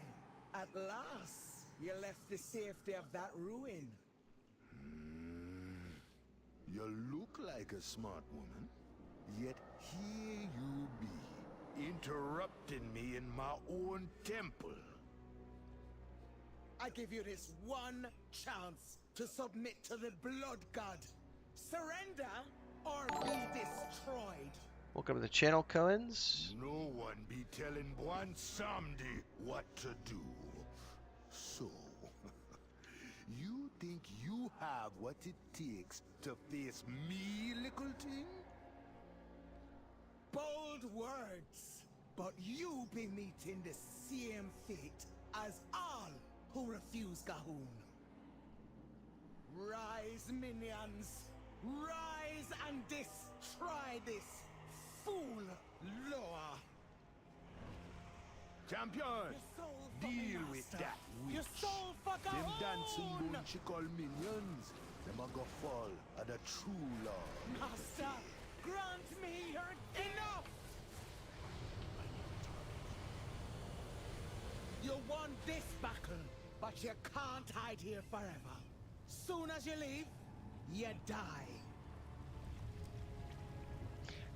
at last, you left the safety of that ruin. You look like a smart woman, yet here you be, interrupting me in my own temple. I give you this one chance to submit to the blood god. Surrender or be destroyed. Welcome to the channel, Cohens. No one be telling one Samdi what to do. So, you think you have what it takes to face me, little thing? Bold words, but you be meeting the same fate as all who refuse Gahoon. Rise, minions. Rise and destroy this fool Loa. Champion, deal with that witch. Your soul for Them Gahoon. dancing don't she call minions. Them a go fall at the true Lord. Master, grant me your enough. You won this battle, but you can't hide here forever. Soon as you leave, you die.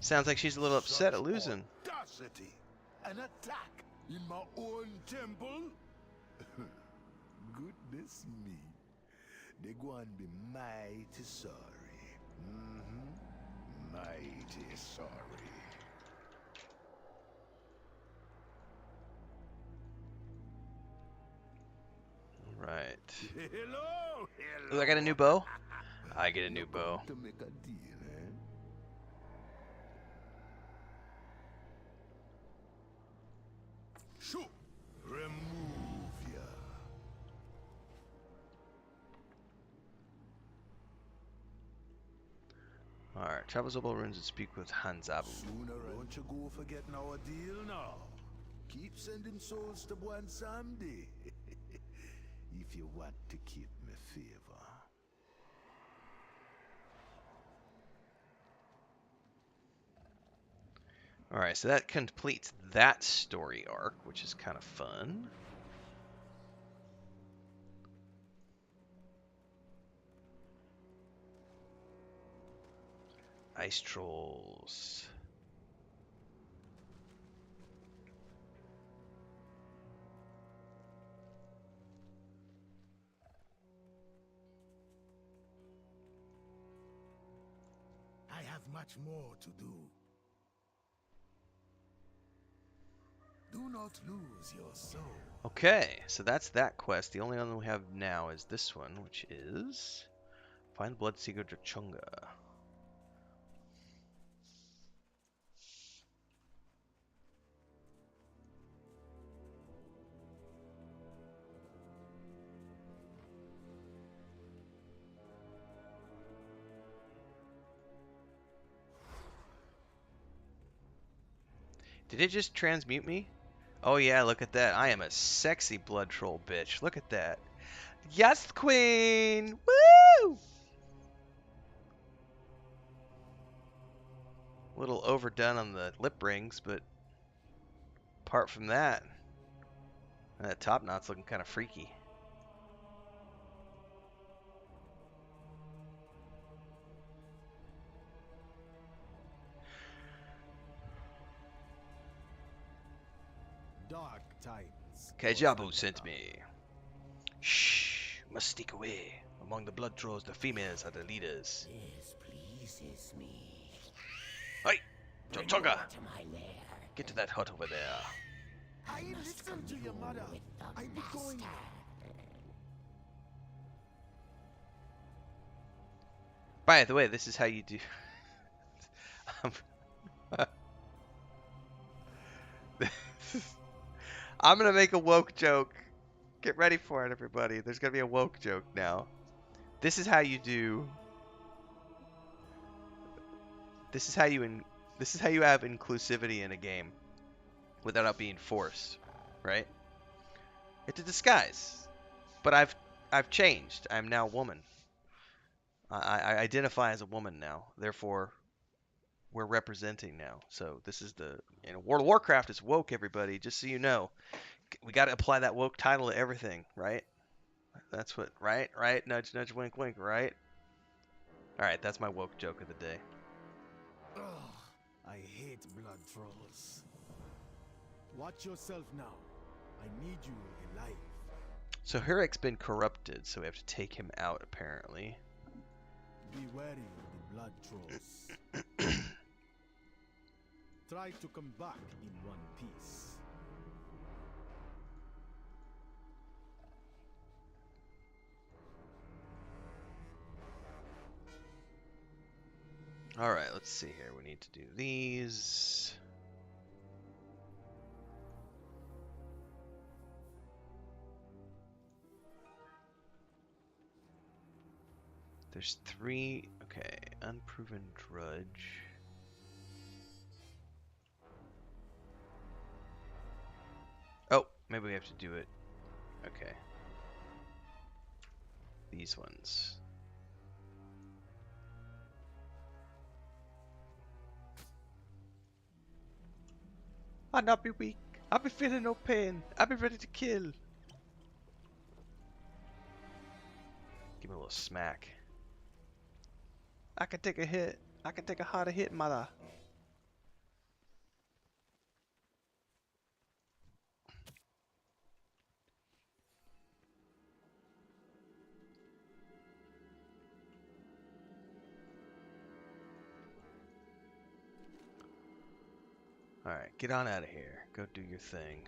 Sounds like she's a little upset at losing. Audacity! An attack in my own temple? Goodness me. They go and be mighty sorry. Mighty sorry. Right. Hello! Ooh, I got a new bow. I get a new You bow. come to make a deal, eh? Shoot! Remove ya. Alright, travel Zobel runes and speak with Hanzabu. Sooner don't you go forgetting our deal now. Keep sending souls to Buan Samdi. If you want to keep me favor. Alright, so that completes that story arc, which is kind of fun. Ice Trolls. I have much more to do. Do not lose your soul. Okay, so that's that quest. The only one we have now is this one, which is find Bloodseeker Drachunga. Did it just transmute me? Oh yeah, look at that. I am a sexy blood troll bitch. Look at that. Yes, queen! Woo! A little overdone on the lip rings, but apart from that, that top knot's looking kind of freaky. Dark times. Kaijabu sent me. Shh, must sneak away. Among the blood trolls, the females are the leaders. This pleases me. Hey, Bring Chonga, her to my lair. get to that hut over there. I listened to your mother. I be going. By the way, this is how you do. I'm gonna make a woke joke. Get ready for it, everybody. There's gonna be a woke joke now. This is how you do. This is how you This is how you have inclusivity in a game, without it being forced, right? It's a disguise, but I've changed. I'm now a woman. I identify as a woman now. Therefore, we're representing now. So this is the World of Warcraft is woke, everybody. Just so you know, we got to apply that woke title to everything, right? That's what, right? Right? Nudge, nudge, wink, wink, right? All right, that's my woke joke of the day. Ugh, I hate blood trolls. Watch yourself now. I need you alive. So Hurik's been corrupted, so we have to take him out, apparently. Be wary of the blood trolls. Try to come back in one piece. All right, let's see here. We need to do these. There's 3. Okay, unproven drudge. Oh, maybe we have to do it. Okay. These ones. I'll not be weak. I'll be feeling no pain. I'll be ready to kill. Give me a little smack. I can take a hit. I can take a harder hit, mother. Alright, get on out of here. Go do your thing.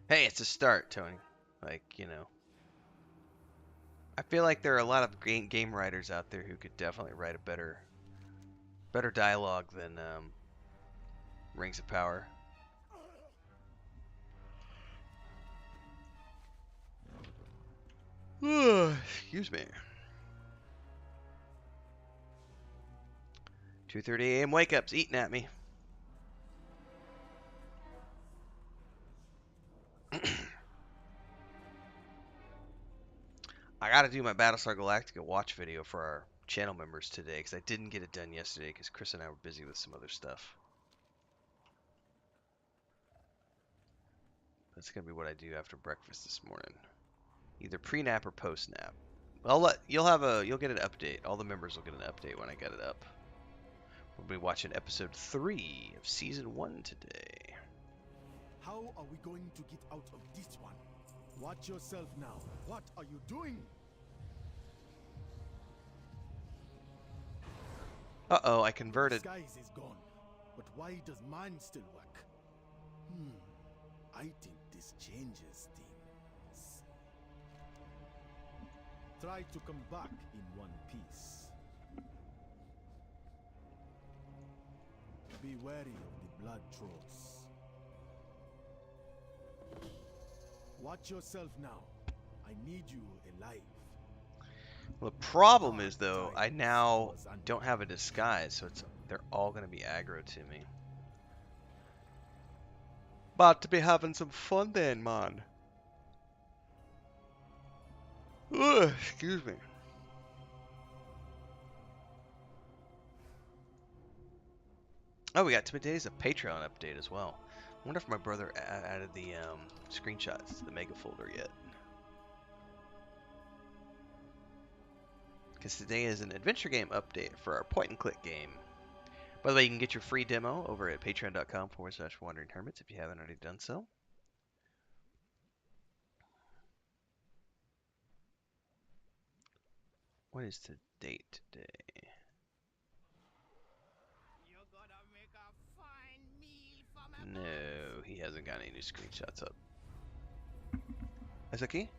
Hey, it's a start, Tony. Like, you know. I feel like there are a lot of game writers out there who could definitely write a better dialogue than Rings of Power. Excuse me. 2:30 a.m. wake-ups eating at me. I gotta do my Battlestar Galactica watch video for our channel members today because I didn't get it done yesterday because Chris and I were busy with some other stuff. That's gonna be what I do after breakfast this morning, either pre-nap or post-nap. You'll get an update. All the members will get an update when I get it up. We'll be watching episode 3 of season 1 today. How are we going to get out of this one? Watch yourself now. What are you doing? Uh-oh, I converted. Disguise is gone. But why does mine still work? I think this changes things. Try to come back in one piece. Be wary of the blood trolls. Watch yourself now. I need you alive. Well, the problem is, though, I now don't have a disguise, so they're all going to be aggro to me. About to be having some fun then, man. Ugh, excuse me. Oh, we got today's a Patreon update as well. I wonder if my brother added the screenshots to the mega folder yet. Because today is an adventure game update for our point and click game. By the way, you can get your free demo over at patreon.com/wandering hermits if you haven't already done so. What is the date today? No, he hasn't got any new screenshots up. That's okay?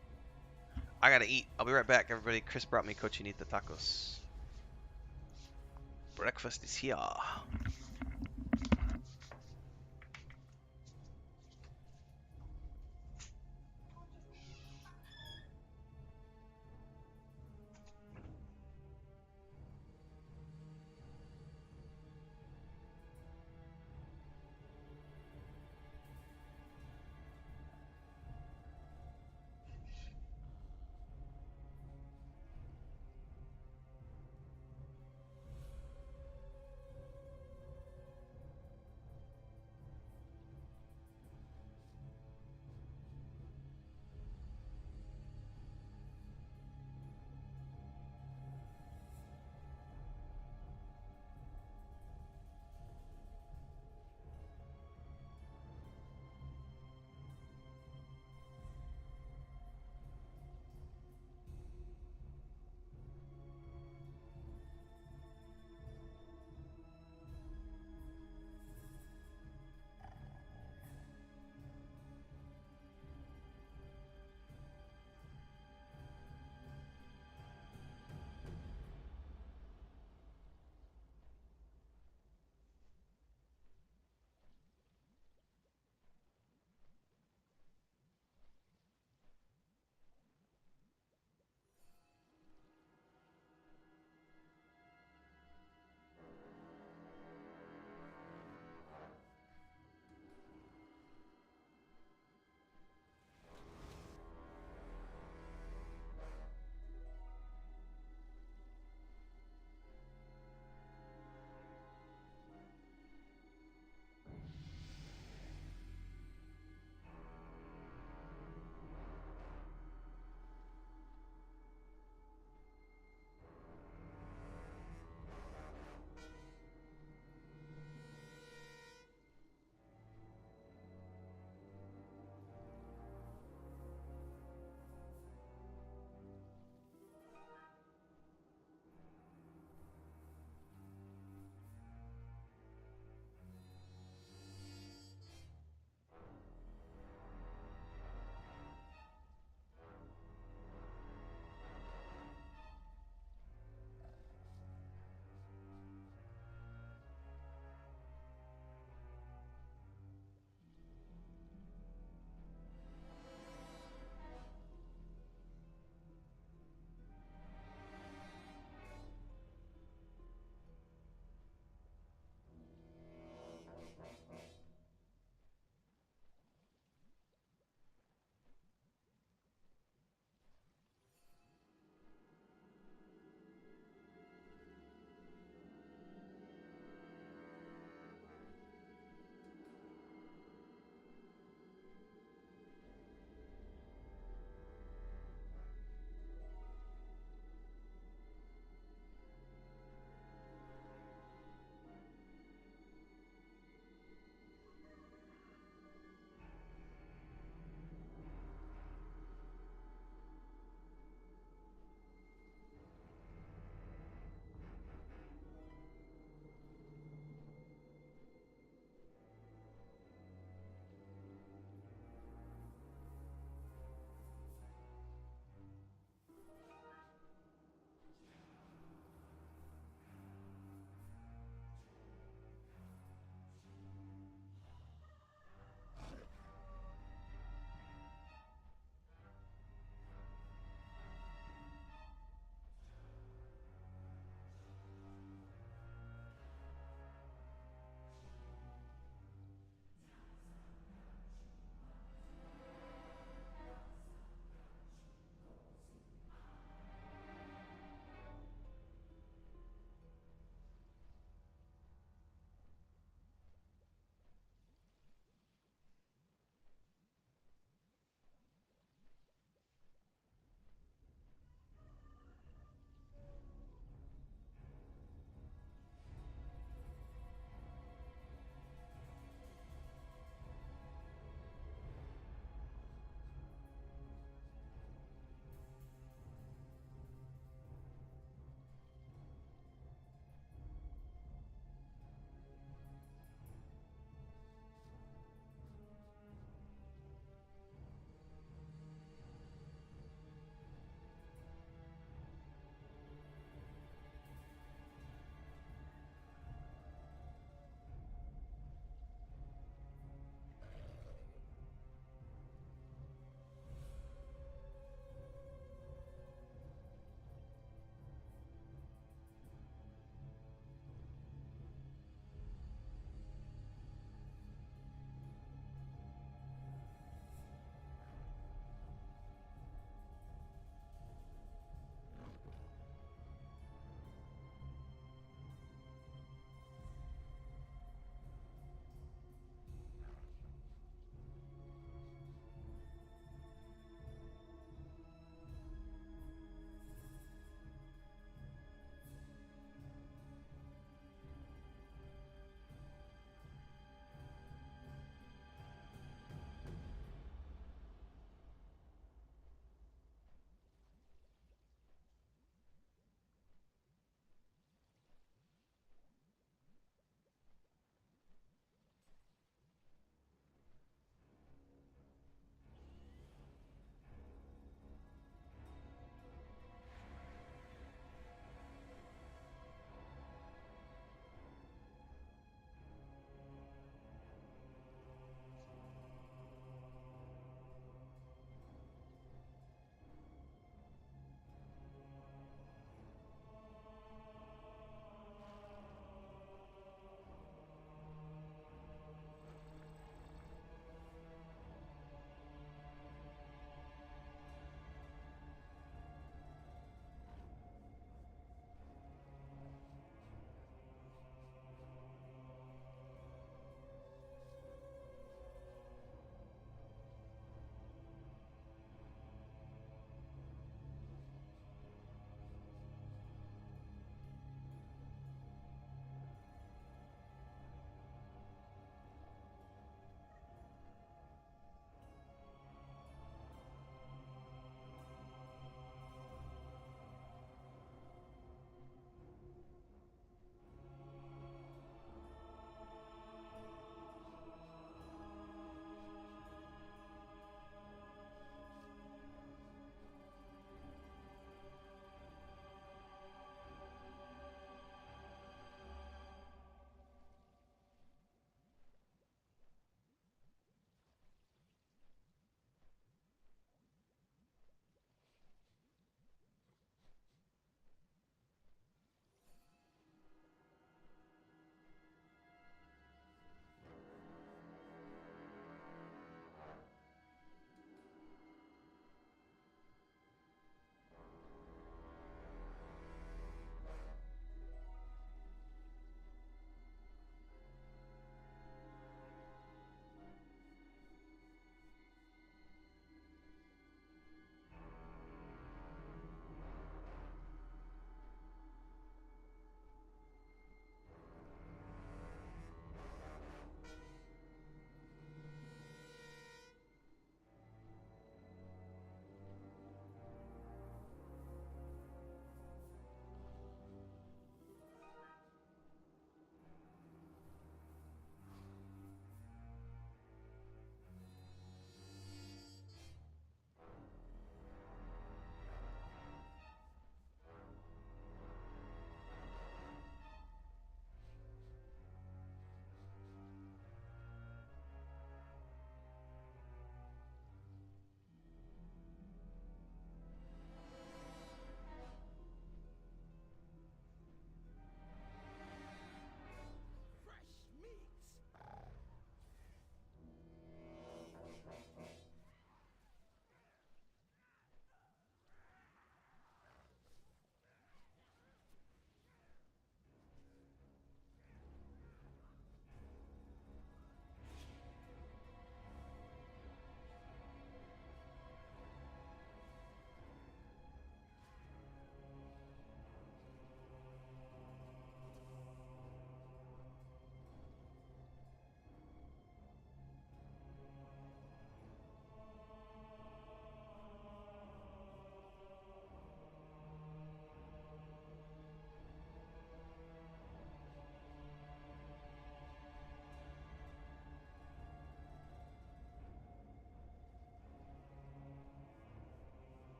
I gotta eat. I'll be right back, everybody. Chris brought me cochinita tacos. Breakfast is here.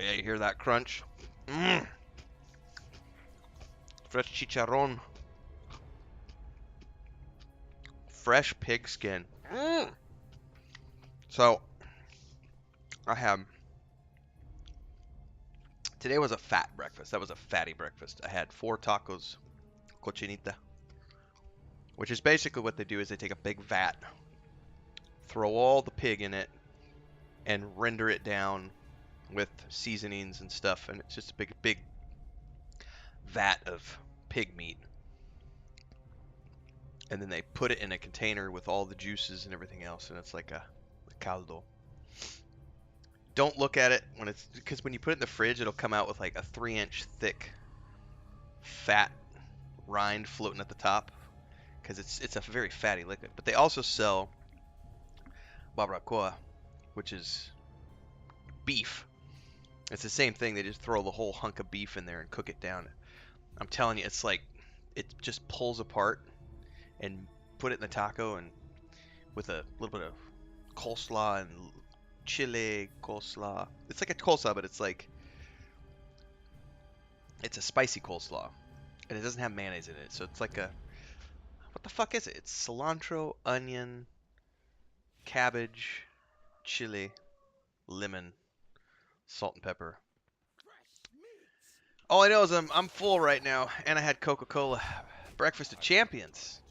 yeah, you hear that crunch? Mmm. Fresh chicharron. Fresh pig skin. Mmm. So, I have... Today was a fat breakfast. That was a fatty breakfast. I had 4 tacos cochinita, which is basically what they do is they take a big vat, throw all the pig in it, and render it down with seasonings and stuff, and it's just a big vat of pig meat. And then they put it in a container with all the juices and everything else, and it's like a caldo. Don't look at it when it's, because when you put it in the fridge, it'll come out with like a 3-inch thick fat rind floating at the top, because it's a very fatty liquid. But they also sell barbacoa, which is beef. It's the same thing. They just throw the whole hunk of beef in there and cook it down. I'm telling you, it's like it just pulls apart and put it in the taco and with a little bit of coleslaw and chile coleslaw. It's like a coleslaw, but it's like it's a spicy coleslaw, and it doesn't have mayonnaise in it. So it's like a what the fuck is it? It's cilantro, onion, cabbage, chili, lemon, salt and pepper. All I know is I'm full right now, and I had Coca-Cola. Breakfast of champions.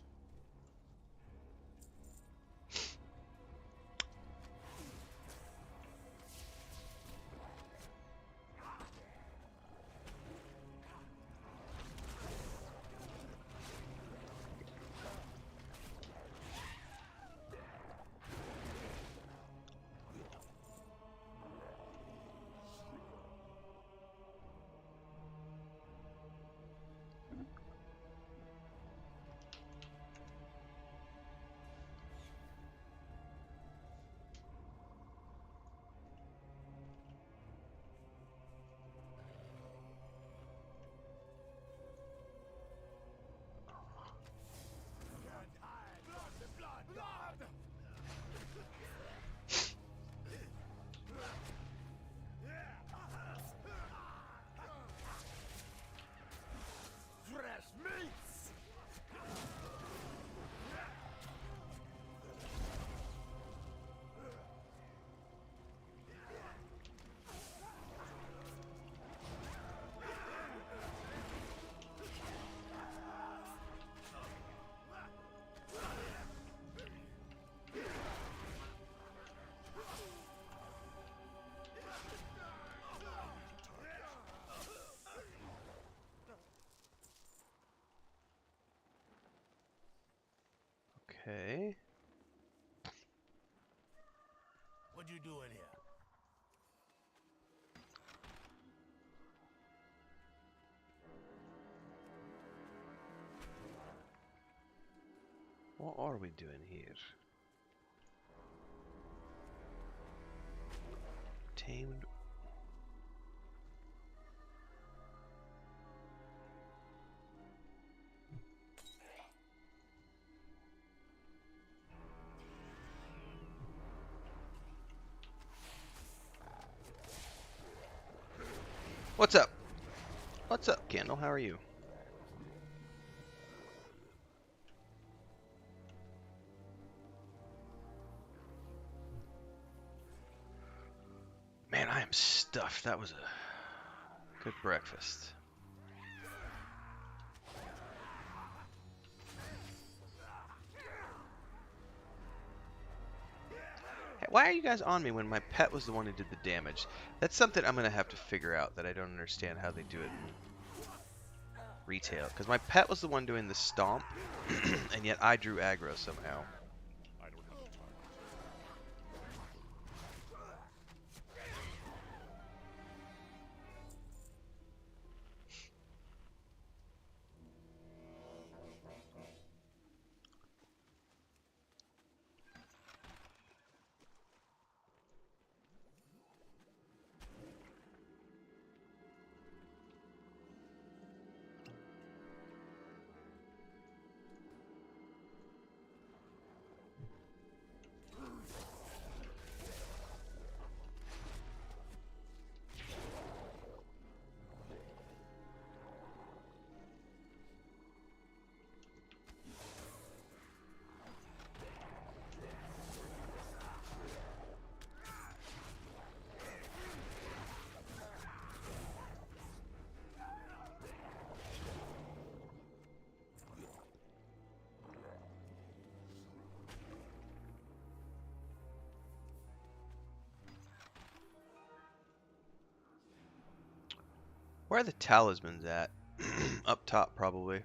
Okay. What you doing here? What are we doing here? Tamed. What's up? What's up, Candle? How are you? Man, I am stuffed. That was a good breakfast. Hey, why are you guys on me when my pet was the one who did the damage? That's something I'm going to have to figure out, that I don't understand how they do it in retail. Because my pet was the one doing the stomp, and yet I drew aggro somehow. I don't have the time. Where are the talismans at? Up top, probably.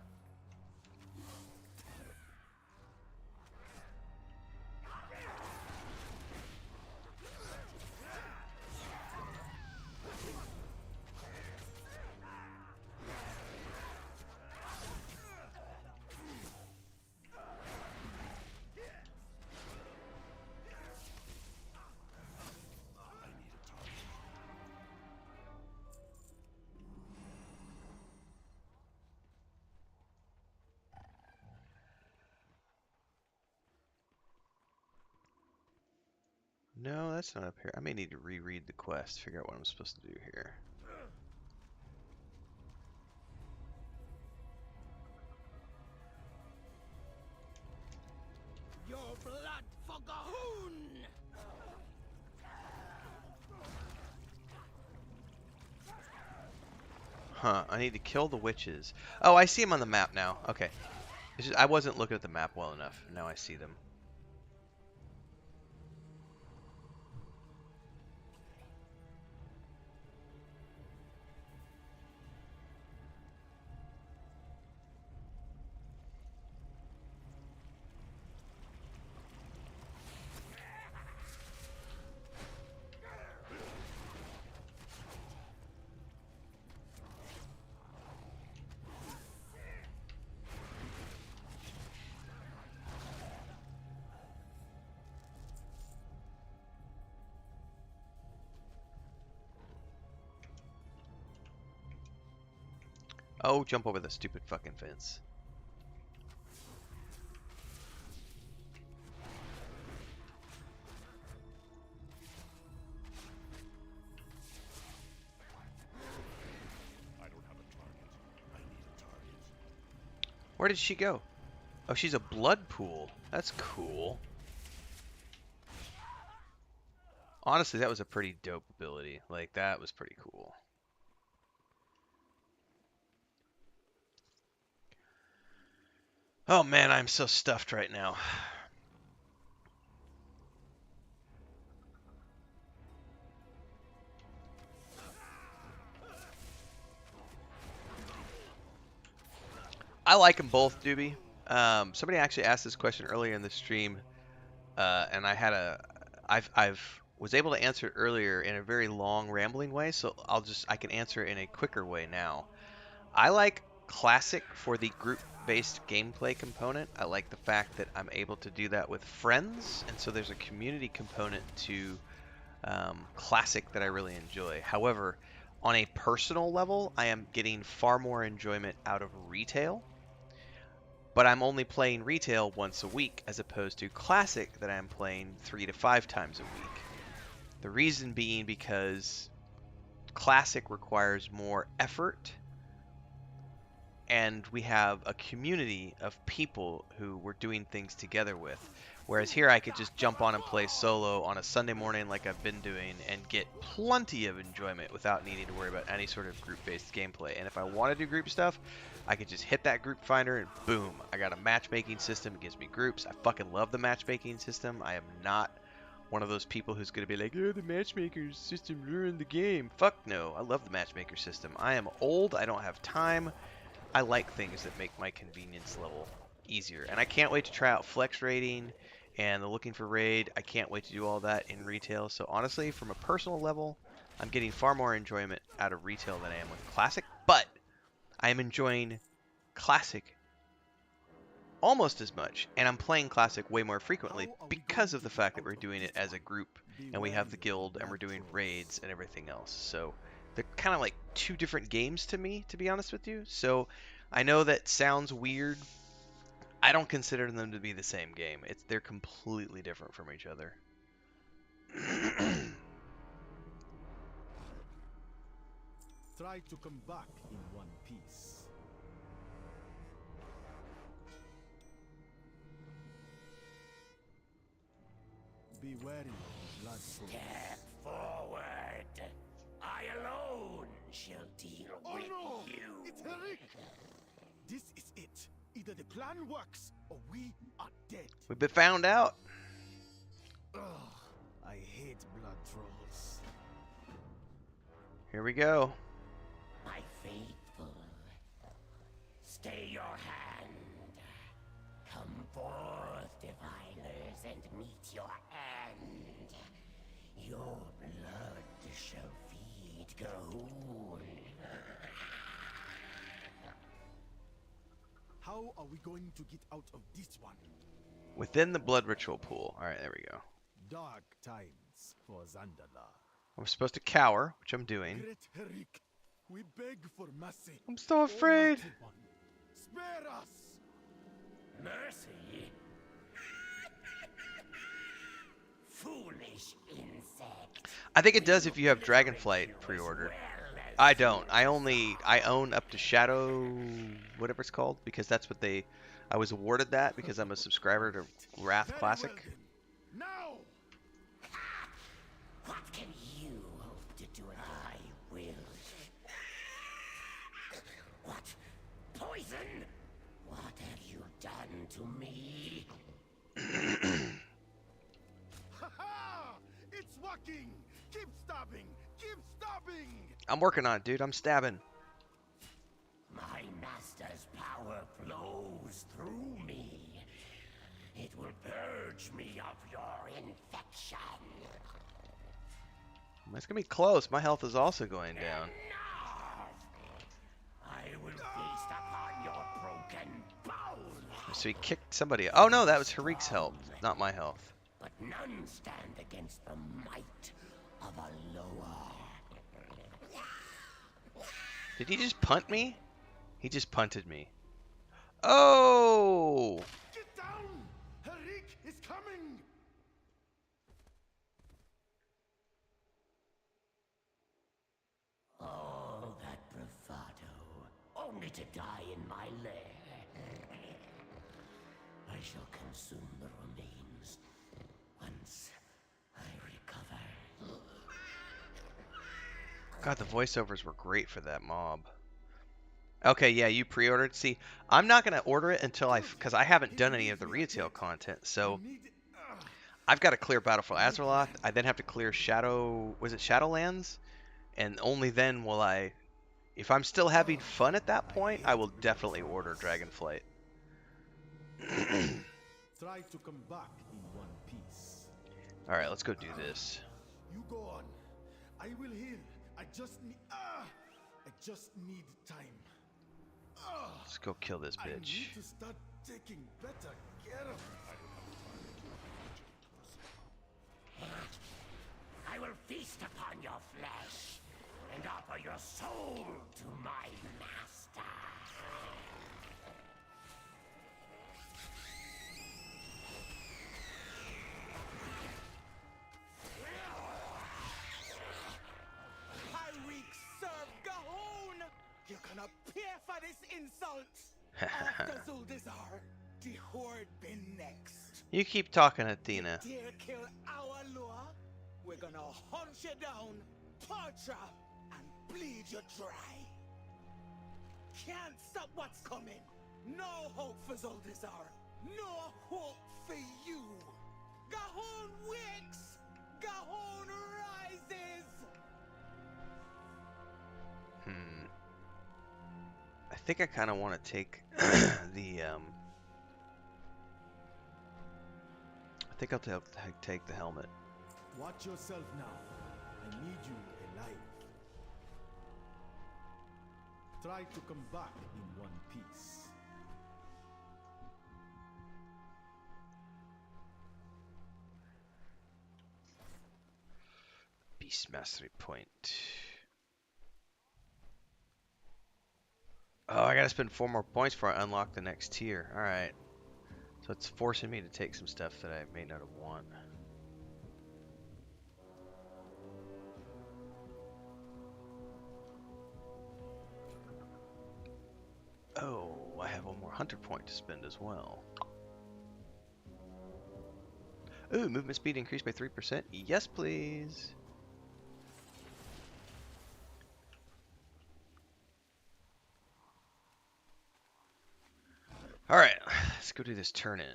No, that's not up here. I may need to reread the quest, figure out what I'm supposed to do here. Your blood for Gahoon! Huh, I need to kill the witches. Oh, I see them on the map now. Okay. It's just, I wasn't looking at the map well enough. Now I see them. Oh, jump over the stupid fucking fence. I don't have a target. I need a target. Where did she go? Oh, she's a blood pool. That's cool. Honestly, that was a pretty dope ability. Like, that was pretty cool. Oh man, I'm so stuffed right now. I like them both, Doobie. Somebody actually asked this question earlier in the stream, and I've was able to answer it earlier in a very long, rambling way. So I can answer it in a quicker way now. I like Classic for the group-based gameplay component. I like the fact that I'm able to do that with friends, and so there's a community component to Classic that I really enjoy. However, on a personal level, I am getting far more enjoyment out of retail, but I'm only playing retail once a week as opposed to Classic that I'm playing 3 to 5 times a week. The reason being because Classic requires more effort, and we have a community of people who we're doing things together with. Whereas here I could just jump on and play solo on a Sunday morning like I've been doing and get plenty of enjoyment without needing to worry about any sort of group-based gameplay. And if I want to do group stuff, I could just hit that group finder and boom, I got a matchmaking system. It gives me groups. I fucking love the matchmaking system. I am not one of those people who's going to be like, oh, the matchmaker system ruined the game. Fuck no. I love the matchmaker system. I am old. I don't have time. I like things that make my convenience level easier. And I can't wait to try out flex rating and the looking for raid. I can't wait to do all that in retail. So honestly, from a personal level, I'm getting far more enjoyment out of retail than I am with Classic. But I am enjoying Classic almost as much. And I'm playing Classic way more frequently because of the fact that we're doing it as a group. And we have the guild and we're doing raids and everything else. So they're kind of like two different games to me, to be honest with you. So I know that sounds weird. I don't consider them to be the same game. They're completely different from each other. Try to come back in one piece. Be wary of blood. Step forward. I alone shall deal with you. It's Eric! This is it. Either the plan works or we are dead. We've been found out. Ugh, I hate blood trolls. Here we go. My Stay your hand. Come forth, defilers, and meet your end. Your blood shall feed Gahoon. How are we going to get out of this one? Within the blood ritual pool. Alright, there we go. Dark times for Zandala. I'm supposed to cower, which I'm doing. Great Herrick, we beg for mercy. I'm so afraid. Almighty One, spare us! Mercy? Foolish insect. I think it does if you have Dragonflight pre-ordered. I don't. I own up to Shadow, whatever it's called, because that's what I was awarded that because I'm a subscriber to Wrath Very Classic. well then. Now! What can you hope to do? I will. What? Poison? What have you done to me? Ha ha! It's working! Keep stabbing! Keep stabbing! I'm working on it, dude. I'm stabbing. My master's power flows through me. It will purge me of your infection. That's gonna be close. My health is also going down. I will feast upon your broken bones. So he kicked somebody. Oh no, that was Harik's health, not my health. But none stand against the might of a lower. Did he just punt me? He just punted me. Oh! Get down! Herrick is coming! All that bravado, only to die in my lair. I shall consume the remains once I recover. God, the voiceovers were great for that mob. Okay, yeah, you pre-ordered. See, I'm not gonna order it until because I haven't done any of the retail content. So I've got to clear Battle for Azeroth. I then have to clear was it Shadowlands? And only then will I, if I'm still having fun at that point, I will definitely order Dragonflight. Try to come back in one piece. All right, let's go do this. You go on. I will heal. I just need time. Let's go kill this I bitch. need to start taking better care of I will feast upon your flesh and offer your soul to my master. Tyreek serve Gahoon! You're gonna pay for this insult! After Zuldazar, the Horde been next. You keep talking, Athena. Dare kill our lure? We're gonna hunt you down, punch you, and bleed you dry. Can't stop what's coming. No hope for Zuldazar. No hope for you. Gahoon wakes! Gahoon rises! I think I kind of want to take the I think I'll take the helmet. Watch yourself now. I need you alive. Try to come back in one piece. Beast Mastery Point. Oh, I gotta spend 4 more points before I unlock the next tier. Alright. So it's forcing me to take some stuff that I may not have won. Oh, I have 1 more hunter point to spend as well. Ooh, movement speed increased by 3%. Yes, please. Alright, let's go do this turn in.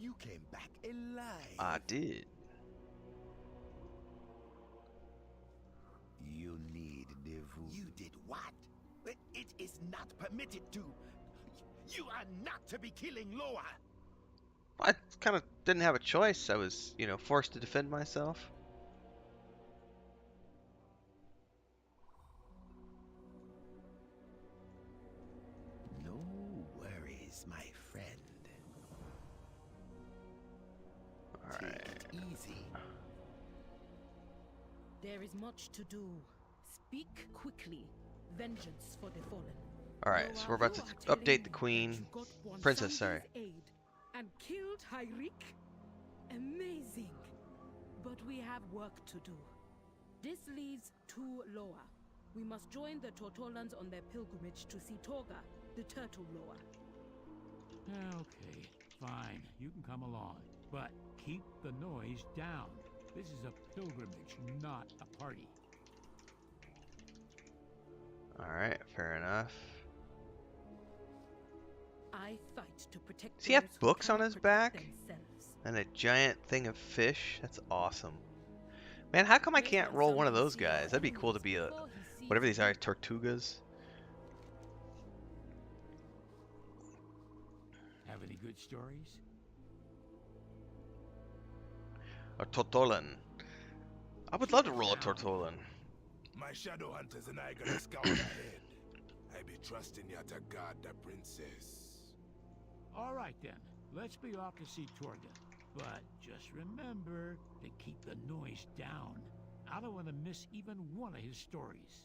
You came back alive. I did. You need devout. You did what? It is not permitted to. You are not to be killing Loa. I kind of didn't have a choice. I was, you know, forced to defend myself. No worries, my friend. All Take right. it easy. There is much to do. Speak quickly. Vengeance for the fallen. All right, so we're about to update the queen, princess. Sorry. And killed Hyrik? Amazing. But we have work to do. This leaves two Loa. We must join the Tortolans on their pilgrimage to see Toga, the turtle Loa. Okay, fine. You can come along. But keep the noise down. This is a pilgrimage, not a party. All right, fair enough. I fight to protect. Does he have those who books on cannot his protect back? themselves. And a giant thing of fish? That's awesome. Man, how come I can't roll one of those guys? That'd be cool to be a... whatever these are, Tortugas. Have any good stories? A Tortolan. I would love to roll a Tortolan. My shadow hunters and I gonna scout ahead. I be trusting ya to guard the princess. All right then. Let's be off to see Torga. But just remember to keep the noise down. I don't want to miss even one of his stories.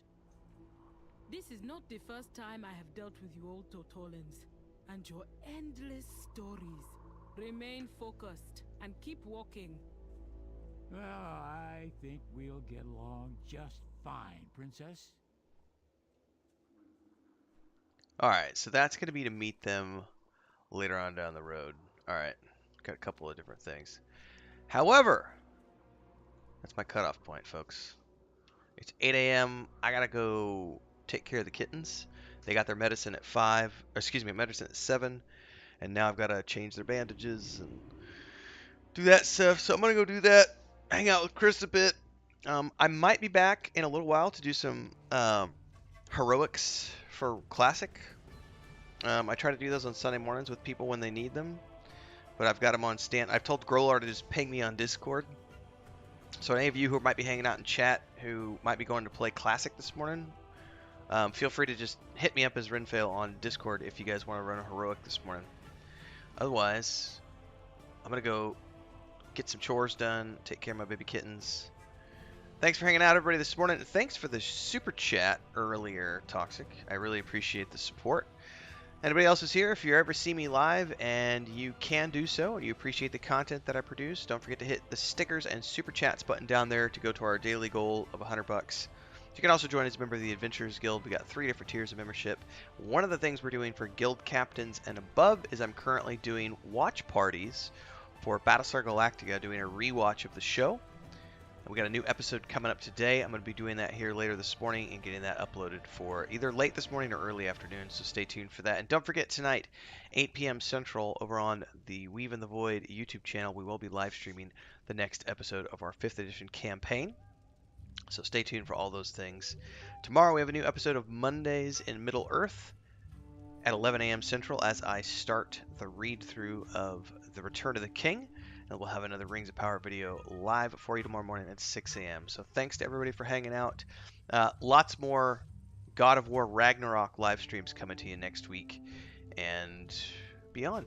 This is not the first time I have dealt with you old Tortolans. And your endless stories. Remain focused and keep walking. Well, I think we'll get along just fine, Princess. Alright, so that's going to be to meet them later on down the road. Alright, got a couple of different things. However, that's my cutoff point, folks. It's 8 a.m. I got to go take care of the kittens. They got their medicine at 5, or excuse me, medicine at 7. And now I've got to change their bandages and do that stuff. So I'm going to go do that, hang out with Chris a bit. I might be back in a little while to do some heroics for Classic. I try to do those on Sunday mornings with people when they need them. But I've got them on stand. I've told Grolar to just ping me on Discord. So any of you who might be hanging out in chat who might be going to play Classic this morning, feel free to just hit me up as Renfail on Discord if you guys want to run a heroic this morning. Otherwise, I'm going to go get some chores done, take care of my baby kittens. Thanks for hanging out, everybody, this morning. Thanks for the super chat earlier, Toxic. I really appreciate the support. Anybody else who's here, if you ever see me live, and you can do so, and you appreciate the content that I produce, don't forget to hit the stickers and super chats button down there to go to our daily goal of $100. You can also join as a member of the Adventurers Guild. We got 3 different tiers of membership. One of the things we're doing for guild captains and above is I'm currently doing watch parties for Battlestar Galactica, doing a rewatch of the show. We got a new episode coming up today. I'm going to be doing that here later this morning and getting that uploaded for either late this morning or early afternoon, so stay tuned for that. And don't forget tonight, 8 p.m. Central, over on the Weave in the Void YouTube channel, we will be live streaming the next episode of our 5th edition campaign. So stay tuned for all those things. Tomorrow we have a new episode of Mondays in Middle-earth at 11 a.m. Central as I start the read-through of The Return of the King. And we'll have another Rings of Power video live for you tomorrow morning at 6 a.m. So thanks to everybody for hanging out. Lots more God of War Ragnarok live streams coming to you next week and beyond.